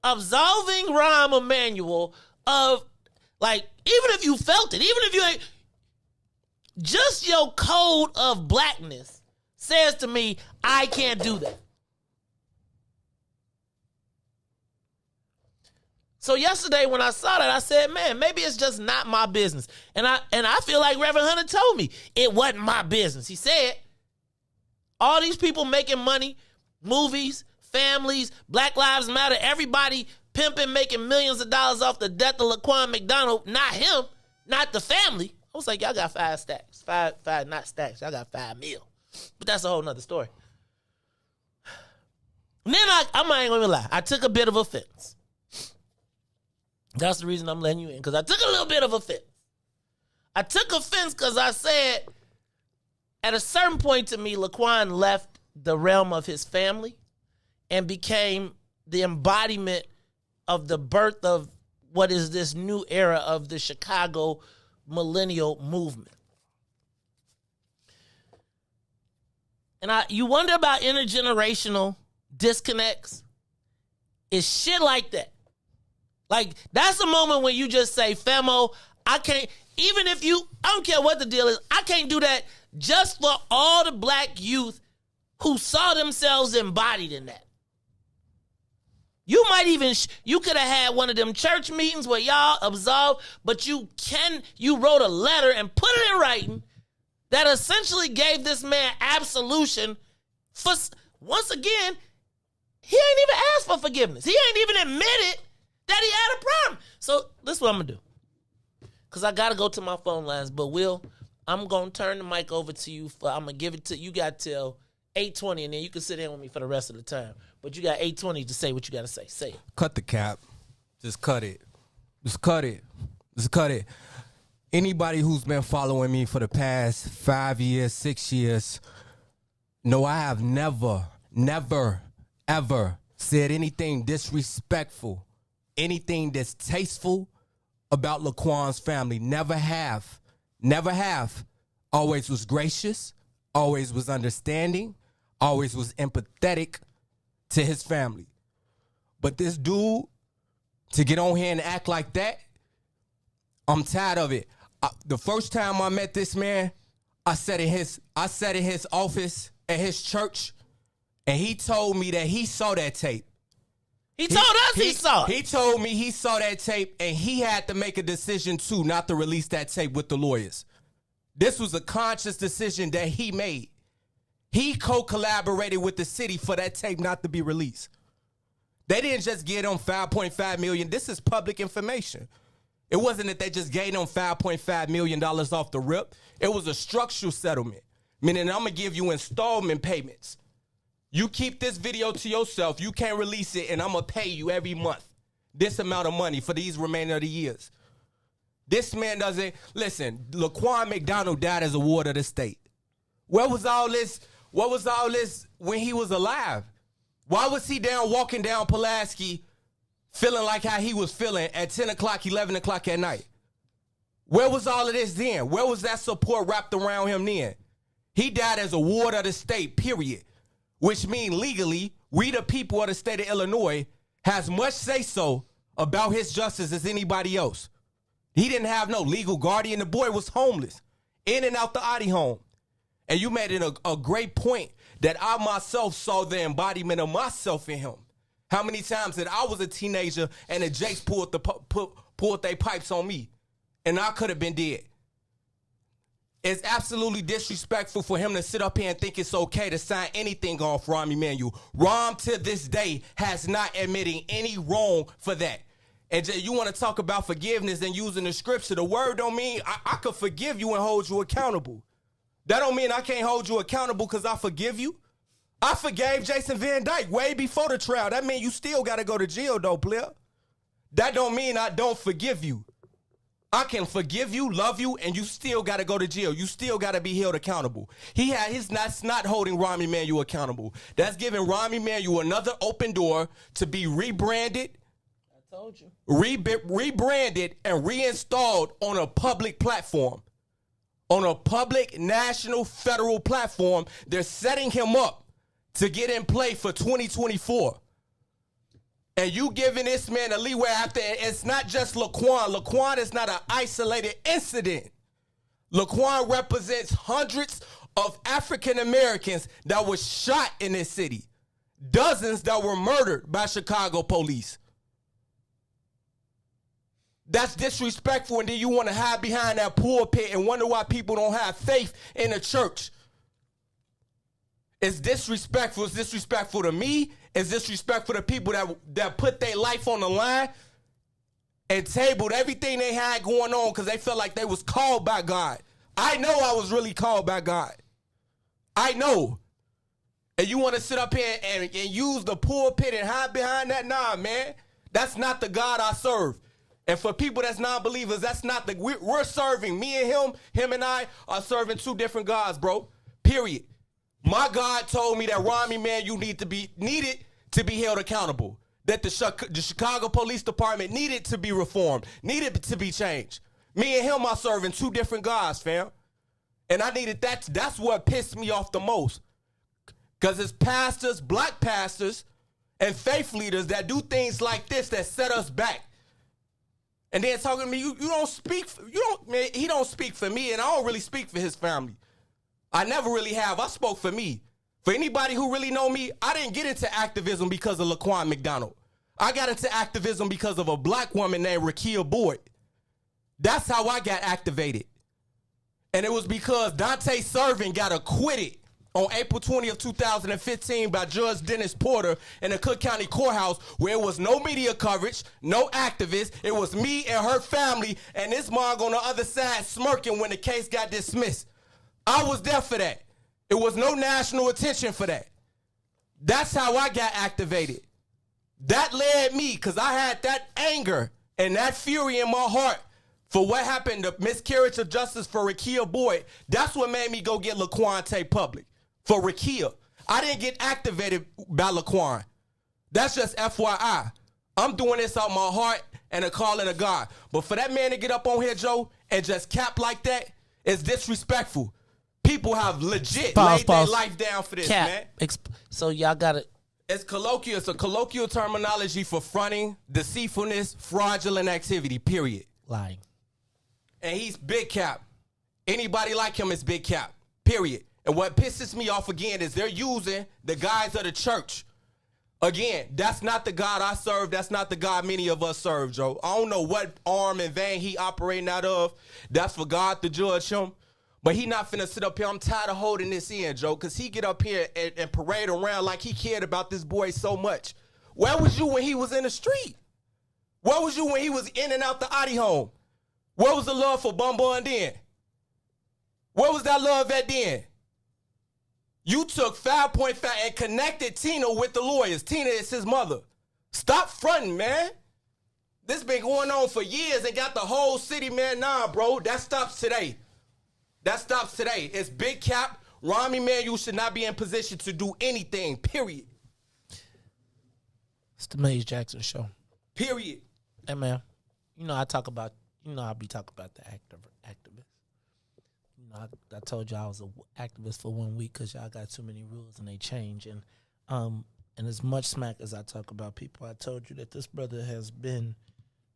absolving Rahm Emanuel of, like, even if you felt it, even if you ain't, just your code of blackness says to me, I can't do that. So yesterday when I saw that, I said, man, maybe it's just not my business. And I feel like Reverend Hunter told me it wasn't my business. He said, all these people making money, movies, families, Black Lives Matter, everybody pimping, making millions of dollars off the death of Laquan McDonald, not him, not the family. I was like, y'all got 5 stacks. Five, not stacks. Y'all got 5 mil. But that's a whole nother story. And then I'm not even gonna lie. I took a bit of offense. That's the reason I'm letting you in, because I took a little bit of offense. I took offense because I said, at a certain point to me, Laquan left the realm of his family and became the embodiment of the birth of what is this new era of the Chicago millennial movement. And you wonder about intergenerational disconnects. It's shit like that. Like, that's a moment when you just say, Famo, I can't, even if I don't care what the deal is, I can't do that just for all the black youth who saw themselves embodied in that. You might even, you could have had one of them church meetings where y'all absolved, but you wrote a letter and put it in writing that essentially gave this man absolution for, once again, he ain't even asked for forgiveness. He ain't even admitted that he had a problem. So this is what I'm going to do. Because I got to go to my phone lines. But Will, I'm going to turn the mic over to you. I'm going to give it to you. Got till 8:20, and then you can sit in with me for the rest of the time. But you got 8:20 to say what you got to say. Say it. Cut the cap. Just cut it. Just cut it. Just cut it. Anybody who's been following me for the past 5 years, 6 years, know I have never, ever said anything disrespectful, anything distasteful about Laquan's family. Never have. Never have. Always was gracious, always was understanding, always was empathetic to his family. But this dude, to get on here and act like that, I'm tired of it. The first time I met this man, I sat in his office at his church, and he told me that he saw that tape. He told us he saw it. He told me he saw that tape, and he had to make a decision, too, not to release that tape with the lawyers. This was a conscious decision that he made. He co-collaborated with the city for that tape not to be released. They didn't just get him $5.5 million. This is public information. It wasn't that they just gave him $5.5 million off the rip. It was a structural settlement, meaning I'm going to give you installment payments. You keep this video to yourself. You can't release it, and I'm going to pay you every month this amount of money for these remainder of the years. This man doesn't, listen, Laquan McDonald died as a ward of the state. Where was all this? What was all this when he was alive? Why was he walking down Pulaski feeling like how he was feeling at 10 o'clock, 11 o'clock at night? Where was all of this then? Where was that support wrapped around him then? He died as a ward of the state, period. Which means legally, we the people of the state of Illinois has much say-so about his justice as anybody else. He didn't have no legal guardian. The boy was homeless, in and out the Audi home. And you made it a great point that I myself saw the embodiment of myself in him. How many times that I was a teenager and the Jakes pulled their pipes on me, and I could have been dead. It's absolutely disrespectful for him to sit up here and think it's okay to sign anything off Rahm Emanuel. Rahm, to this day, has not admitted any wrong for that. And you want to talk about forgiveness and using the scripture. The word don't mean I could forgive you and hold you accountable. That don't mean I can't hold you accountable because I forgive you. I forgave Jason Van Dyke way before the trial. That means you still got to go to jail, though, player. That don't mean I don't forgive you. I can forgive you, love you, and you still got to go to jail. You still got to be held accountable. That's not holding Rahm Emanuel accountable. That's giving Rahm Emanuel another open door to be rebranded. I told you. Rebranded and reinstalled on a public platform. On a public, national, federal platform. They're setting him up to get in play for 2024. And you giving this man a leeway after, it's not just Laquan. Laquan is not an isolated incident. Laquan represents hundreds of African Americans that were shot in this city. Dozens that were murdered by Chicago police. That's disrespectful, and then you want to hide behind that pulpit and wonder why people don't have faith in the church. It's disrespectful. It's disrespectful to me. It's disrespectful to people that put their life on the line and tabled everything they had going on because they felt like they was called by God. I know I was really called by God. I know. And you want to sit up here and use the pulpit and hide behind that? Nah, man. That's not the God I serve. And for people that's non-believers, that's not we're serving. Me and him and I are serving two different gods, bro. Period. My God told me that Rahm Emanuel needed to be held accountable. That the Chicago Police Department needed to be reformed, needed to be changed. Me and him are serving two different gods, fam. And I needed that. That's what pissed me off the most. Because it's pastors, black pastors, and faith leaders that do things like this that set us back. And then talking to me, you don't speak, man, he don't speak for me, and I don't really speak for his family. I never really have. I spoke for me. For anybody who really know me, I didn't get into activism because of Laquan McDonald. I got into activism because of a black woman named Rakia Boyd. That's how I got activated. And it was because Dante Servin got acquitted on April 20th, 2015 by Judge Dennis Porter in the Cook County Courthouse, where it was no media coverage, no activists. It was me and her family and this mug on the other side smirking when the case got dismissed. I was there for that. It was no national attention for that. That's how I got activated. That led me, because I had that anger and that fury in my heart for what happened, the miscarriage of justice for Rakia Boyd. That's what made me go get Laquan Tate Public for Rakia. I didn't get activated by Laquan. That's just FYI. I'm doing this out my heart and a calling of God. But for that man to get up on here, Joe, and just cap like that is disrespectful. People have legit laid their life down for this, man. So y'all got it. It's colloquial. It's a colloquial terminology for fronting, deceitfulness, fraudulent activity, period. Lying. And he's big cap. Anybody like him is big cap, period. And what pisses me off again is they're using the guys of the church. Again, that's not the God I serve. That's not the God many of us serve, Joe. I don't know what arm and vein he operating out of. That's for God to judge him. But he not finna sit up here. I'm tired of holding this in, Joe, because he get up here and parade around like he cared about this boy so much. Where was you when he was in the street? Where was you when he was in and out the Audi home? Where was the love for Bum Bun then? Where was that love at then? You took 5.5 and connected Tina with the lawyers. Tina is his mother. Stop fronting, man. This been going on for years and got the whole city, man. Nah, bro, that stops today. That stops today. It's big cap. Rami, man, you should not be in position to do anything, period. It's the Maze Jackson Show. Period. Hey, man, I be talking about the activist. I told y'all I was an activist for 1 week because y'all got too many rules and they change. And as much smack as I talk about people, I told you that this brother has been,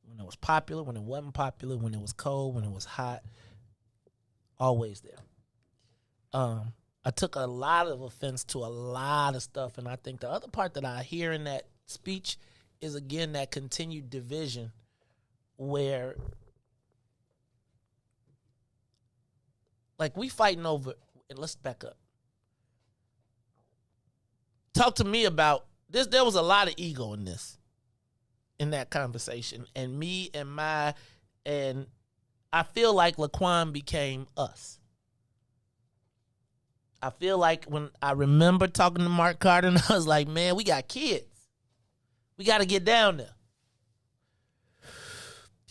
when it was popular, when it wasn't popular, when it was cold, when it was hot, always there. I took a lot of offense to a lot of stuff, and I think the other part that I hear in that speech is, again, that continued division where, like, we fighting over, and let's back up. Talk to me about this. There was a lot of ego in that conversation, and I feel like Laquan became us. I feel like when I remember talking to Mark Carter, and I was like, man, we got kids. We got to get down there.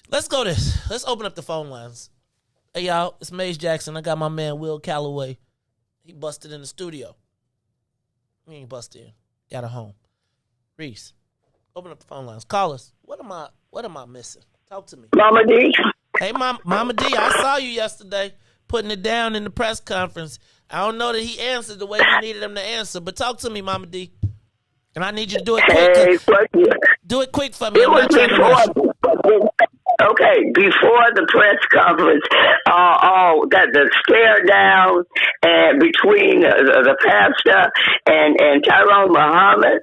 Let's go this. Let's open up the phone lines. Hey, y'all, it's Maze Jackson. I got my man Will Calloway. He busted in the studio. He ain't busted in. Got a home. Riis, open up the phone lines. Call us. What am I missing? Talk to me. Mama D. Hey, Mama D, I saw you yesterday putting it down in the press conference. I don't know that he answered the way you needed him to answer, but talk to me, Mama D. And I need you to do it quick. Do it quick for me. It was before the press conference, that the stare down and between the pastor and Tyrone Muhammad.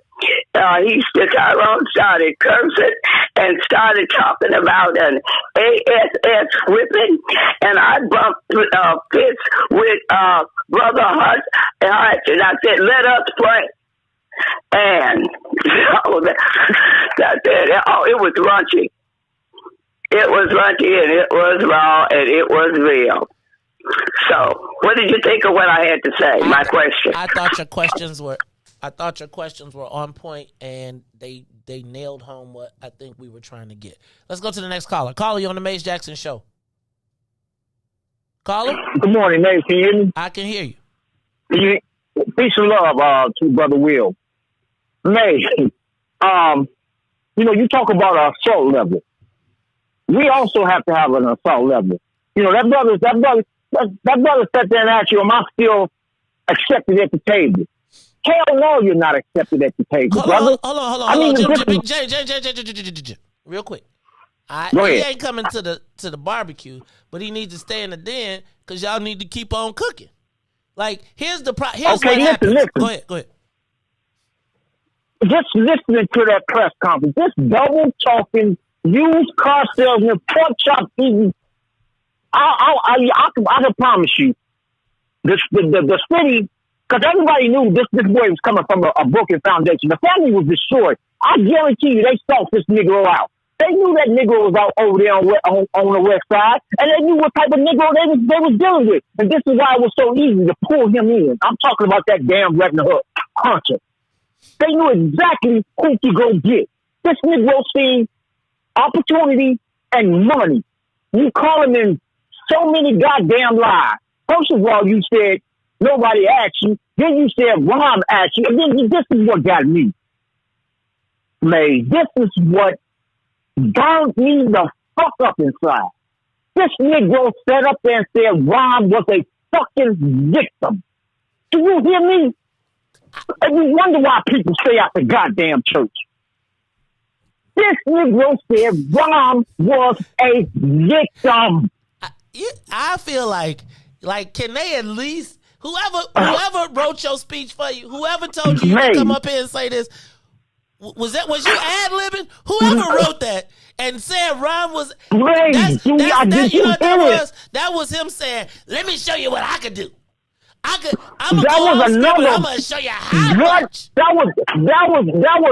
Tyrone started cursing and started talking about an ASS whipping, and I bumped fists with Brother Hunt, and I said, let us pray. And it was raunchy. It was raunchy, and it was raw, and it was real. So, what did you think of what I had to say? My question. I thought your questions were on point, and they nailed home what I think we were trying to get. Let's go to the next caller. Caller, you on the Maze Jackson Show. Caller? Good morning, Maze. Can you hear me? I can hear you. Peace and love to Brother Will. Maze, you talk about an assault level. We also have to have an assault level. That brother sat there and asked you, am I still accepted at the table? Hell no, you're not accepted at the table, brother. Hold on. I mean, James, real quick. He ain't coming to the barbecue, but he needs to stay in the den because y'all need to keep on cooking. Like, here's what happens. Listen. Go ahead. Just listening to that press conference, this double talking, used car salesman, pork chop eating. I can promise you, the city, because everybody knew this boy was coming from a broken foundation. The family was destroyed. I guarantee you, they sought this Negro out. They knew that Negro was out over there on the west side, and they knew what type of Negro they was dealing with. And this is why it was so easy to pull him in. I'm talking about that damn Reverend Hook hunter. They knew exactly who to go get. This Negro seen opportunity and money. You call him in so many goddamn lies. First of all, you said nobody asked you. Then you said Ron asked you. And then this is what got me. May, this is what burned me the fuck up inside. This Negro sat up there and said Ron was a fucking victim. Do you hear me? And you wonder why people stay out the goddamn church. This Negro said Ron was a victim. I feel like can they at least whoever wrote your speech for you, whoever told you to come up here and say this, was you ad-libbing? Whoever wrote that and said Ron was that was him saying, let me show you what I could do. I'm gonna show you how much. That was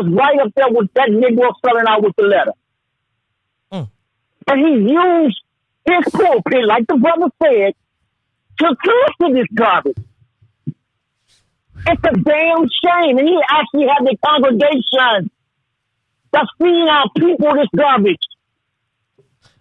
right up there with that Negro selling out with the letter. And he used his pulpit, like the brother said, to clear this garbage. It's a damn shame. And he actually had the congregation that's feeding our people this garbage.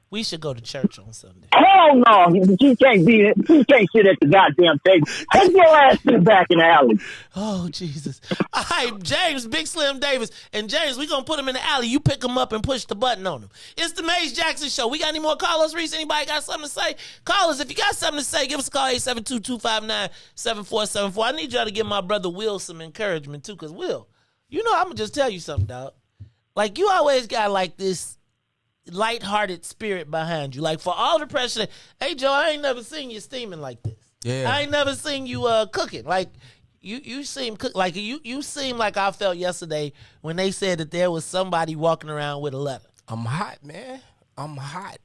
We should go to church on Sunday. Hell no. He can't sit at the goddamn table. Take your ass to the back in the alley. Oh, Jesus. All right, James, Big Slim Davis. And James, we're going to put him in the alley. You pick him up and push the button on him. It's the Maze Jackson Show. We got any more callers, Riis? Anybody got something to say? Callers, if you got something to say, give us a call, 872-259-7474. I need y'all to give my brother Will some encouragement, too, because Will, I'm going to just tell you something, dog. Like, you always got, like, this lighthearted spirit behind you. Like, for all the pressure, hey, Joe, I ain't never seen you steaming like this. Yeah. I ain't never seen you cooking. Like, you seem like you seem like I felt yesterday when they said that there was somebody walking around with a letter. I'm hot, man. I'm hot.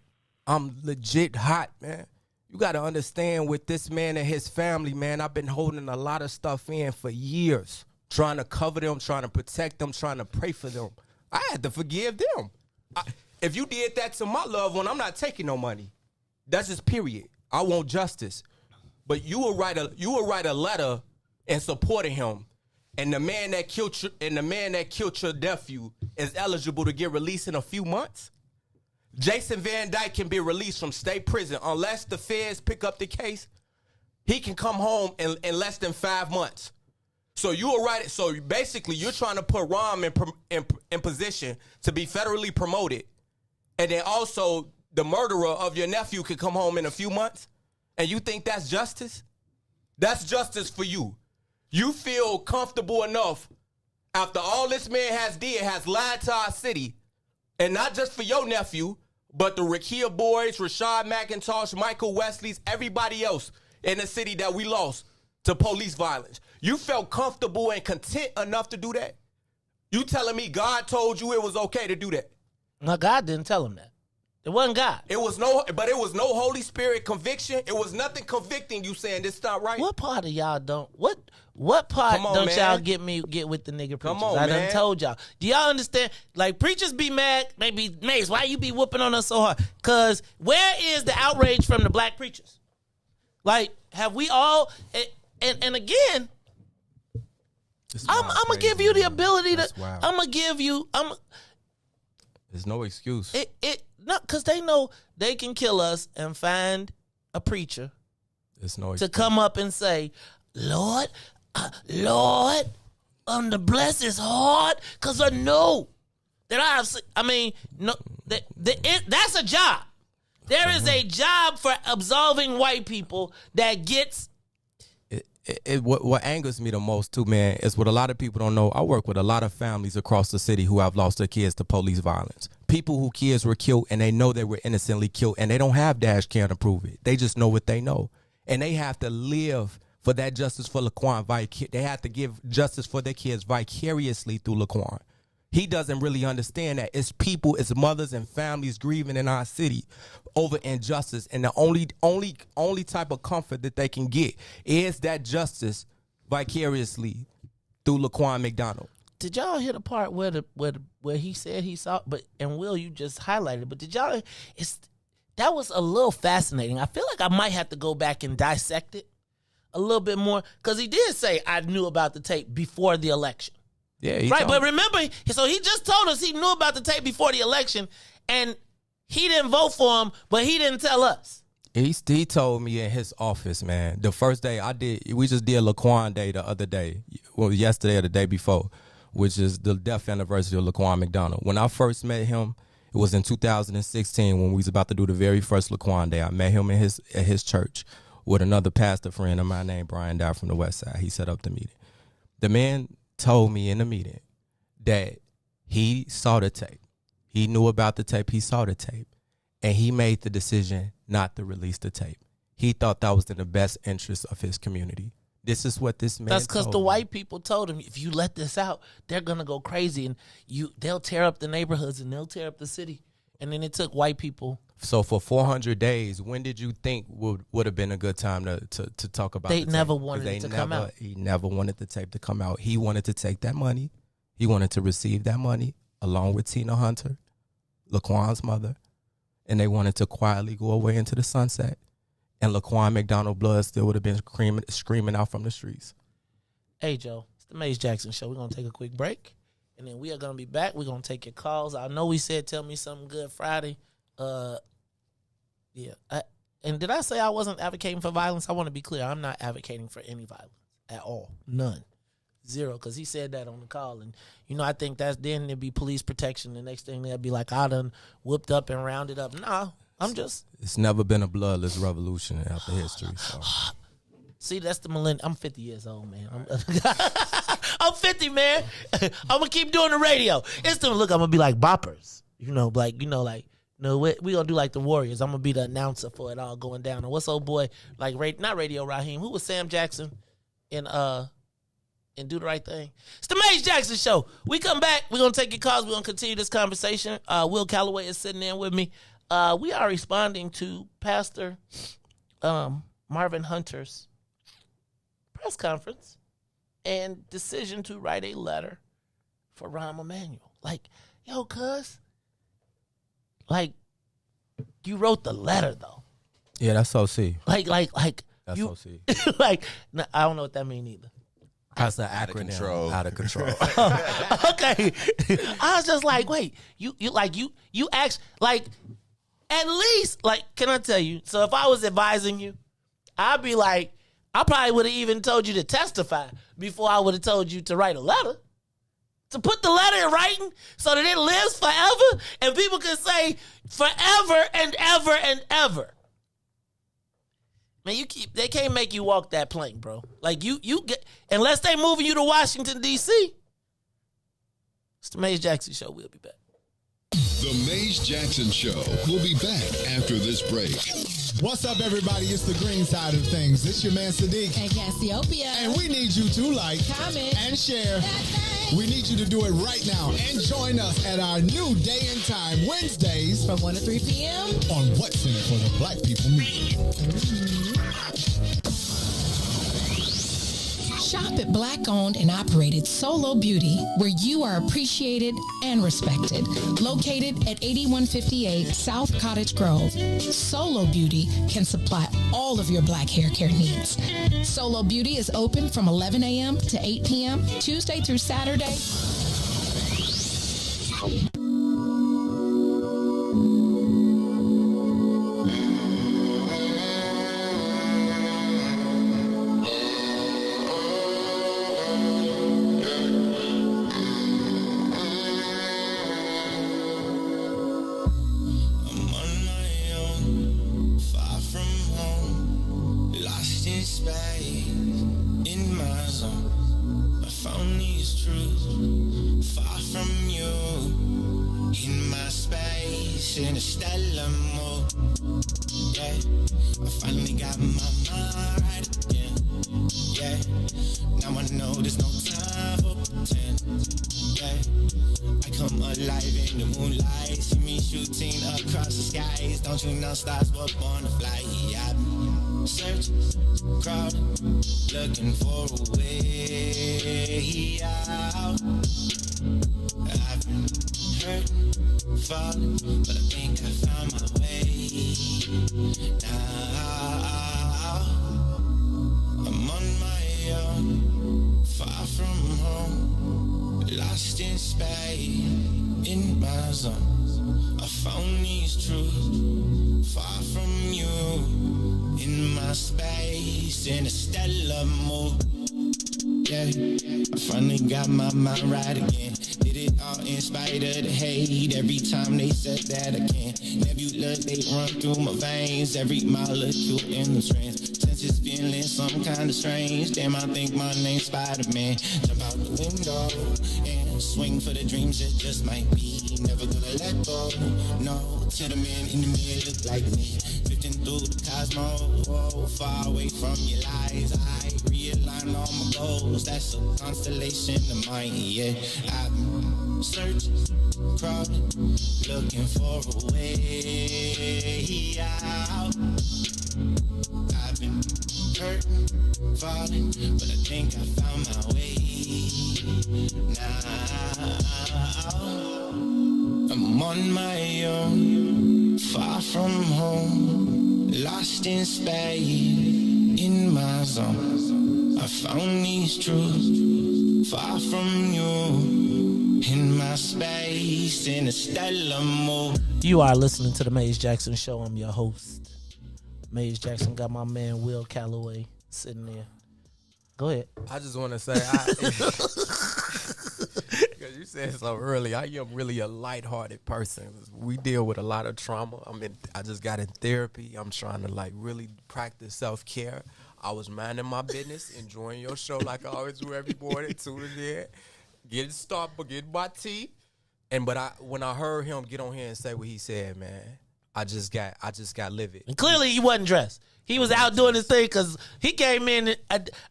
I'm legit hot, man. You got to understand with this man and his family, man, I've been holding a lot of stuff in for years, trying to cover them, trying to protect them, trying to pray for them. I had to forgive them. If you did that to my loved one, I'm not taking no money. That's just period. I want justice. But you will write a letter in support of him, and the man that killed your nephew is eligible to get released in a few months. Jason Van Dyke can be released from state prison unless the feds pick up the case. He can come home in less than 5 months. So you will write it. So basically, you're trying to put Rom in position to be federally promoted. And then also the murderer of your nephew could come home in a few months, and you think that's justice? That's justice for you. You feel comfortable enough after all this man has lied to our city, and not just for your nephew, but the Rakia boys, Rashad McIntosh, Michael Wesley's, everybody else in the city that we lost to police violence. You felt comfortable and content enough to do that? You telling me God told you it was okay to do that? No, God didn't tell him that. It wasn't God. It was no Holy Spirit conviction. It was nothing convicting you saying this not right. What part of y'all don't? What part don't y'all get with the nigga preachers? Come on, I man. done told y'all. Do y'all understand? Like, preachers be mad. Maybe, Maze, why you be whooping on us so hard? Because where is the outrage from the black preachers? Like, have we all? And again, I'm gonna give you the ability to. I'm gonna give you. There's no excuse. Because they know they can kill us and find a preacher to come up and say, Lord, to bless his heart, because I know that that's a job. There is a job for absolving white people that gets what angers me the most too, man, is what a lot of people don't know. I work with a lot of families across the city who have lost their kids to police violence. People whose kids were killed and they know they were innocently killed and they don't have dash cam to prove it. They just know what they know. And they have to live for that justice for Laquan. They have to give justice for their kids vicariously through Laquan. He doesn't really understand that it's people, it's mothers and families grieving in our city over injustice, and the only type of comfort that they can get is that justice vicariously through Laquan McDonald. Did y'all hear the part where he said he saw? But and Will, you just highlighted. But did y'all? That was a little fascinating. I feel like I might have to go back and dissect it a little bit more, because he did say I knew about the tape before the election. Yeah, right. But remember, so he just told us he knew about the tape before the election, and he didn't vote for him, but he didn't tell us. He told me in his office, man. The first day we just did Laquan Day the other day, well, yesterday or the day before, which is the death anniversary of Laquan McDonald. When I first met him, it was in 2016 when we was about to do the very first Laquan Day. I met him at his church with another pastor friend of mine named Brian Dow from the West Side. He set up the meeting. The man told me in the meeting that he saw the tape. He knew about the tape. He saw the tape. And he made the decision not to release the tape. He thought that was in the best interest of his community. This is what this man That's because the me. white people told him, if you let this out, they're going to go crazy, and they'll tear up the neighborhoods and they'll tear up the city. And then it took white people. So for 400 days, when did you think would have been a good time to talk about They the never tape? wanted it to come out. He never wanted the tape to come out. He wanted to take that money. He wanted to receive that money along with Tina Hunter, Laquan's mother, and they wanted to quietly go away into the sunset. And Laquan McDonald blood still would have been screaming out from the streets. Hey, Joe, it's the Maze Jackson Show. We're going to take a quick break, and then we are going to be back. We're going to take your calls. I know we said tell me something good Friday. Yeah. And did I say I wasn't advocating for violence? I want to be clear. I'm not advocating for any violence at all. None. Zero. Because he said that on the call. And, I think then there'd be police protection. The next thing they'll be like, I done whooped up and rounded up. No, I'm just. It's never been a bloodless revolution after history. So. See, that's the millennium. I'm 50 years old, man. I'm 50, man. I'm going to keep doing the radio. I'm going to be like boppers. No, we're going to do like the Warriors. I'm going to be the announcer for it all going down. And what's old boy, not Radio Raheem, who was Sam Jackson in Do the Right Thing? It's the Maze Jackson Show. We come back. We're going to take your calls. We're going to continue this conversation. Will Calloway is sitting in with me. We are responding to Pastor Marvin Hunter's press conference and decision to write a letter for Rahm Emanuel. Like, yo, cuz, like, you wrote the letter, though. Yeah, that's OC. Like, that's you, OC. like, I don't know what that means either. That's an acronym. Out of control. Okay. I was just like, wait, you asked, like, at least, like, can I tell you? So if I was advising you, I'd be like, I probably would have even told you to testify before I would have told you to write a letter. To put the letter in writing so that it lives forever and people can say forever and ever and ever. Man, they can't make you walk that plank, bro. Like you get, unless they moving you to Washington, D.C. It's the Maze Jackson Show. We'll be back. The Maze Jackson Show. We'll be back after this break. What's up, everybody? It's the green side of things. It's your man, Sadiq. And Cassiopeia. And we need you to like, comment, and share. We need you to do it right now and join us at our new day and time, Wednesdays. From 1 to 3 p.m. on What's in It for the Black People Media. Shop at Black-owned and operated Solo Beauty, where you are appreciated and respected. Located at 8158 South Cottage Grove, Solo Beauty can supply all of your black hair care needs. Solo Beauty is open from 11 a.m. to 8 p.m., Tuesday through Saturday. space in a stellar mood. Yeah, I finally got my mind right again. Yeah, now I know there's no time for pretend. Yeah, I come alive in the moonlight. See me shooting across the skies. Don't you know stars were born to fly? Yeah, I've been searching, crowded, looking for a way out. I've been hurting, falling, but I think I found my way now. I'm on my own, far from home, lost in space, in my zone. I found these truths, far from you, in my space, in a stellar mood. Yeah, I finally got my mind right again. Did it all in spite of the hate. Every time they said that I can't. Nebula, they run through my veins. Every molecule in the strands. Senses feeling some kind of strange. Damn, I think my name's Spider-Man. Jump out the window and swing for the dreams that just might be. Never gonna let go. No, to the man in the mirror look like me. Drifting through the cosmos. Whoa, far away from your lies. I realign all my goals. That's a constellation of mine, yeah. I've been searching, crawling, looking for a way out. I've been hurting, falling, but I think I found my way now. I'm on my own, far from home, lost in space, in my zone. I found these truths, far from you, in my space, in a stellar mood. You are listening to the Maze Jackson Show. I'm your host, Maze Jackson. Got my man Will Calloway sitting there. Go ahead. I just want to say, because you said so early, I am really a lighthearted person. We deal with a lot of trauma. I just got in therapy. I'm trying to really practice self-care. I was minding my business, enjoying your show like I always do every morning, tuning in, getting my tea. But when I heard him get on here and say what he said, man, I just got livid. And clearly he wasn't dressed. He was out doing his thing because he came in.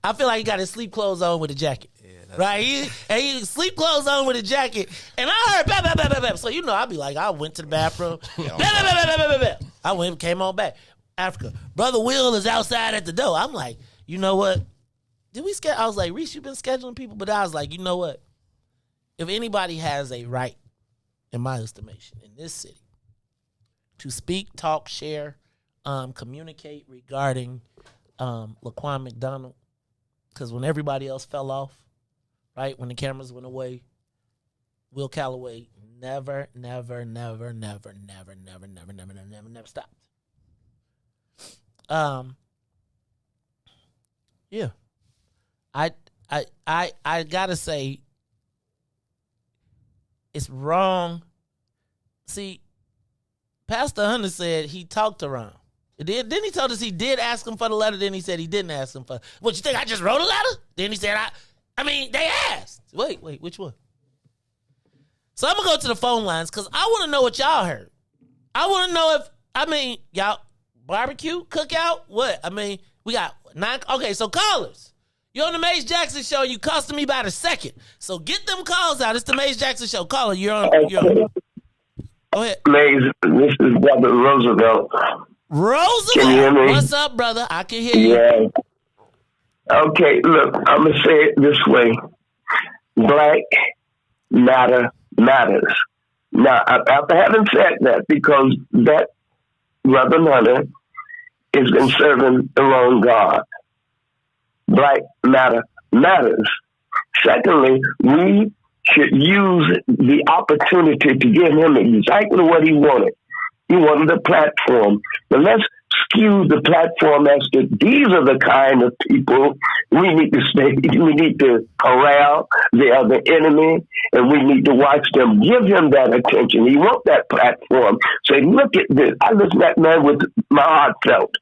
I feel like he got his sleep clothes on with a jacket. Yeah, right? He sleep clothes on with a jacket. And I heard, bah, bah, bah, bah, bah. So, I'd be like, I went to the bathroom. Bah, bah, bah, bah, bah, bah, bah. I went and came on back. Africa. Brother Will is outside at the door. I'm like, you know what? I was like, Riis, you've been scheduling people? But I was like, you know what? If anybody has a right, in my estimation, in this city, to speak, talk, share, communicate regarding Laquan McDonald, because when everybody else fell off, right, when the cameras went away, Will Calloway never stopped. Yeah, I gotta say, it's wrong. See, Pastor Hunter said he talked around. Then he told us he did ask him for the letter. Then he said he didn't ask him for. What, you think I just wrote a letter? Then he said they asked. Wait, which one? So I'm gonna go to the phone lines because I want to know what y'all heard. I want to know if y'all barbecue, cookout, what? We got 9. Okay, so callers, you're on the Maze Jackson Show. You costing me by the second, so get them calls out. It's the Maze Jackson Show. Caller, you're on. Go ahead. Maze, this is Brother Roosevelt. Roosevelt, can you hear me? What's up, brother? I can hear you. Yeah. Okay, look, I'm gonna say it this way: Black matter matters. Now, after having said that, because that Reverend Hunter has been serving the wrong God. Black matter matters. Secondly, we should use the opportunity to give him exactly what he wanted. He wanted a platform. But let's skew the platform as to these are the kind of people we need to corral. They are the enemy, and we need to watch them. Give him that attention. He wants that platform. Say, look at this. I listened to that man with my heart felt.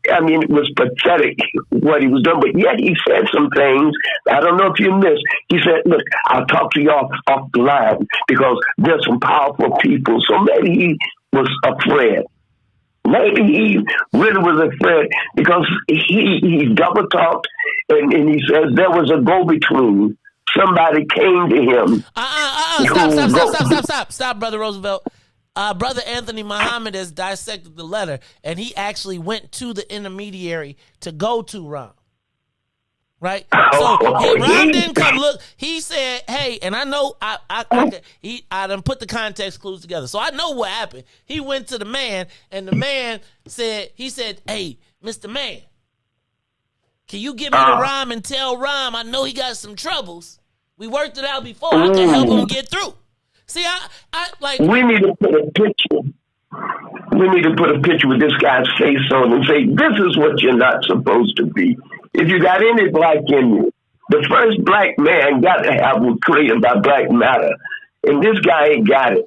It was pathetic what he was doing, but yet he said some things. I don't know if you missed. He said, look, I'll talk to you off the line because there's some powerful people. So maybe he was afraid. Maybe he really was afraid because he double talked and he says there was a go-between. Somebody came to him. Stop, Brother Roosevelt. Brother Anthony Muhammad has dissected the letter, and he actually went to the intermediary to go to Ram. Right? So Ram didn't come look. He said, hey, and I know I done put the context clues together. So I know what happened. He went to the man, and the man said, hey, Mr. Man, can you give me the Ram and tell Ram I know he got some troubles. We worked it out before. I can help him get through. See, I like. We need to put a picture. We need to put a picture with this guy's face on and say, this is what you're not supposed to be. If you got any black in you, the first black man got to have what's clear about black matter. And this guy ain't got it.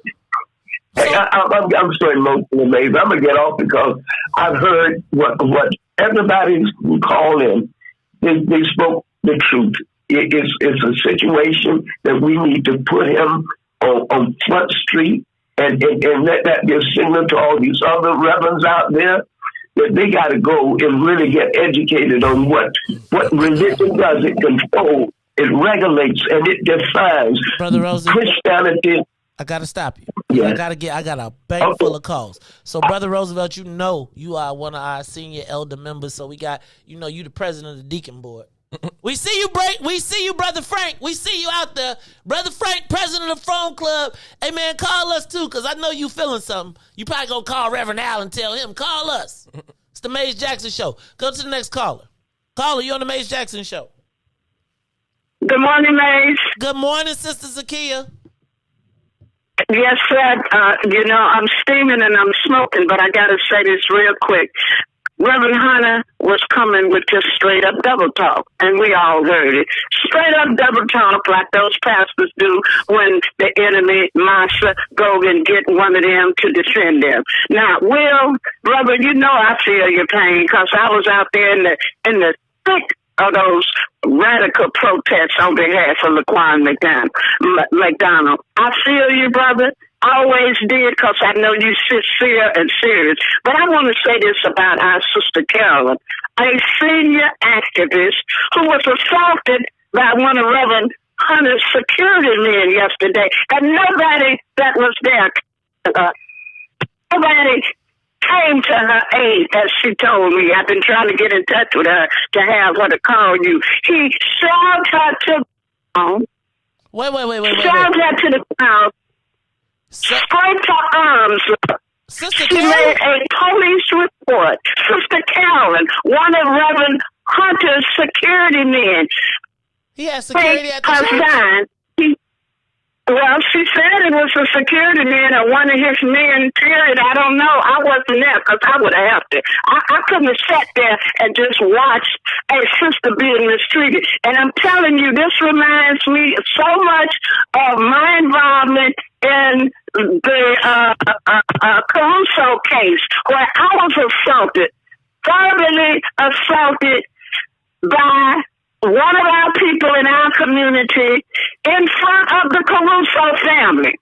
I'm so emotional, maybe. I'm going to get off because I've heard what everybody's calling. They spoke the truth. It's a situation that we need to put him on Front Street and let that be a signal to all these other reverends out there that they got to go and really get educated on what religion does. It controls, it regulates, and it defines Brother Rosie, Christianity. I got to stop you. Yeah. I got a bank full of calls. So, Brother Roosevelt, you know you are one of our senior elder members. So we got, you the president of the deacon board. We see you, We see you, Brother Frank. We see you out there. Brother Frank, president of the Phone Club. Hey, man, call us, too, because I know you feeling something. You probably going to call Reverend Al and tell him, call us. It's the Maze Jackson Show. Go to the next caller. Caller, you on the Maze Jackson Show. Good morning, Maze. Good morning, Sister Zakiya. Yes, sir. I'm steaming and I'm smoking, but I got to say this real quick. Reverend Hunter was coming with just straight up double talk, and we all heard it. Straight up double talk like those pastors do when the enemy, Massa, go and get one of them to defend them. Now, Will, brother, I feel your pain because I was out there in the thick of those radical protests on behalf of Laquan McDonald. I feel you, brother. Always did, because I know you sincere and serious. But I want to say this about our sister Carolyn, a senior activist who was assaulted by one of Reverend Hunter's security men yesterday, and nobody that was there, nobody came to her aid, as she told me. I've been trying to get in touch with her to have her to call you. He shoved her to Wait. Shoved her to the ground. Scraped her arms. Sister she made a police report. Sister Carolyn, one of Reverend Hunter's security men. He has security at the church? Well, she said it was a security man or one of his men, period. I don't know. I wasn't there because I would have to. I couldn't have sat there and just watched a sister being mistreated. And I'm telling you, this reminds me so much of my involvement in the Caruso case where I was assaulted, verbally assaulted by one of our people in our community in front of the Caruso family.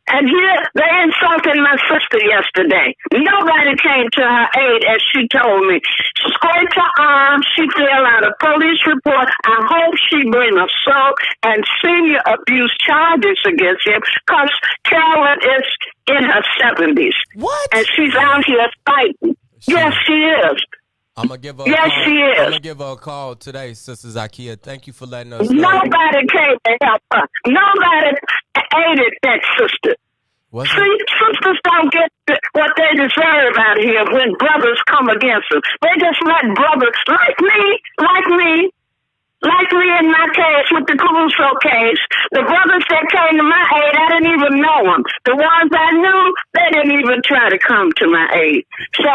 And here, they insulted my sister yesterday. Nobody came to her aid, as she told me. Scraped her arm. She filled out a police report. I hope she bring assault and senior abuse charges against him, because Carolyn is in her 70s. What? And she's out here fighting. Yes, she is. I'm gonna give her. Yes, she is. I'm gonna give her a call today, Sister Zakiya. Thank you for letting us know. Nobody came to help her. Nobody aided that sister. See, sisters don't get what they deserve out here when brothers come against them. They just let brothers like me in my case with the Caruso case. The brothers that came to my aid, I didn't even know them. The ones I knew, they didn't even try to come to my aid. So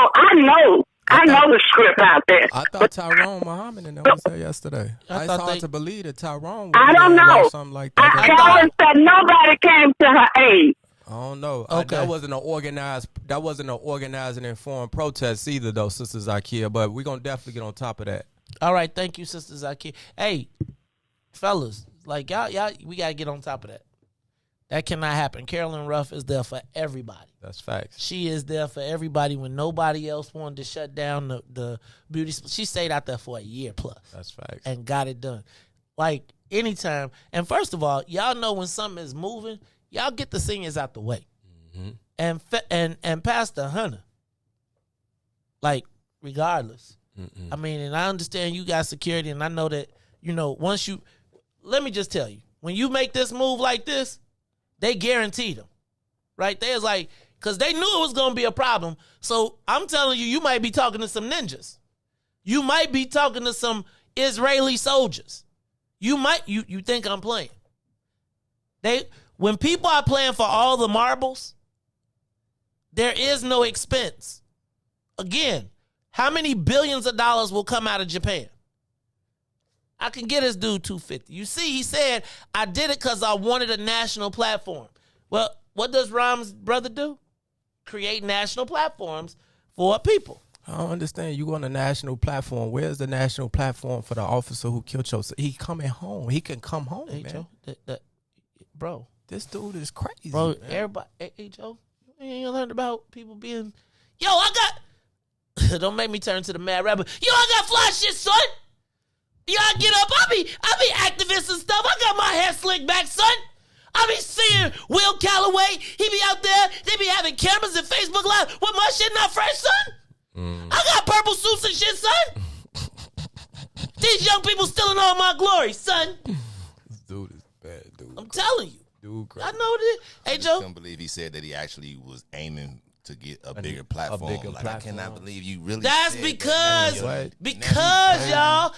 I know the script out there. I thought Tyrone Muhammad and was there yesterday. It's hard to believe that Tyrone I don't know. Something like that. Carolyn said nobody came to her aid. I don't know. Okay. That wasn't an organized and informed protest either, though, Sister Zakiya. But we're gonna definitely get on top of that. All right, thank you, Sister Zakiya. Hey, fellas, like y'all, we gotta get on top of that. That cannot happen. Carolyn Ruff is there for everybody. That's facts. She is there for everybody when nobody else wanted to shut down the beauty. She stayed out there for a year plus. That's facts. And got it done. Like, anytime. And first of all, y'all know when something is moving, y'all get the seniors out the way. Mm-hmm. And Pastor Hunter, like, regardless. Mm-mm. I mean, and I understand you got security, and I know that, once you, let me just tell you, when you make this move like this, they guaranteed them, right? They was like, because they knew it was going to be a problem. So I'm telling you, you might be talking to some ninjas. You might be talking to some Israeli soldiers. You think I'm playing. When people are playing for all the marbles, there is no expense. Again, how many billions of dollars will come out of Japan? I can get this dude $250. You see, he said, I did it because I wanted a national platform. Well, what does Rahm's brother do? Create national platforms for people. I don't understand. You on a national platform. Where's the national platform for the officer who killed your son? He coming home. He can come home, Hey, man. Joe, bro. This dude is crazy, Bro, man. everybody, hey, Joe, you ain't learned about people being, don't make me turn to the mad rapper. I got fly shit, son. I get up, I be activist and stuff. I got my hair slicked back, son. I be seeing Will Calloway. He be out there. They be having cameras and Facebook Live with my shit not fresh, son. I got purple suits and shit, son. These young people stealing all my glory, son. This dude is bad, dude. I'm telling you. Dude, crazy. I know it. Hey, I Joe. couldn't believe he said that he actually was aiming to get a bigger platform. I cannot believe you really That's said because, that. y'all,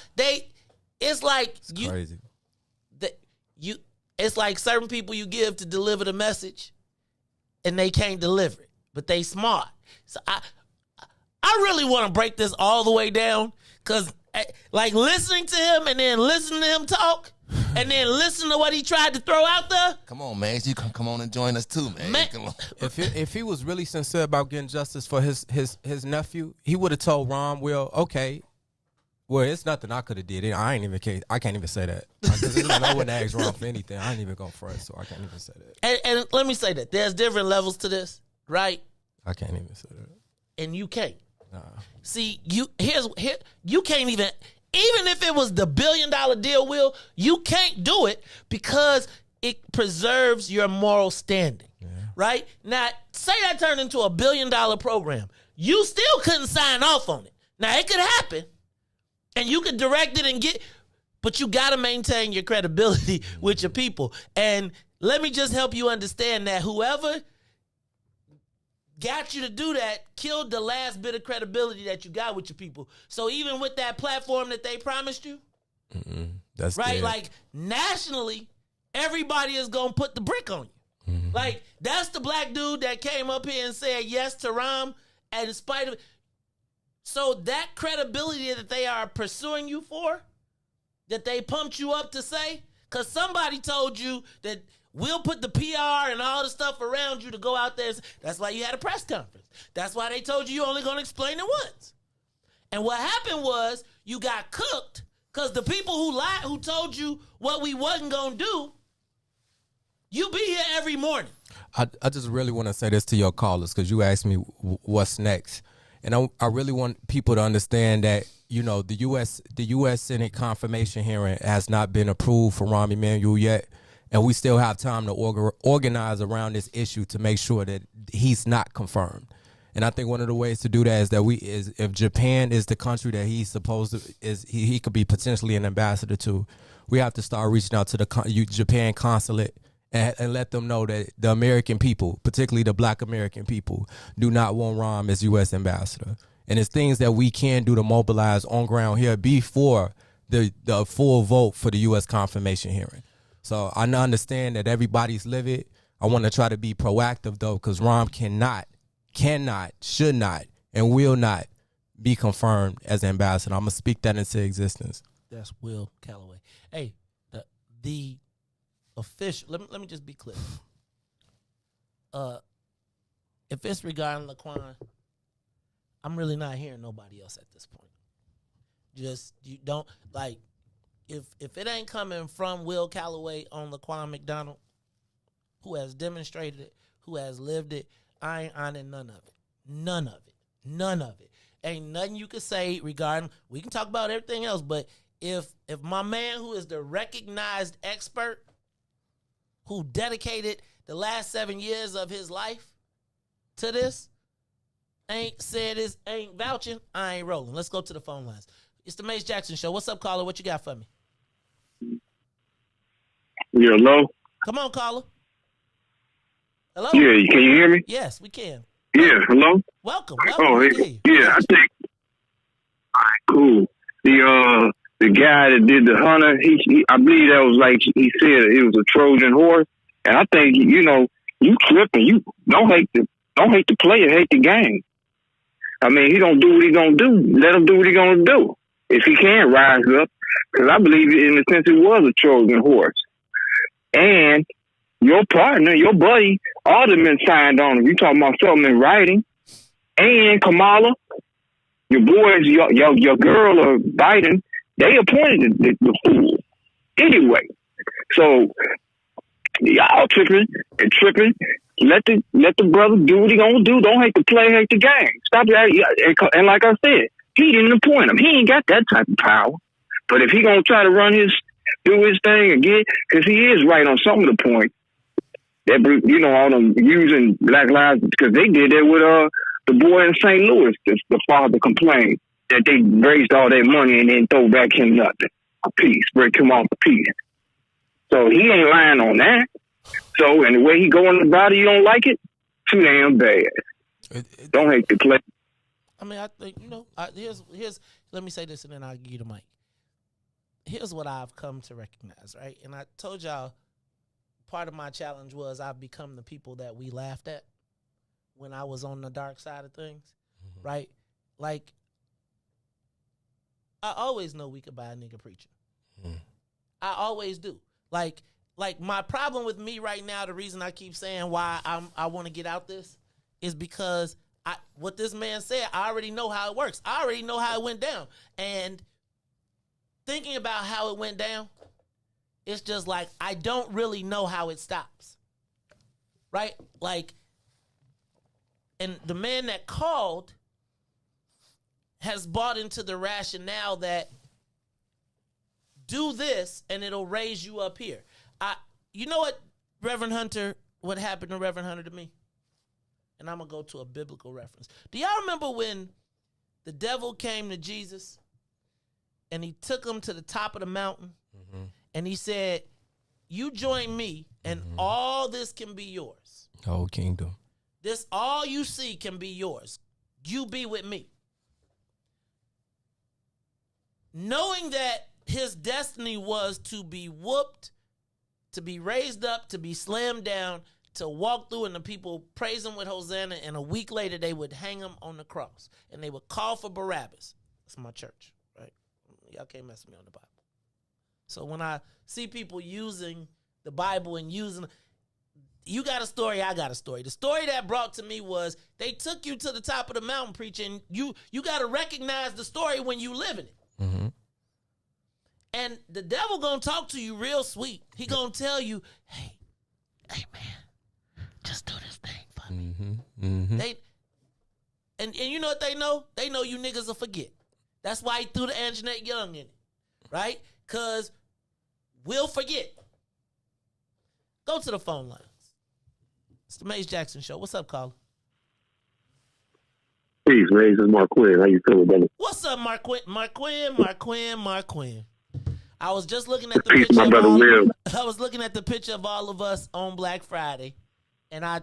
it's like it's crazy. It's like certain people you give to deliver the message and they can't deliver it, but they smart. So I really want to break this all the way down because like listening to him and then listening to him talk and then listen to what he tried to throw out there. Come on, man. You can come on and join us too, man. Come on. If he was really sincere about getting justice for his nephew, he would have told Ron, well, okay, well, it's nothing I could have did. I can't even say that. I wouldn't ask Ron for anything. I ain't even going front, so I can't even say that. And let me say that. There's different levels to this, right? I can't even say that. And you can't. Nah. See, you can't even if it was the $1 billion deal, Will, you can't do it because it preserves your moral standing, right? Now, say that turned into a $1 billion program. You still couldn't sign off on it. Now, it could happen, and you could direct it and but you got to maintain your credibility with your people. And let me just help you understand that whoever got you to do that killed the last bit of credibility that you got with your people. So even with that platform that they promised you, that's right? dead. Like nationally, everybody is gonna put the brick on you. Like that's the black dude that came up here and said yes to Rahm, and in spite of it. So that credibility that they are pursuing you for, that they pumped you up to say, because somebody told you that we'll put the PR and all the stuff around you to go out there. That's why you had a press conference. That's why they told you only going to explain it once. And what happened was you got cooked because the people who lied, who told you what we wasn't going to do, you be here every morning. I just really want to say this to your callers because you asked me what's next. And I really want people to understand that, the U.S. Senate confirmation hearing has not been approved for Rahm Emanuel yet. And we still have time to organize around this issue to make sure that he's not confirmed. And I think one of the ways to do that is if Japan is the country that he's supposed to he could be potentially an ambassador to, we have to start reaching out to the Japan consulate and let them know that the American people, particularly the Black American people, do not want Rahm as U.S. ambassador. And it's things that we can do to mobilize on ground here before the full vote for the U.S. confirmation hearing. So I understand that everybody's livid. I want to try to be proactive, though, because Rahm cannot, should not, and will not be confirmed as ambassador. I'm going to speak that into existence. That's Will Calloway. Hey, the official, let me just be clear. If it's regarding Laquan, I'm really not hearing nobody else at this point. Just, you don't, like, if it ain't coming from Will Calloway on Laquan McDonald, who has demonstrated it, who has lived it. I ain't honoring none of it. None of it. None of it. Ain't nothing you can say regarding, we can talk about everything else, but if my man who is the recognized expert, who dedicated the last 7 years of his life to this, ain't said this, ain't vouching, I ain't rolling. Let's go to the phone lines. It's the Mace Jackson Show. What's up, caller? What you got for me? Yeah, hello? Come on, caller. Hello? Yeah, can you hear me? Yes, we can. Yeah, hello? Welcome. Oh, yeah, I think. All right, cool. The guy that did the hunter, he I believe that was like he said it was a Trojan horse, and I think you tripping. You don't hate the player, hate the game. I mean, he don't do what he gonna do. Let him do what he gonna do. If he can't rise up, because I believe in a sense it was a Trojan horse, and your partner, your buddy, all them men signed on him. You talking about something in writing, and Kamala, your boys, your girl or Biden. They appointed the fool. Anyway, so y'all tripping and tripping. Let the brother do what he gonna do. Don't hate the play, hate the game. Stop that. And like I said, he didn't appoint him. He ain't got that type of power. But if he gonna try to do his thing again, because he is right on some of the points. That all them using Black Lives, because they did that with the boy in St. Louis. The father complained that they raised all that money and then throw back him nothing. A piece, break him off a piece. So he ain't lying on that. So, and the way he going about it, you don't like it? Too damn bad. Don't hate the play. I mean, I think, here's let me say this and then I'll give you the mic. Here's what I've come to recognize, right? And I told y'all part of my challenge was I've become the people that we laughed at when I was on the dark side of things, right? Like, I always know we could buy a nigga preacher. I always do. Like my problem with me right now, the reason I keep saying why I want to get out this is because what this man said, I already know how it works. I already know how it went down. And thinking about how it went down, it's just like I don't really know how it stops. Right? Like, and the man that called has bought into the rationale that do this and it'll raise you up here. You know what, Reverend Hunter, what happened to Reverend Hunter to me? And I'm going to go to a biblical reference. Do y'all remember when the devil came to Jesus and he took him to the top of the mountain and he said, you join me and all this can be yours. Whole kingdom. This, all you see can be yours. You be with me. Knowing that his destiny was to be whooped, to be raised up, to be slammed down, to walk through and the people praise him with Hosanna, and a week later they would hang him on the cross and they would call for Barabbas. That's my church, right? Y'all can't mess with me on the Bible. So when I see people using the Bible and using, you got a story, I got a story. The story that brought to me was they took you to the top of the mountain preaching. You got to recognize the story when you live in it. And the devil gonna talk to you real sweet. He gonna tell you, hey man, just do this thing for me. They and you know what they know? They know you niggas will forget. That's why he threw the Anjanette Young in it, right? Because we'll forget. Go to the phone lines. It's the Mace Jackson Show. What's up, caller? Peace, Mace. It's Marquin. How you feeling, brother? What's up, Marquin? I was just looking at the picture. My brother Will. I was looking at the picture of all of us on Black Friday, and I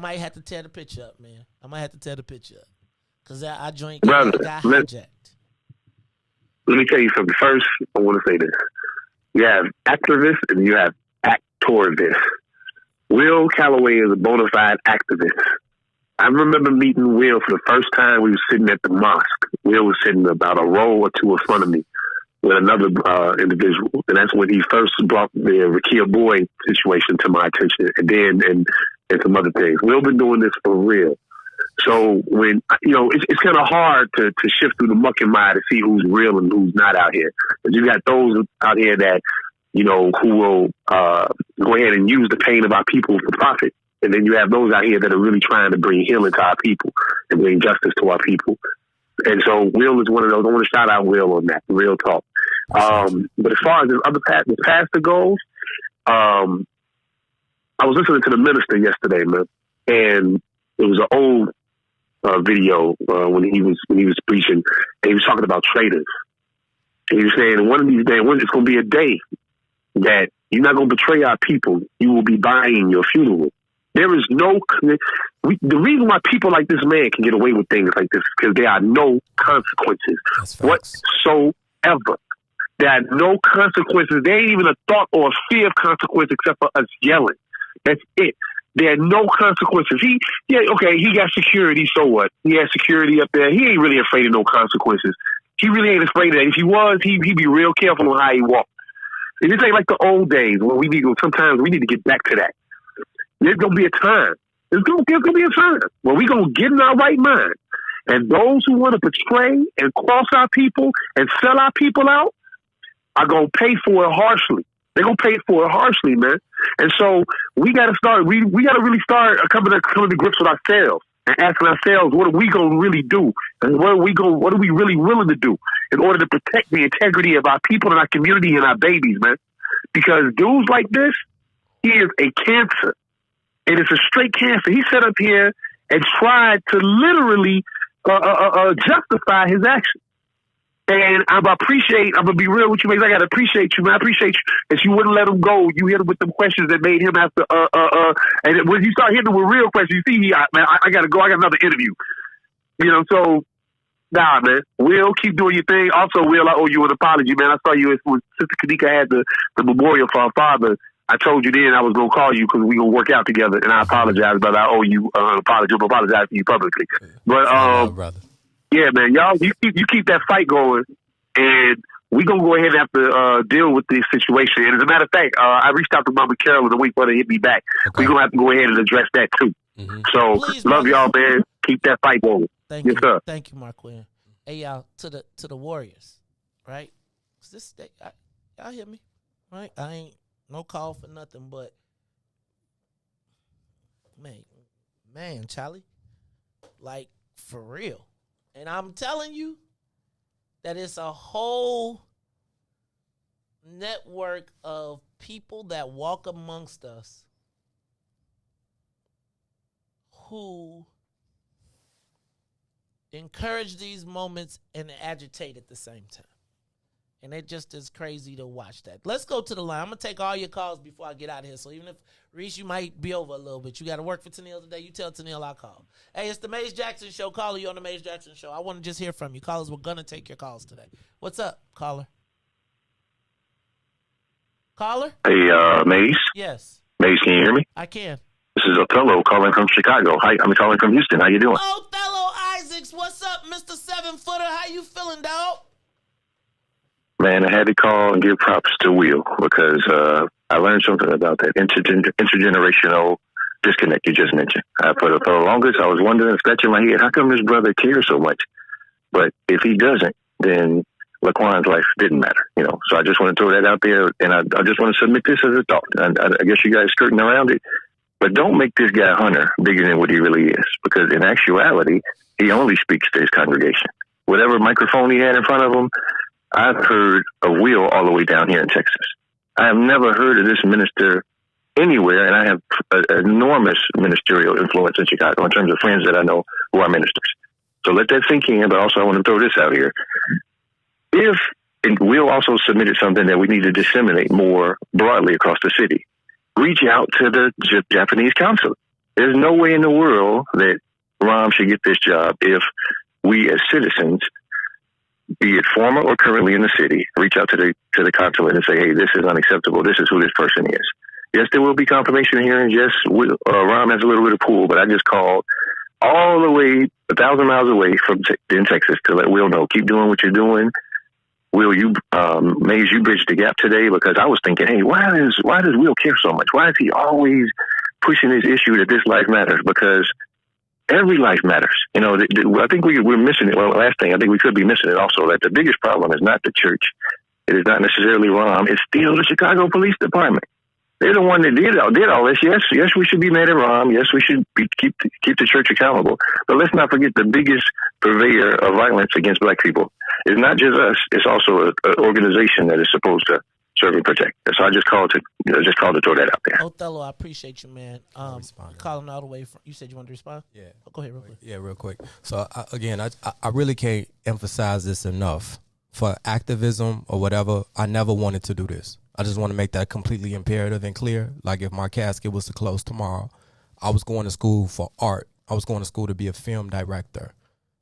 might have to tear the picture up, man. I might have to tear the picture up because I joined. Brother, got hijacked. Let me tell you something. First, I want to say this: you have activists and you have actorivists. Will Calloway is a bona fide activist. I remember meeting Will for the first time. We were sitting at the mosque. Will was sitting about a row or two in front of me with another individual. And that's when he first brought the Rakia Boy situation to my attention. And then, and some other things. Will been doing this for real. So when, it's kind of hard to shift through the muck and mire to see who's real and who's not out here. But you got those out here that who will go ahead and use the pain of our people for profit. And then you have those out here that are really trying to bring healing to our people and bring justice to our people. And so Will is one of those. I want to shout out Will on that, real talk. But as far as the pastor goes, I was listening to the minister yesterday, man, and it was an old video when he was preaching, and he was talking about traitors. And he was saying, one of these days, it's going to be a day that you're not going to betray our people. You will be buying your funeral. There is the reason why people like this man can get away with things like this is because there are no consequences whatsoever. There are no consequences. There ain't even a thought or a fear of consequence except for us yelling. That's it. There are no consequences. He got security, so what? He has security up there. He ain't really afraid of no consequences. He really ain't afraid of that. If he was, he'd be real careful on how he walked. It ain't like the old days where sometimes we need to get back to that. There's going to be a time. There's going to be a time where we're going to get in our right mind. And those who want to betray and cross our people and sell our people out are going to pay for it harshly. They're going to pay for it harshly, man. And so we got to start, we got to really start coming to grips with ourselves and asking ourselves, what are we going to really do? And what are we really willing to do in order to protect the integrity of our people and our community and our babies, man? Because dudes like this, he is a cancer. And it's a straight cancer. He sat up here and tried to literally justify his actions. And I'm going to be real with you, man. I got to appreciate you, man. I appreciate you that you wouldn't let him go. You hit him with them questions that made him have to, and when you start hitting him with real questions, you see, man, I got to go. I got another interview. So, nah, man. Will, keep doing your thing. Also, Will, I owe you an apology, man. I saw you when Sister Kanika had the memorial for her father. I told you then I was going to call you because we going to work out together, and I apologize, but I owe you an apology. I'm apologize to you publicly. But, brother. Yeah, man, y'all, you keep that fight going, and we going to go ahead and have to deal with this situation. And as a matter of fact, I reached out to Mama Carolyn the week for her to hit me back. Okay. We're going to have to go ahead and address that, too. Mm-hmm. So, please, love y'all, man. Keep that fight going. Thank you, sir. Thank you, Marquin. Hey, y'all, to the Warriors, right? Y'all hear me, right? I ain't no call for nothing, but man, Charlie, like for real. And I'm telling you that it's a whole network of people that walk amongst us who encourage these moments and agitate at the same time. And it just is crazy to watch that. Let's go to the line. I'm going to take all your calls before I get out of here. So even if, Riis, you might be over a little bit. You got to work for Tennille today. You tell Tennille I'll call. Hey, it's the Maze Jackson Show. Caller, you on the Maze Jackson Show. I want to just hear from you. Callers, we're going to take your calls today. What's up, caller? Caller? Hey, Maze? Yes. Maze, can you hear me? I can. This is Othello calling from Chicago. Hi, I'm calling from Houston. How you doing? Othello Isaacs, what's up, Mr. 7-footer? How you feeling, dog? Man, I had to call and give props to Will because I learned something about that intergenerational disconnect you just mentioned. For the longest, I was wondering, scratching my head, how come this brother cares so much? But if he doesn't, then Laquan's life didn't matter, So I just want to throw that out there, and I just want to submit this as a thought. I guess you guys skirting around it, but don't make this guy Hunter bigger than what he really is, because in actuality, he only speaks to his congregation. Whatever microphone he had in front of him, I've heard of Will all the way down here in Texas. I have never heard of this minister anywhere, and I have an enormous ministerial influence in Chicago in terms of friends that I know who are ministers. So let that sink in, but also I want to throw this out here. And Will also submitted something that we need to disseminate more broadly across the city. Reach out to the Japanese consulate. There's no way in the world that Ram should get this job if we as citizens, be it former or currently in the city, reach out to the consulate and say, hey, this is unacceptable. This is who this person is. Yes, there will be confirmation hearings. Yes, Ram has a little bit of pull, but I just called all the way 1,000 miles away from in Texas to let Will know, keep doing what you're doing. Will, you Maze, you bridged the gap today, because I was thinking, hey, why does Will care so much? Why is he always pushing this issue that this life matters? Because every life matters. I think we're missing it. Well, last thing, I think we could be missing it also, that the biggest problem is not the church. It is not necessarily Rahm. It's still the Chicago Police Department. They're the one that did all this. Yes, we should be mad at Rahm. Yes, we should keep the church accountable. But let's not forget the biggest purveyor of violence against black people. It's not just us. It's also an organization that is supposed to serve and protect. So I just called to throw that out there. Othello, I appreciate you, man. Calling all the way from. You said you wanted to respond? Yeah. Go ahead, real quick. Yeah, real quick. So I really can't emphasize this enough. For activism or whatever, I never wanted to do this. I just want to make that completely imperative and clear. Like if my casket was to close tomorrow, I was going to school for art. I was going to school to be a film director.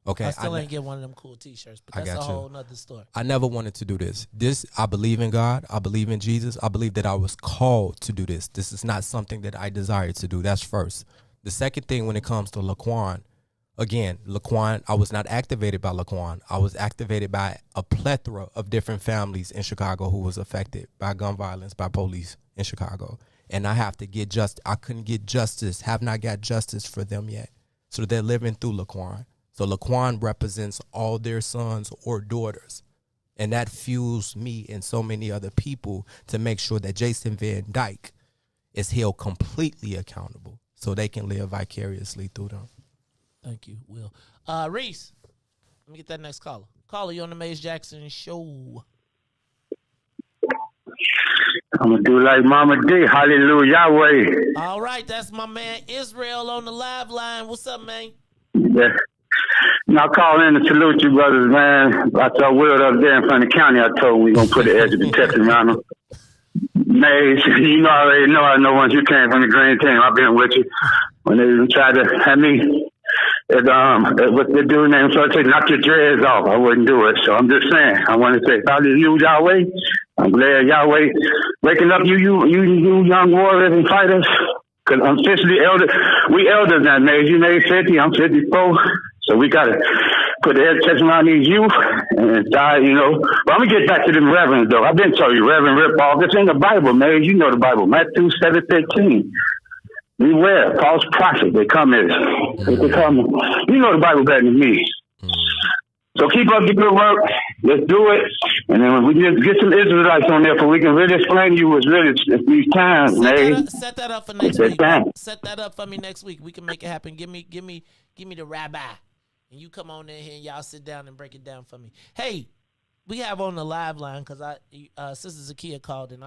Okay. I still ain't get one of them cool T-shirts, but that's a whole nother story. I never wanted to do this. I believe in God. I believe in Jesus. I believe that I was called to do this. This is not something that I desired to do. That's first. The second thing when it comes to Laquan, again, Laquan, I was not activated by Laquan. I was activated by a plethora of different families in Chicago who was affected by gun violence, by police in Chicago. And I have to get I couldn't get justice, have not got justice for them yet. So they're living through Laquan. So Laquan represents all their sons or daughters. And that fuels me and so many other people to make sure that Jason Van Dyke is held completely accountable so they can live vicariously through them. Thank you, Will. Riis, let me get that next caller. Caller, you on the Maze Jackson show. I'm going to do like Mama D. Hallelujah, Yahweh. All right, that's my man Israel on the live line. What's up, man? Yeah. Now, call in to salute you, brothers, man. I saw Will up there in front of the county. I told him we're going to put the edge of protection around him. Maze, you know, I know once you came from the green team, I've been with you. When they tried to have me, what the dude named so I said, knock your dreads off. I wouldn't do it. So I'm just saying, I want to say, hallelujah, Yahweh. I'm glad Yahweh waking up you young warriors and fighters. Because I'm officially elder. We elders now, man. You made 50, I'm 54. So we got to put the head touch around these youth and die, you know. But I'm going to get back to them reverends, though. I've been telling you, Reverend Rip-Off. This ain't the Bible, man. You know the Bible. Matthew 7:13. Beware, false prophets. They come as. They come. You know the Bible better than me. So keep up the good work. Let's do it. And then we just get some Israelites on there so we can really explain to you what's really these times, man. Set that up for next week. Set that up for me next week. We can make it happen. Give me the rabbi. And you come on in here and y'all sit down and break it down for me. Hey, we have on the live line because Sister Zakia called and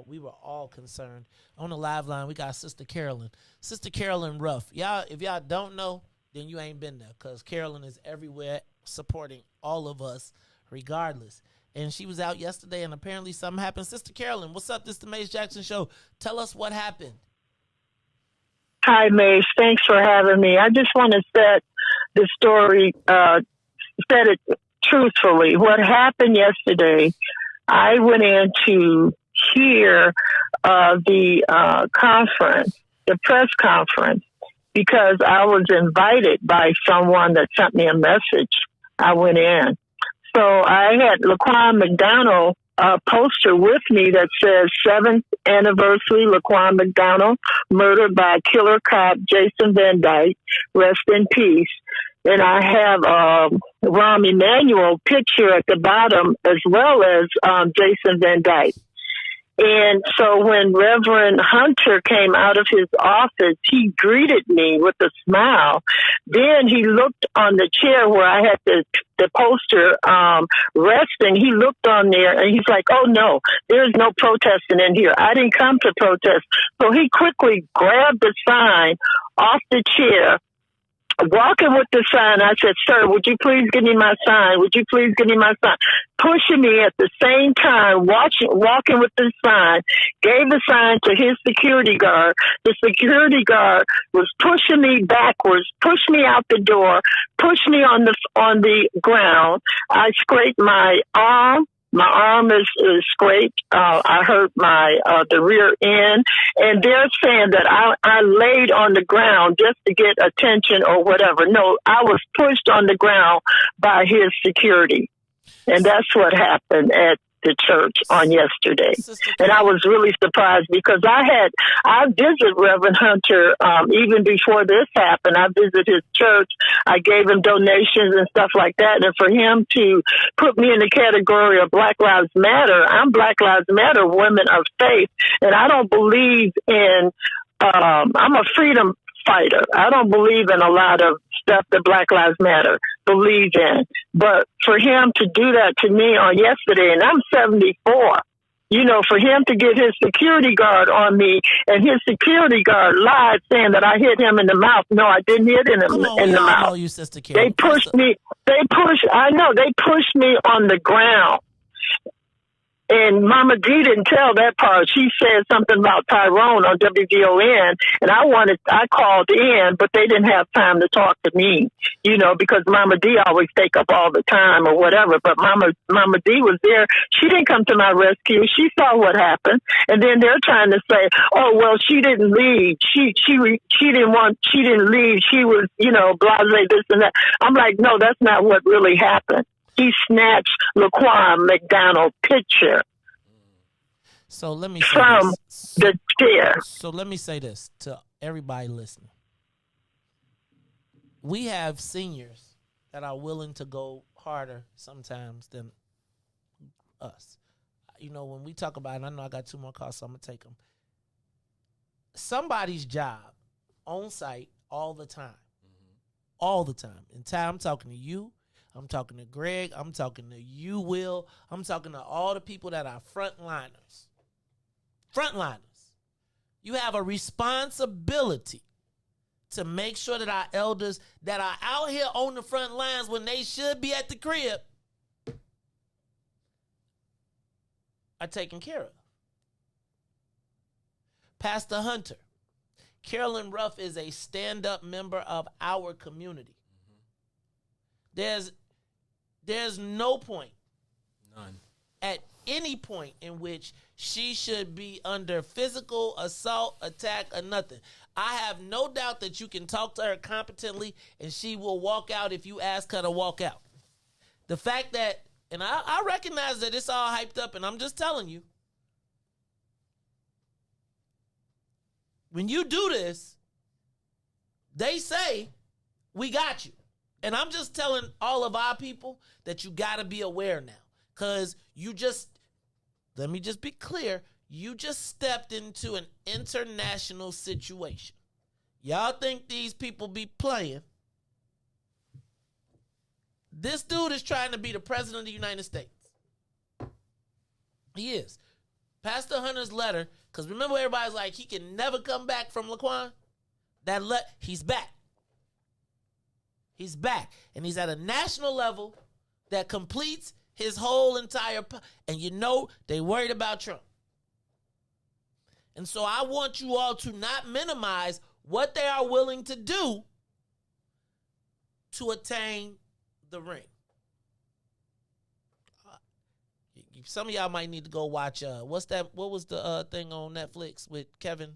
we were all concerned. On the live line, we got Sister Carolyn. Sister Carolyn Ruff. Y'all, if y'all don't know, then you ain't been there because Carolyn is everywhere supporting all of us regardless. And she was out yesterday and apparently something happened. Sister Carolyn, what's up? This is the Maze Jackson Show. Tell us what happened. Hi, Maze. Thanks for having me. I just want to set the story, set it truthfully. What happened yesterday, I went in to hear the conference, the press conference, because I was invited by someone that sent me a message. I went in. So I had Laquan McDonald poster with me that says 7th anniversary Laquan McDonald murdered by killer cop Jason Van Dyke, rest in peace. And I have Rahm Emanuel picture at the bottom as well as Jason Van Dyke. And so when Reverend Hunter came out of his office, he greeted me with a smile. Then he looked on the chair where I had the poster resting. He looked on there and he's like, oh, no, there's no protesting in here. I didn't come to protest. So he quickly grabbed the sign off the chair, walking with the sign. I said, sir, would you please give me my sign? Would you please give me my sign? Pushing me at the same time, walking with the sign, gave the sign to his security guard. The security guard was pushing me backwards, pushed me out the door, pushed me on the ground. I scraped my arm. My arm is scraped. I hurt the rear end. And they're saying that I laid on the ground just to get attention or whatever. No, I was pushed on the ground by his security. And that's what happened at the church on yesterday. And I was really surprised because I visited Reverend Hunter even before this happened. I visited his church. I gave him donations and stuff like that. And for him to put me in the category of Black Lives Matter, I'm Black Lives Matter, women of faith. And I don't believe in, I'm a freedom fighter. I don't believe in a lot of stuff that Black Lives Matter believes in. But for him to do that to me on yesterday, and I'm 74, for him to get his security guard on me, and his security guard lied saying that I hit him in the mouth. No, I didn't hit him in the mouth. You, Sister They pushed me. They pushed me on the ground. And Mama D didn't tell that part. She said something about Tyrone on WVON, and I called in, but they didn't have time to talk to me, because Mama D always take up all the time or whatever. But Mama D was there. She didn't come to my rescue. She saw what happened, and then they're trying to say, "Oh, well, she didn't leave. She didn't leave. She was, blase this and that." I'm like, no, that's not what really happened. He snatched Laquan McDonald's picture from the chair. So let me say this to everybody listening. We have seniors that are willing to go harder sometimes than us. When we talk about it, I know I got 2 more calls, so I'm going to take them. Somebody's job on site all the time. All the time. In time, I'm talking to you. I'm talking to Greg. I'm talking to you, Will. I'm talking to all the people that are frontliners. Frontliners. You have a responsibility to make sure that our elders that are out here on the front lines when they should be at the crib are taken care of. Pastor Hunter, Carolyn Ruff is a stand-up member of our community. There's no point, none, at any point in which she should be under physical assault, attack, or nothing. I have no doubt that you can talk to her competently and she will walk out if you ask her to walk out. The fact that, and I recognize that it's all hyped up, and I'm just telling you, when you do this, they say, we got you. And I'm just telling all of our people that you got to be aware now. Because let me just be clear, you just stepped into an international situation. Y'all think these people be playing. This dude is trying to be the president of the United States. He is. Pastor Hunter's letter, because remember everybody's like, he can never come back from Laquan? He's back. He's back, and he's at a national level that completes his whole entire... And they worried about Trump. And so I want you all to not minimize what they are willing to do to attain the ring. Some of y'all might need to go watch, what was the thing on Netflix with Kevin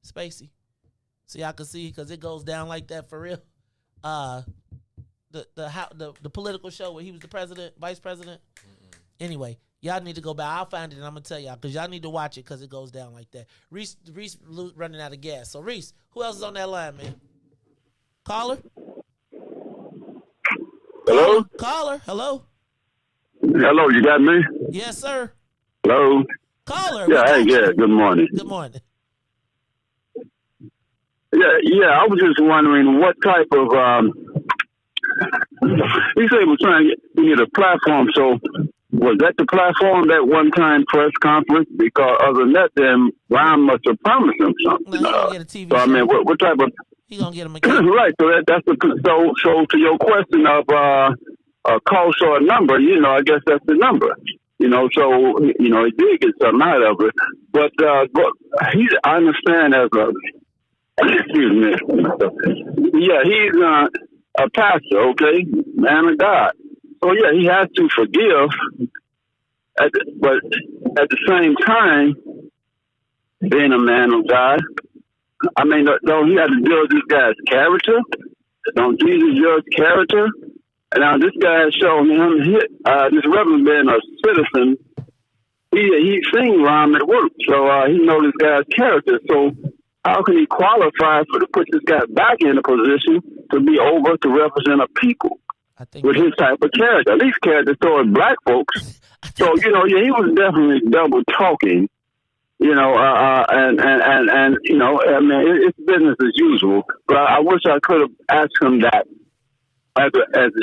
Spacey? So y'all can see, because it goes down like that for real. The political show where he was the president, vice president. Anyway, y'all need to go back. I'll find it and I'm gonna tell y'all because y'all need to watch it because it goes down like that. Riis running out of gas. So Riis, who else is on that line, man? Caller. Hello. Caller. Hello. Hello. You got me? Yes, sir. Hello. Caller. Yeah. Hey. Yeah. Good morning. Good morning. Yeah. I was just wondering what type of he said he was trying to get a platform. So was that the platform, that one-time press conference? Because other than that, then Ron must have promised him something. No, get a TV so I mean, what type of? He gonna get him a right. So that's so to your question of a cost or a number. I guess that's the number. So he did get something out of it. But I understand as a excuse me. Yeah, he's a pastor, okay, man of God. So yeah, he has to forgive, but at the same time, being a man of God, I mean, don't he have to deal with this guy's character? Don't Jesus judge character? And now this guy has shown him, this reverend being a citizen he's seen Ron at work, so he knows this guy's character. So how can he qualify to put this guy back in a position to be over to represent a people with his type of character? At least character towards black folks. So he was definitely double talking. And I mean, it's business as usual. But I wish I could have asked him that as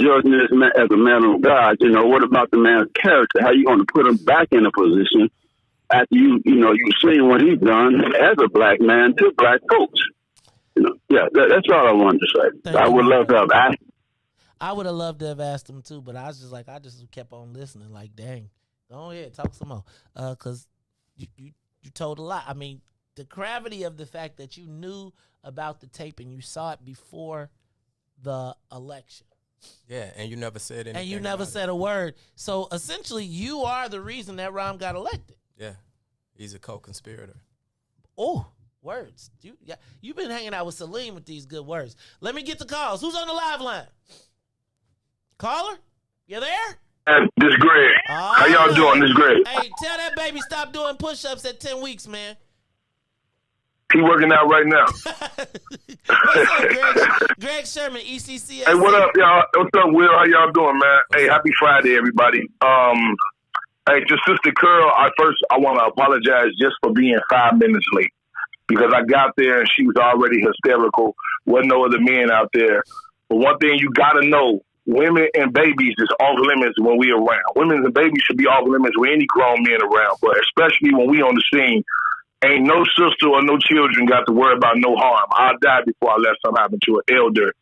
judging this man, as a man of God. What about the man's character? How you going to put him back in a position after you've seen what he's done as a black man to black folks? That's all I wanted to say. I would love to have asked. I would have loved to have asked him too, but I just kept on listening. Like, dang, go ahead, talk some more, because you told a lot. I mean, the gravity of the fact that you knew about the tape and you saw it before the election. Yeah, and you never said anything. And you never said a word. So essentially, you are the reason that Rahm got elected. Yeah, he's a co-conspirator. Oh, words. You've been hanging out with Salim with these good words. Let me get the calls. Who's on the live line? Caller? You there? This Greg. How y'all doing? This Greg. Hey, tell that baby stop doing push-ups at 10 weeks, man. He working out right now. What's up, Greg Sherman, ECCS. Hey, what up, y'all? What's up, Will? How y'all doing, man? Hey, happy Friday, everybody. Hey, to Sister Curl, I want to apologize just for being 5 minutes late because I got there and she was already hysterical. Wasn't no other men out there. But one thing you got to know, women and babies is off limits when we around. Women and babies should be off limits with any grown men around, but especially when we on the scene. Ain't no sister or no children got to worry about no harm. I'll die before I let something happen to an elder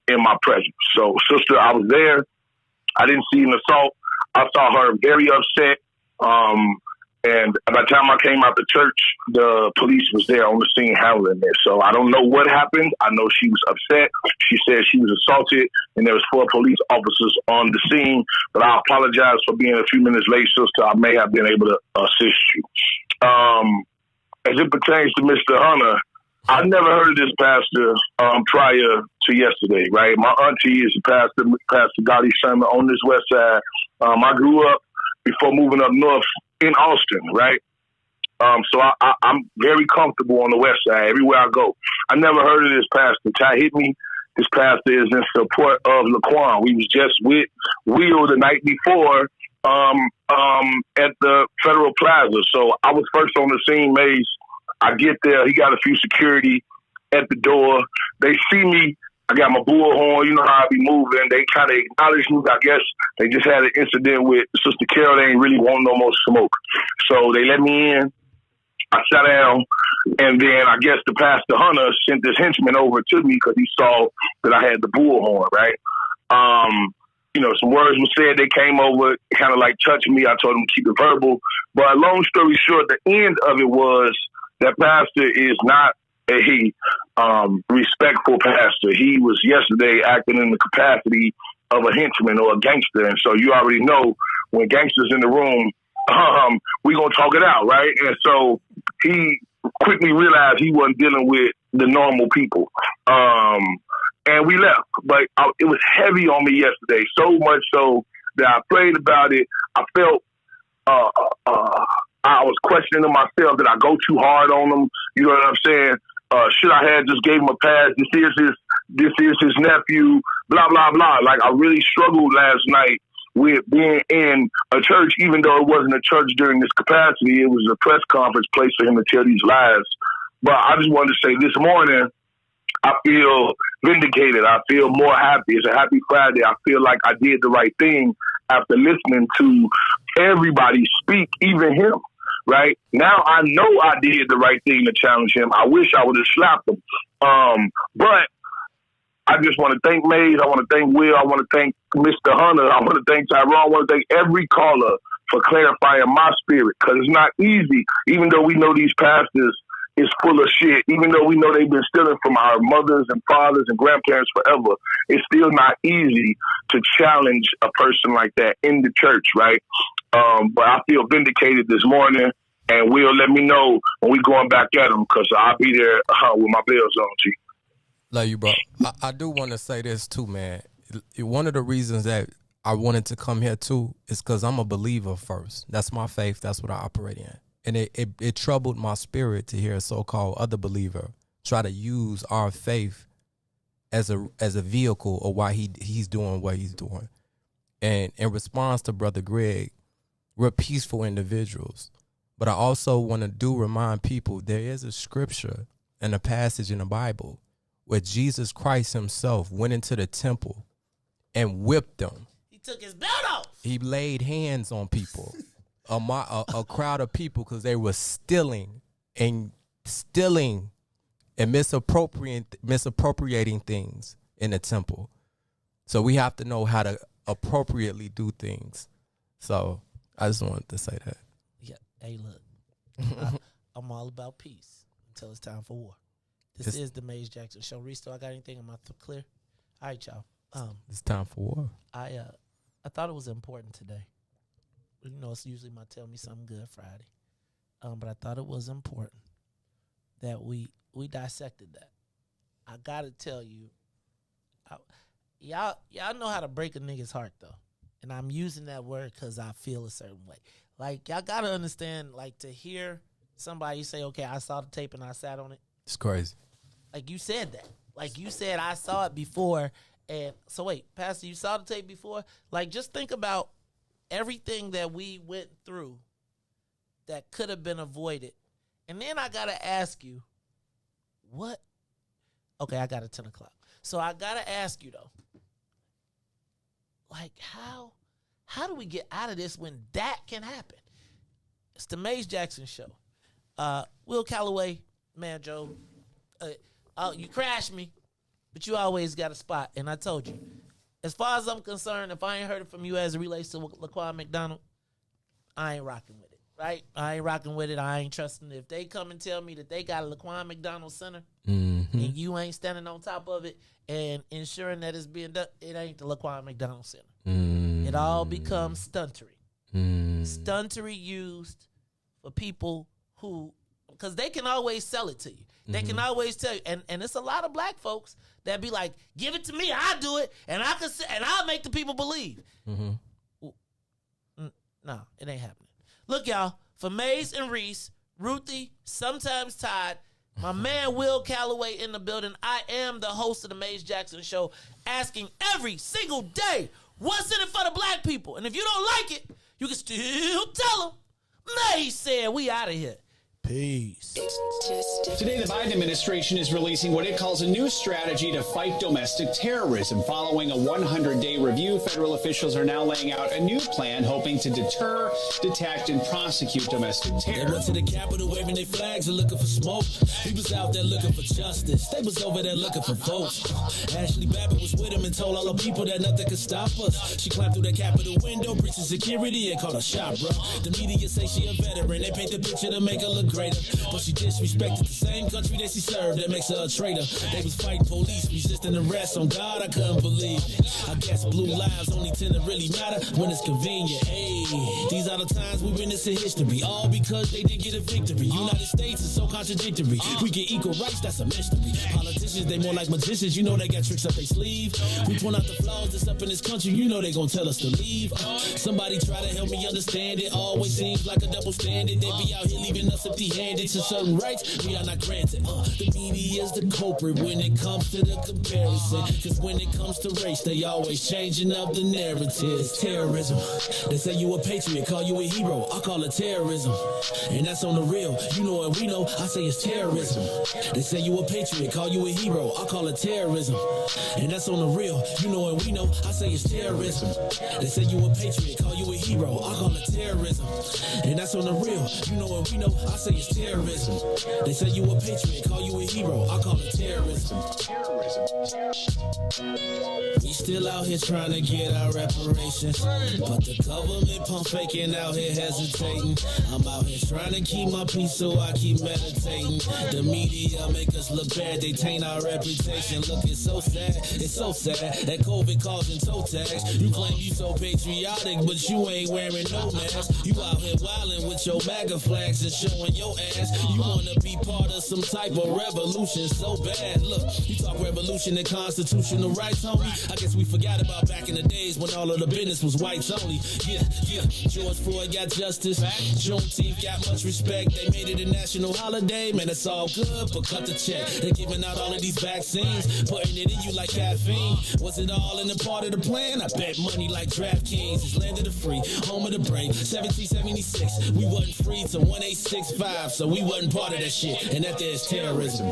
in my presence. So, sister, I was there. I didn't see an assault. I saw her very upset. And by the time I came out the church, the police was there on the scene handling it. So I don't know what happened. I know she was upset. She said she was assaulted, and there was 4 police officers on the scene. But I apologize for being a few minutes late, sister. I may have been able to assist you. As it pertains to Mr. Hunter, I never heard of this pastor prior to yesterday, right? My auntie is Pastor Dottie Sherman on this west side. I grew up before moving up north in Austin, right? So I'm very comfortable on the west side everywhere I go. I never heard of this pastor. Ty hit me. This pastor is in support of Laquan. We was just with Will the night before at the Federal Plaza. So I was first on the scene, Maze. I get there. He got a few security at the door. They see me. I got my bullhorn. You know how I be moving. They kind of acknowledge me. I guess they just had an incident with Sister Carol. They ain't really want no more smoke. So they let me in. I sat down. And then I guess the Pastor Hunter sent this henchman over to me because he saw that I had the bullhorn, right? Some words were said. They came over, kind of like touching me. I told them to keep it verbal. But long story short, the end of it was that pastor is not a respectful pastor. He was yesterday acting in the capacity of a henchman or a gangster. And so you already know when gangsters in the room, we going to talk it out, right? And so he quickly realized he wasn't dealing with the normal people. And we left. But it was heavy on me yesterday, so much so that I prayed about it. I felt I was questioning myself. Did I go too hard on him? You know what I'm saying? Should I have just gave him a pass? This is his nephew, blah, blah, blah. Like, I really struggled last night with being in a church, even though it wasn't a church during this capacity. It was a press conference place for him to tell these lies. But I just wanted to say this morning, I feel vindicated. I feel more happy. It's a happy Friday. I feel like I did the right thing after listening to everybody speak, even him. Right now, I know I did the right thing to challenge him. I wish I would have slapped him. But I just want to thank Maze. I want to thank Will. I want to thank Mr. Hunter. I want to thank Tyrone. I want to thank every caller for clarifying my spirit, because it's not easy, even though we know these pastors is full of shit, even though we know they've been stealing from our mothers and fathers and grandparents forever. It's still not easy to challenge a person like that in the church, right? But I feel vindicated this morning, and Will let me know when we going back at them, because I'll be there with my bells on, G. Love you, bro. I do want to say this too, man. One of the reasons that I wanted to come here too is because I'm a believer first. That's my faith. That's what I operate in. And it troubled my spirit to hear a so-called other believer try to use our faith as a vehicle of why he's doing what he's doing. And in response to Brother Greg, we're peaceful individuals. But I also want to remind people there is a scripture and a passage in the Bible where Jesus Christ himself went into the temple and whipped them. He took his belt off. He laid hands on people, a crowd of people, because they were stealing and misappropriating things in the temple. So we have to know how to appropriately do things. So I just wanted to say that. Yeah. Hey, look, I'm all about peace until it's time for war. This is the Maze Jackson Show. Riis, do I got anything? Am I clear? All right, y'all. It's time for war. I thought it was important today. You know, it's usually my Tell Me Something Good Friday. But I thought it was important that we dissected that. I got to tell you, y'all know how to break a nigga's heart, though. And I'm using that word because I feel a certain way. Like, y'all got to understand, like, to hear somebody say, okay, I saw the tape and I sat on it. It's crazy. Like, you said that. Like, you said, I saw it before. And so, wait, Pastor, you saw the tape before? Like, just think about everything that we went through that could have been avoided. And then I got to ask you, what? Okay, I got it 10 o'clock. So I got to ask you, though, like, how do we get out of this when that can happen? It's the Maze Jackson Show. Will Calloway, man, Joe, you crashed me, but you always got a spot. And I told you, as far as I'm concerned, if I ain't heard it from you as it relates to Laquan McDonald, I ain't rocking with it, right? I ain't rocking with it. I ain't trusting it. If they come and tell me that they got a Laquan McDonald Center and you ain't standing on top of it and ensuring that it's being done, it ain't the Laquan McDonald Center. It all becomes stuntery. Stuntery used for people who, because they can always sell it to you. They can always tell you, and it's a lot of black folks that be like, "Give it to me, I'll do it, and I'll make the people believe." No, it ain't happening. Look, y'all, for Maze and Riis, Ruthie, sometimes Todd, my man Will Calloway in the building. I am the host of the Maze Jackson Show, asking every single day, what's in it for the black people? And if you don't like it, you can still tell them. Maze said, we out of here. Peace. Today, the Biden administration is releasing what it calls a new strategy to fight domestic terrorism. Following a 100-day review, federal officials are now laying out a new plan hoping to deter, detect, and prosecute domestic terror. They went to the Capitol waving their flags and looking for smoke. He was out there looking for justice. They was over there looking for votes. Ashley Babbitt was with him and told all the people that nothing could stop us. She climbed through the Capitol window, breaching security, and called a shot, bro. The media say she a veteran. They paint the picture to make her look greater. But she disrespected the same country that she served. That makes her a traitor. They was fighting police, resisting arrest. On God, I couldn't believe it. I guess blue lives only tend to really matter when it's convenient. Hey, these are the times we witness in history. All because they didn't get a victory. United States is so contradictory. We get equal rights, that's a mystery. Politicians, they more like magicians. You know they got tricks up their sleeve. We point out the flaws that's up in this country. You know they gonna tell us to leave. Somebody try to help me understand it. Always seems like a double standard. They be out here leaving us empty-handed to certain rights we are not granted. The media is the culprit when it comes to the comparison. Cause when it comes to race, they always changing up the narratives. Terrorism. They say you a patriot, call you a hero. I call it terrorism. And that's on the real. You know what we know, I say it's terrorism. They say you a patriot, call you a hero. I call it terrorism. And that's on the real. You know what we know, I say it's terrorism. They say you a patriot, call you a hero. I call it terrorism. And that's on the real. You know what we know, I say it's terrorism. They say you a patriot, call you a hero. I call it terrorism. We still out here trying to get our reparations, but the government pump faking out here hesitating. I'm out here trying to keep my peace, so I keep meditating. The media make us look bad, they taint our reputation. Look, it's so sad that COVID causing toe tags. You claim you so patriotic, but you ain't wearing no mask. You out here wildin' with your MAGA flags and showing your ass. You wanna be part of some type of revolution. corruption so bad. Look, you talk revolution and constitutional rights, homie. I guess we forgot about back in the days when all of the business was whites only. Yeah. George Floyd got justice. Juneteenth got much respect. They made it a national holiday. Man, it's all good, but cut the check. They're giving out all of these vaccines, putting it in you like caffeine. Was it all in the part of the plan? I bet money like DraftKings. It's land of the free, home of the brave. 1776, we wasn't free till 1865, so we wasn't part of that shit. And that there's terrorism.